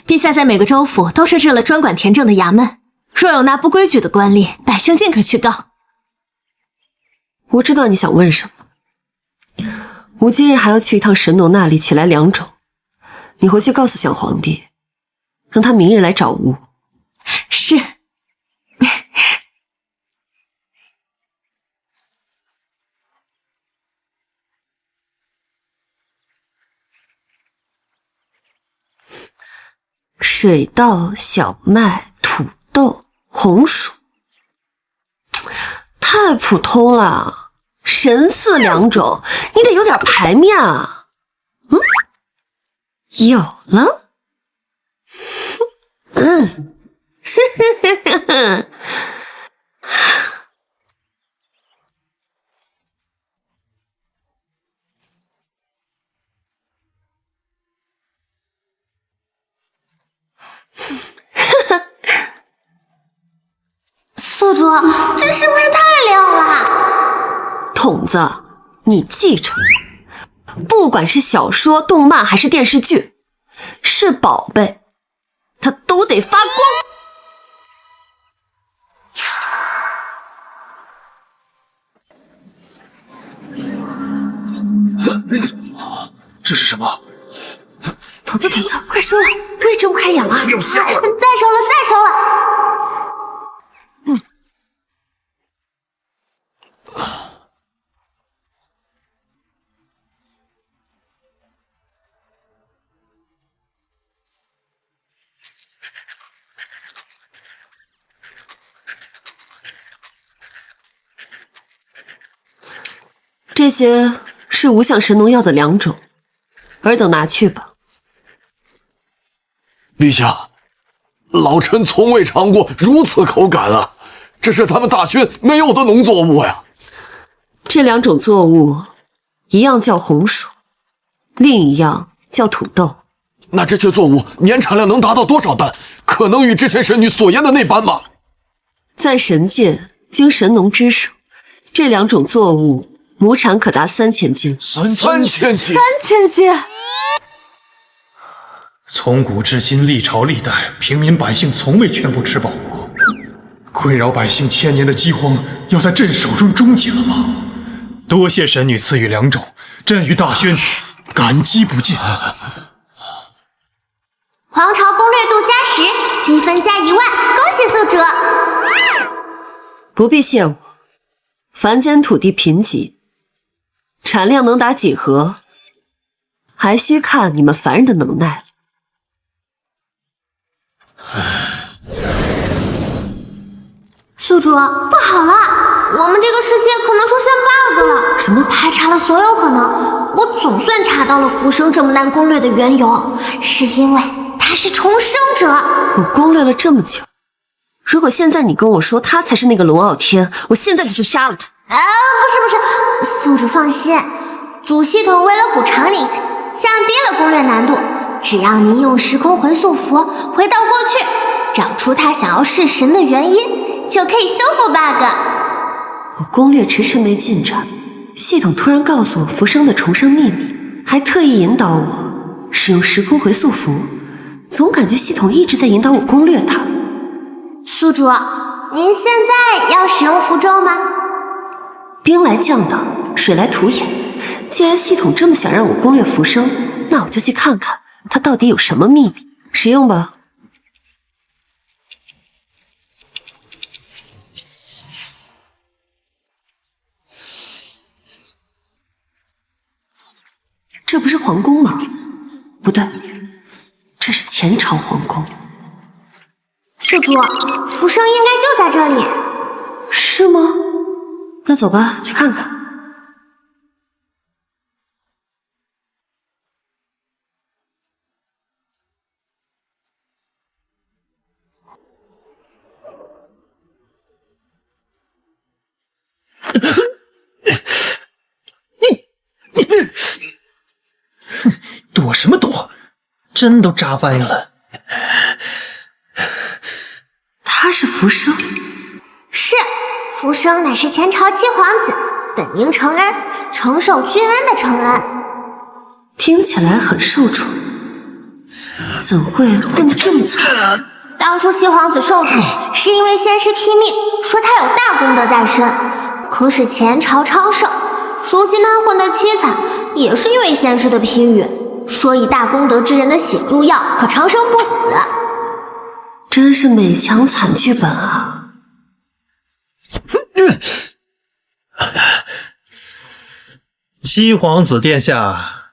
陛下在每个州府都设置了专管田政的衙门，若有那不规矩的官吏，百姓尽可去告。
我知道你想问什么。我今日还要去一趟神农那里取来2种，你回去告诉小皇帝，让他明日来找吾。
是。
水稻、小麦、土豆、红薯，太普通了。神似2种，你得有点排面啊。有了。
这是不是太亮了？
筒子，你记着，不管是小说、动漫还是电视剧，是宝贝，它都得发光。
这是什么？
筒子，快收了，我也睁不开眼了。
又下了，再收了，再收了。
这些是无相神农药的2种，尔等拿去吧。
陛下，老臣从未尝过如此口感啊！这是咱们大宣没有的农作物呀。
这2种作物，一样叫红薯，另一样叫土豆。
那这些作物年产量能达到多少担？可能与之前神女所言的那般吗？
在神界，经神农之手，这2种作物亩产可达3000斤。
3000斤
！3000斤！
从古至今，历朝历代，平民百姓从未全部吃饱过。困扰百姓1000年的饥荒，要在朕手中终结了吗？多谢神女赐予2种，朕与大宣感激不尽。
皇朝攻略度+10，积分加1万，恭喜宿主！
不必谢我，凡间土地贫瘠，产量能达几何，还需看你们凡人的能耐了。
宿主，不好了，我们这个世界可能出现 bug 了。
什么？
排查了所有可能，我总算查到了浮生这么难攻略的缘由，是因为他是重生者。
我攻略了这么久，如果现在你跟我说他才是那个龙傲天，我现在就去杀了他。
不是，宿主放心，主系统为了补偿你，降低了攻略难度。只要您用时空回溯符回到过去，找出他想要弑神的原因，就可以修复 bug。
我攻略迟迟没进展，系统突然告诉我浮生的重生秘密，还特意引导我使用时空回溯符，总感觉系统一直在引导我攻略它。
宿主，您现在要使用符咒吗？
兵来将挡，水来土掩。既然系统这么想让我攻略浮生，那我就去看看它到底有什么秘密。使用吧。这不是皇宫吗？不对，这是前朝皇宫。
宿主，浮生应该就在这里。
是吗？那走吧，去看看。
躲什么躲？针都扎歪了。
他是浮生？
是，浮生乃是前朝七皇子，本名承恩，承受君恩的承恩。
听起来很受宠，怎会混得这么惨？
当初七皇子受宠，是因为先师批命，说他有大功德在身，可使前朝昌盛。如今他混得凄惨，也是因为先师的批语，说以大功德之人的血入药，可长生不死。
真是美强惨剧本啊！
七皇子殿下，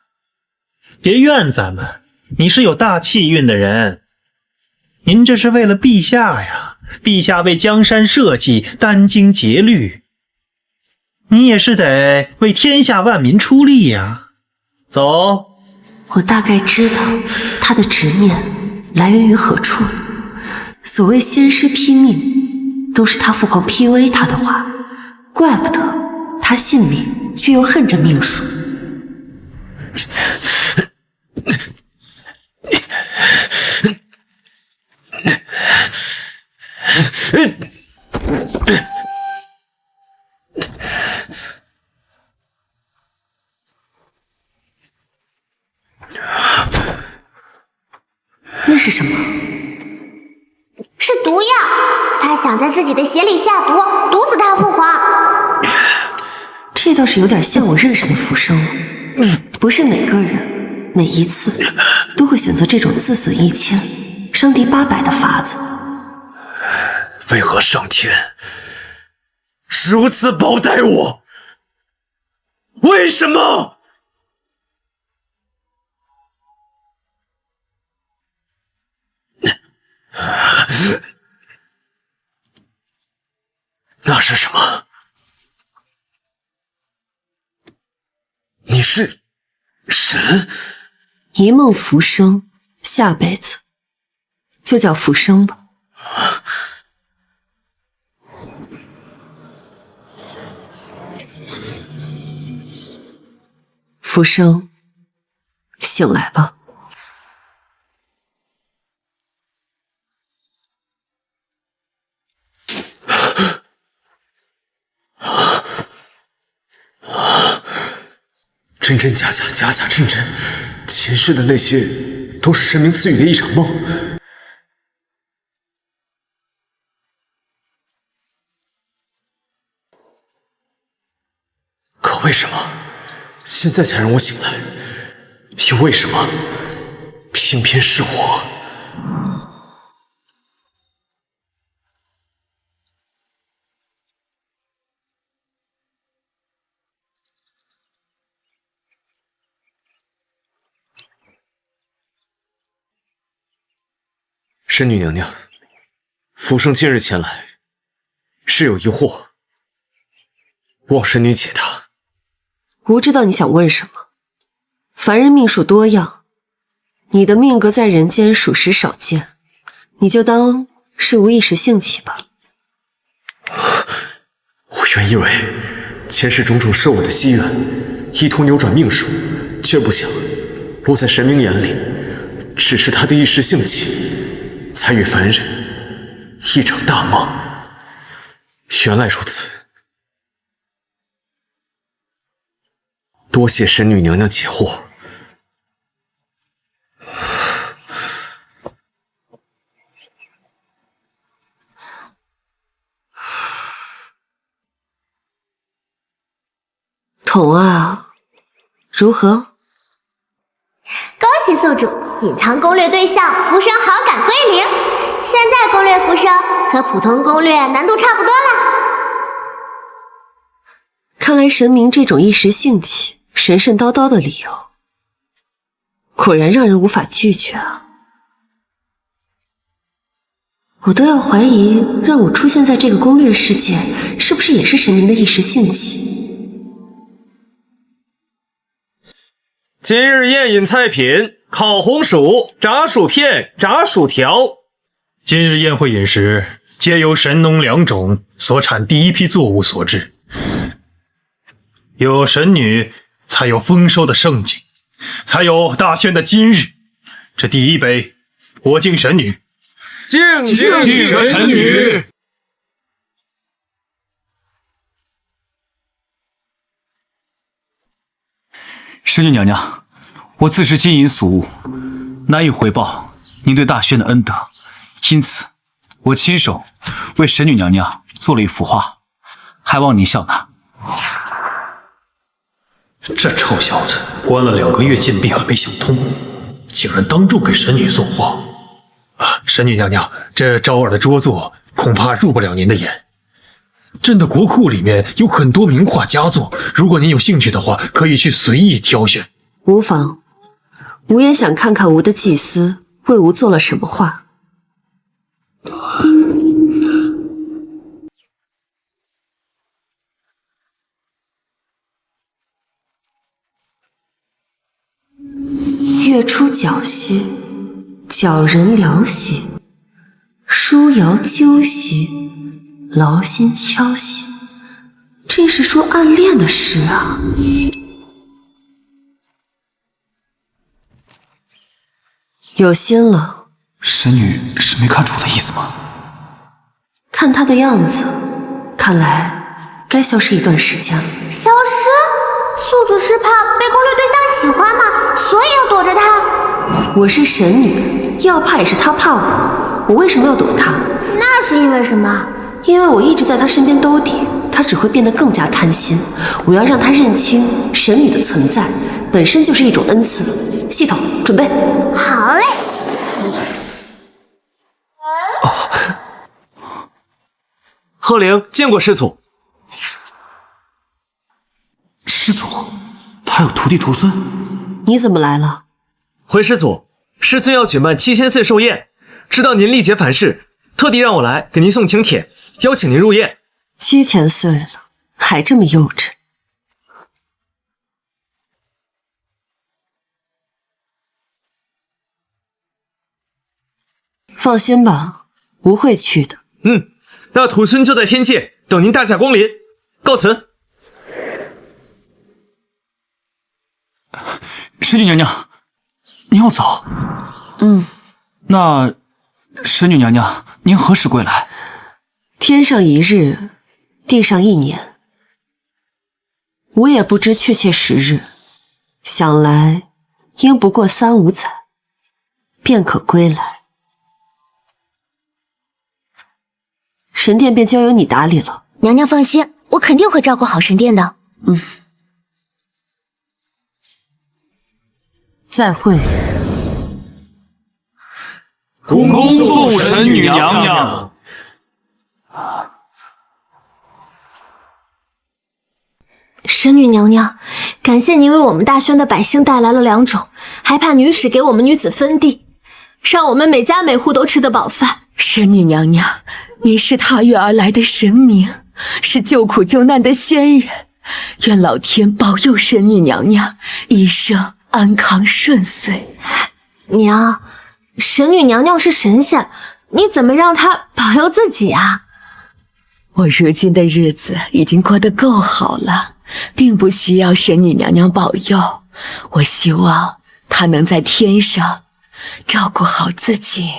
别怨咱们，你是有大气运的人。您这是为了陛下呀，陛下为江山社稷殚精竭虑，你也是得为天下万民出力呀。走。
我大概知道他的执念来源于何处了。所谓先师批命，都是他父皇 PUA 他的话，怪不得他信命却又恨这命数。是什么？
是毒药，他想在自己的血里下毒，毒死他父皇。
这倒是有点像我认识的浮生了。不是每个人每一次都会选择这种自损1000伤敌800的法子。
为何上天如此薄待我？为什么？那是什么？你是神？
一梦浮生，下辈子就叫浮生吧。浮生，醒来吧。
真真假假，假假真真，前世的那些都是神明赐予的一场梦。可为什么现在才让我醒来？又为什么偏偏是我？神女娘娘，浮生今日前来，是有疑惑，望神女解答。
吾知道你想问什么。凡人命数多样，你的命格在人间属实少见，你就当是无一时兴起吧。
我原以为前世种种是我的心愿，意图扭转命数，却不想落在神明眼里，只是他的一时兴起，才与凡人一场大梦。原来如此，多谢神女娘娘解惑。
童啊，如何？
恭喜宿主，隐藏攻略对象浮生好感归零。现在攻略浮生和普通攻略难度差不多了。
看来神明这种一时兴起、神神叨叨的理由，果然让人无法拒绝啊！我都要怀疑，让我出现在这个攻略世界，是不是也是神明的一时兴起？
今日宴饮菜品：烤红薯、炸薯片、炸薯条。
今日宴会饮食皆由神农2种所产第一批作物所致，有神女，才有丰收的盛景，才有大宣的今日。这第一杯，我敬神女，
敬神女。
神女娘娘，我自是金银俗物，难以回报您对大宣的恩德，因此我亲手为神女娘娘做了一幅画，还望您笑纳。
这臭小子关了2个月禁闭还没想通，竟然当众给神女送画。神女娘娘，这招儿的拙作恐怕入不了您的眼。朕的国库里面有很多名画佳作，如果您有兴趣的话，可以去随意挑选。
无妨，吾也想看看吾的祭司为吾做了什么画。月出皎兮，皎人聊兮，书遥究兮，劳心敲兮，这是说暗恋的诗啊！有心了。
神女是没看出我的意思吗？
看他的样子，看来该消失一段时间了。
消失？宿主是怕被攻略对象喜欢吗？所以要躲着他？
我是神女，要怕也是他怕我，我为什么要躲他？
那是因为什么？
因为我一直在他身边兜底，他只会变得更加贪心。我要让他认清神女的存在本身就是一种恩赐。系统准备
好嘞。
鹤灵见过师祖。
师祖，他有徒弟徒孙？
你怎么来了？
回师祖，师尊要举办7000岁寿宴，知道您历劫凡世，特地让我来给您送请帖，邀请您入宴。
7000岁了，还这么幼稚。放心吧，不会去的。
那徒孙就在天界等您大驾光临，告辞。
神女娘娘，您要走？那神女娘娘，您何时归来？
天上一日，地上1年，我也不知确切时日，想来应不过3、5载，便可归来。神殿便交由你打理了。
娘娘放心，我肯定会照顾好神殿的。
再会。
恭送神女娘娘。
神女娘娘，感谢您为我们大宣的百姓带来了良种，还派女使给我们女子分地，让我们每家每户都吃得饱饭。
神女娘娘，你是踏月而来的神明，是救苦救难的仙人，愿老天保佑神女娘娘一生安康顺遂。
娘，神女娘娘是神仙，你怎么让她保佑自己啊？
我如今的日子已经过得够好了，并不需要神女娘娘保佑。我希望她能在天上照顾好自己。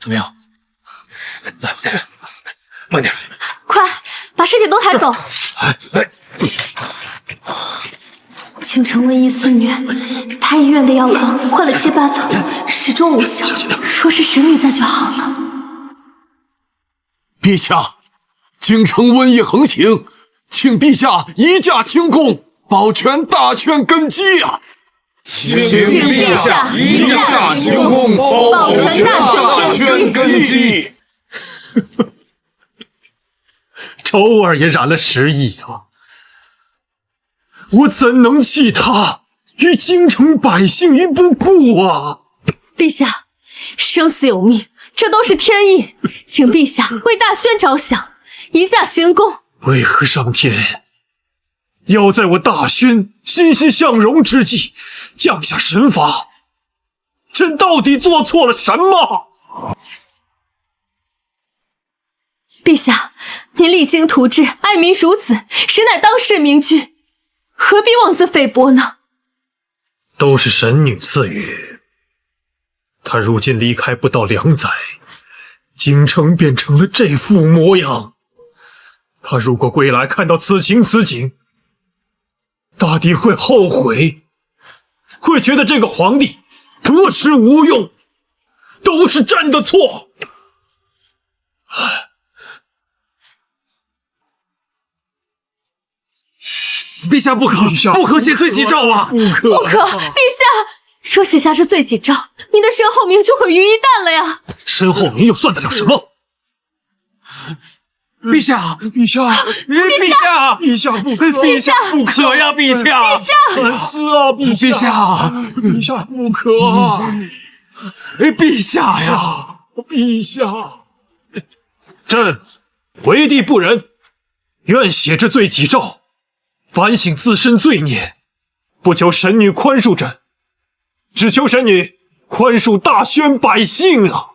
怎么样？来，慢点。
快把尸体都抬走。京城瘟疫肆虐，他医院的药方换了7、8层，始终无效。说是神女在就好了。
陛下，京城瘟疫横行，请陛下移驾清宫，保全大宣根基啊！
请陛下移驾清宫，保全大宣根基。
周儿也染了10亿啊！我怎能弃他与京城百姓于不顾啊！
陛下，生死有命，这都是天意，请陛下为大宣着想，移驾行宫。
为何上天要在我大宣欣欣向荣之际降下神罚？朕到底做错了什么？
陛下，您励精图治，爱民如子，实乃当世明君，何必妄自菲薄呢？
都是神女赐予。她如今离开不到2载，京城变成了这副模样。她如果归来看到此情此景，大抵会后悔，会觉得这个皇帝着实无用，都是朕的错。
陛下不可写罪己诏啊！
不可！
陛下，若写下这罪己诏，你的身后名就毁于一旦了呀！
身后名又算得了什么？
陛下，
陛下，
陛下，
陛下不可！
陛下不可呀！陛下，
陛下，
三思啊！陛下，陛下不可！
陛下呀！
陛下，朕为帝不仁，愿写这罪己诏，反省自身罪孽，不求神女宽恕朕，只求神女宽恕大宣百姓啊！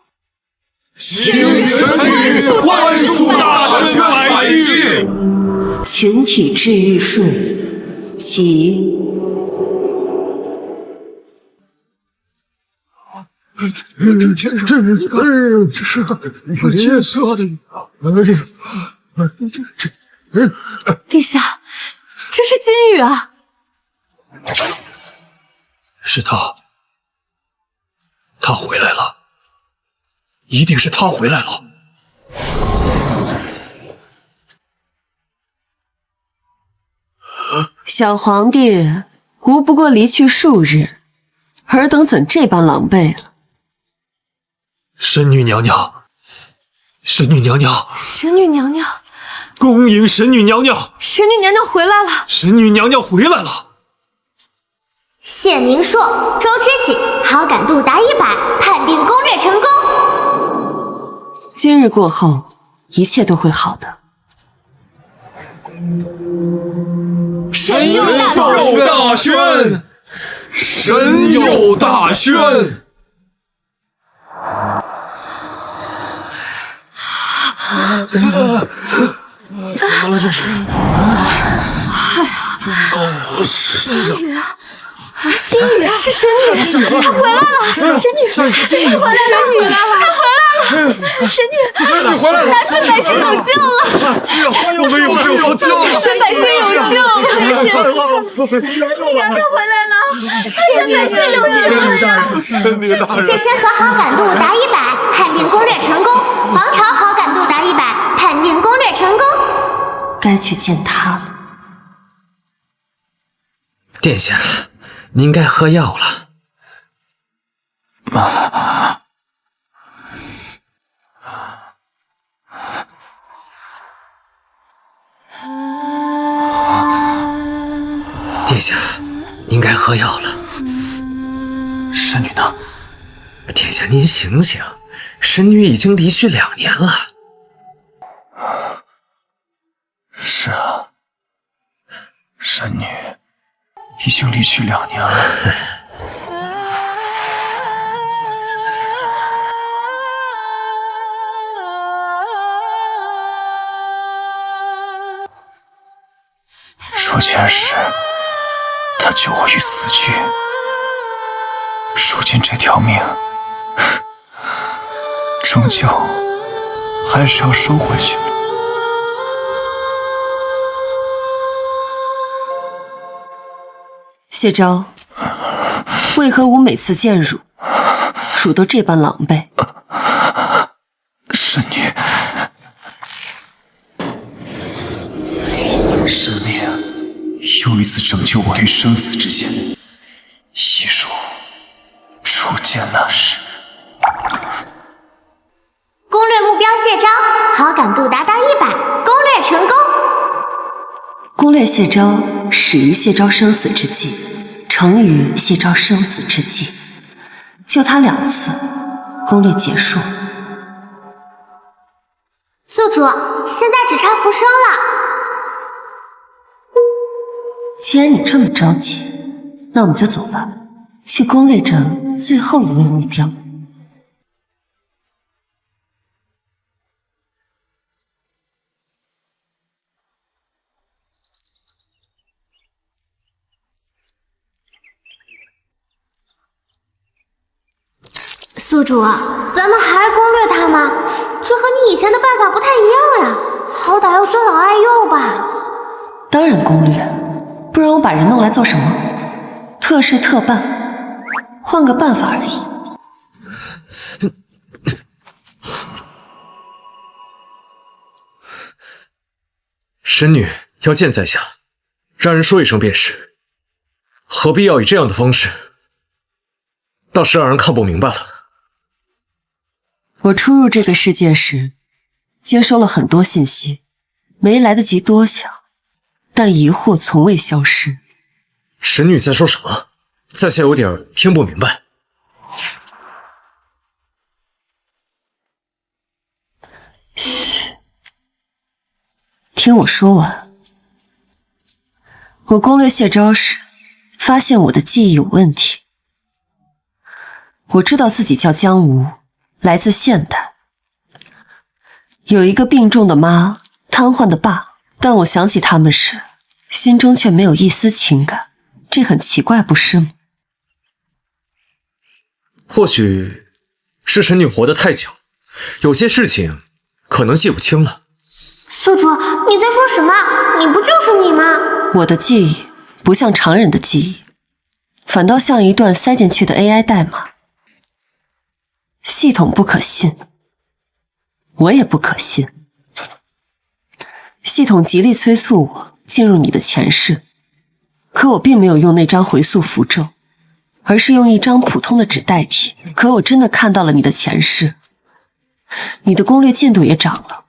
请神女宽恕大宣百姓。
群体治愈术起。
这是有劫色的。
陛下，这是金羽啊！
是他，他回来了，一定是他回来了。
小皇帝无不过离去数日，尔等怎这般狼狈了？
神女娘娘，神女娘娘，
神女娘娘，
恭迎神女娘娘！
神女娘娘回来了！
神女娘娘回来了！
谢明硕、周知喜，好感度达100，判定攻略成功。
今日过后，一切都会好的。
神佑
大宣，神佑大宣。
怎么了这是？
金羽啊！金羽是神女，她回来了！神女，神女回来了！神女来了！她回来了！神女回来了！大宣百姓有救了！
我们有救，有救！
大宣百姓有救了！神女娘娘回来了！大宣百姓有救了！
神女大人，
谢千和好感度达100，判定攻略成功。皇朝好感度达100，判定攻略成功。
该去见他了。
殿下，您该喝药了。殿下，您该喝药了。
神女呢？
殿下，您醒醒，神女已经离去2年了。
是啊，神女已经离去2年了。说前时，他救我于死去，如今这条命，终究还是要收回去了。
谢昭，为何吾每次见汝，汝都这般狼狈？
神女，神命又一次拯救我于生死之间，亦如初见那时。
攻略目标谢昭，好感度达到100，攻略成功。
攻略谢昭，始于谢昭生死之际，成于谢昭生死之际，救他2次，攻略结束。
宿主，现在只差浮生了。
既然你这么着急，那我们就走吧，去攻略着最后一位目标。
宿主，咱们还攻略他吗？这和你以前的办法不太一样呀，好歹要尊老爱幼吧。
当然攻略，不然我把人弄来做什么？特事特办，换个办法而已。
神女要见在下，让人说一声便是，何必要以这样的方式？倒是让人看不明白了。
我初入这个世界时，接收了很多信息，没来得及多想，但疑惑从未消失。
神女在说什么？在下有点听不明白。
嘘，听我说完。我攻略谢昭时，发现我的记忆有问题。我知道自己叫江无，来自现代。有一个病重的妈，瘫痪的爸，但我想起他们时，心中却没有一丝情感，这很奇怪，不是吗？
或许是神女活得太久，有些事情可能记不清了。
宿主，你在说什么？你不就是你吗？
我的记忆不像常人的记忆，反倒像一段塞进去的 AI 代码。系统不可信，我也不可信。系统极力催促我进入你的前世，可我并没有用那张回溯符咒，而是用一张普通的纸代替。可我真的看到了你的前世，你的攻略进度也涨了。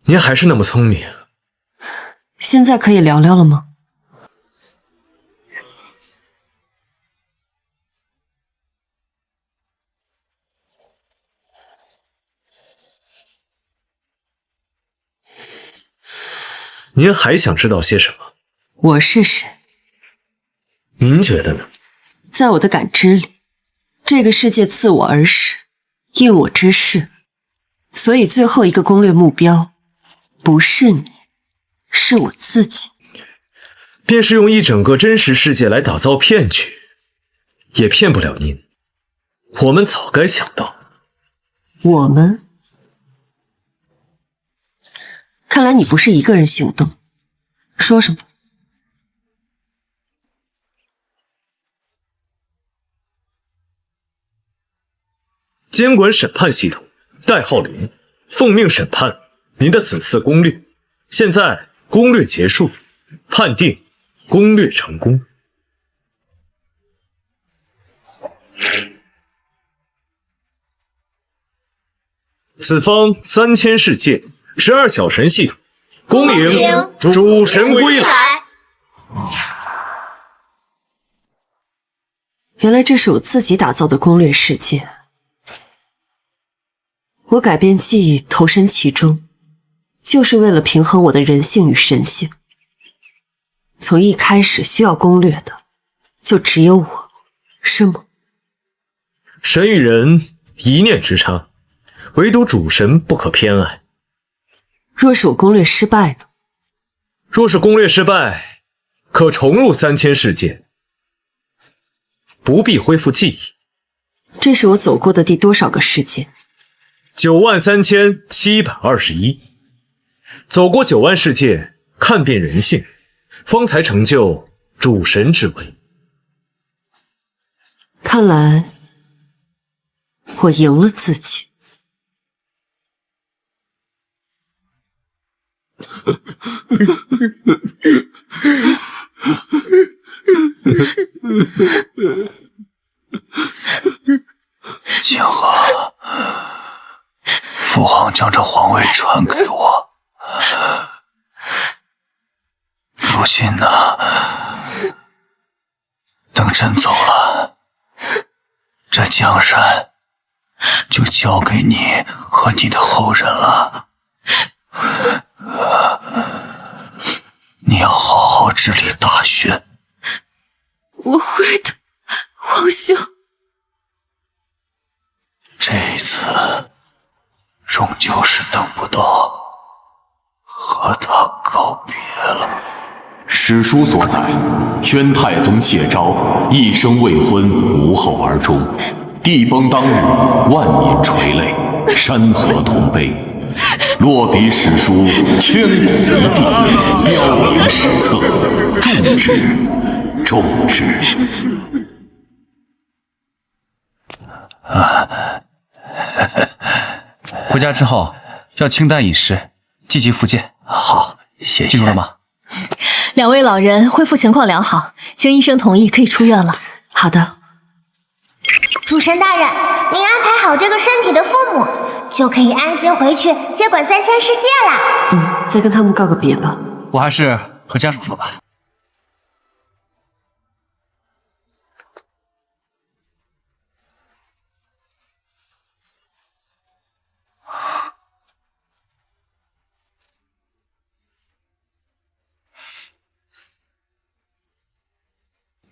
您还是那么聪明。
现在可以聊聊了吗？
您还想知道些什么？
我是谁？
您觉得呢？
在我的感知里，这个世界自我而始，应我之事，所以最后一个攻略目标不是你，是我自己。
便是用一整个真实世界来打造骗局，也骗不了您。我们早该想到。
我们？看来你不是一个人行动。说什么？
监管审判系统，代号0，奉命审判您的此次攻略。现在攻略结束，判定攻略成功。此方3000世界12小神系统，恭迎主神归来。
原来这是我自己打造的攻略世界。我改变记忆，投身其中，就是为了平衡我的人性与神性。从一开始需要攻略的，就只有我，是吗？
神与人一念之差，唯独主神不可偏爱。
若是我攻略失败呢？
若是攻略失败，可重入3000世界，不必恢复记忆。
这是我走过的第多少个世界
93721。走过9万世界，看遍人性，方才成就主神之位。
看来我赢了自己。
景和，父皇将这皇位传给我，如今呢，等朕走了，这江山就交给你和你的后人了。你要好好治理大宣。
我会的，皇兄。
这次终究是等不到和他告别了。
史书所载，宣太宗谢昭一生未婚，无后而终。地崩当日，万民垂泪，山河同悲。落笔史书，千古一帝，标明史册，重之，重之。
回家之后要清淡饮食，积极复健。好，谢谢。记住了吗？
两位老人恢复情况良好，经医生同意可以出院了。
好的。
主神大人，您安排好这个身体的父母，就可以安心回去接管3000世界了。
再跟他们告个别吧。
我还是和家属说吧。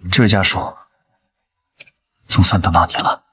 这位家属，总算等到你了。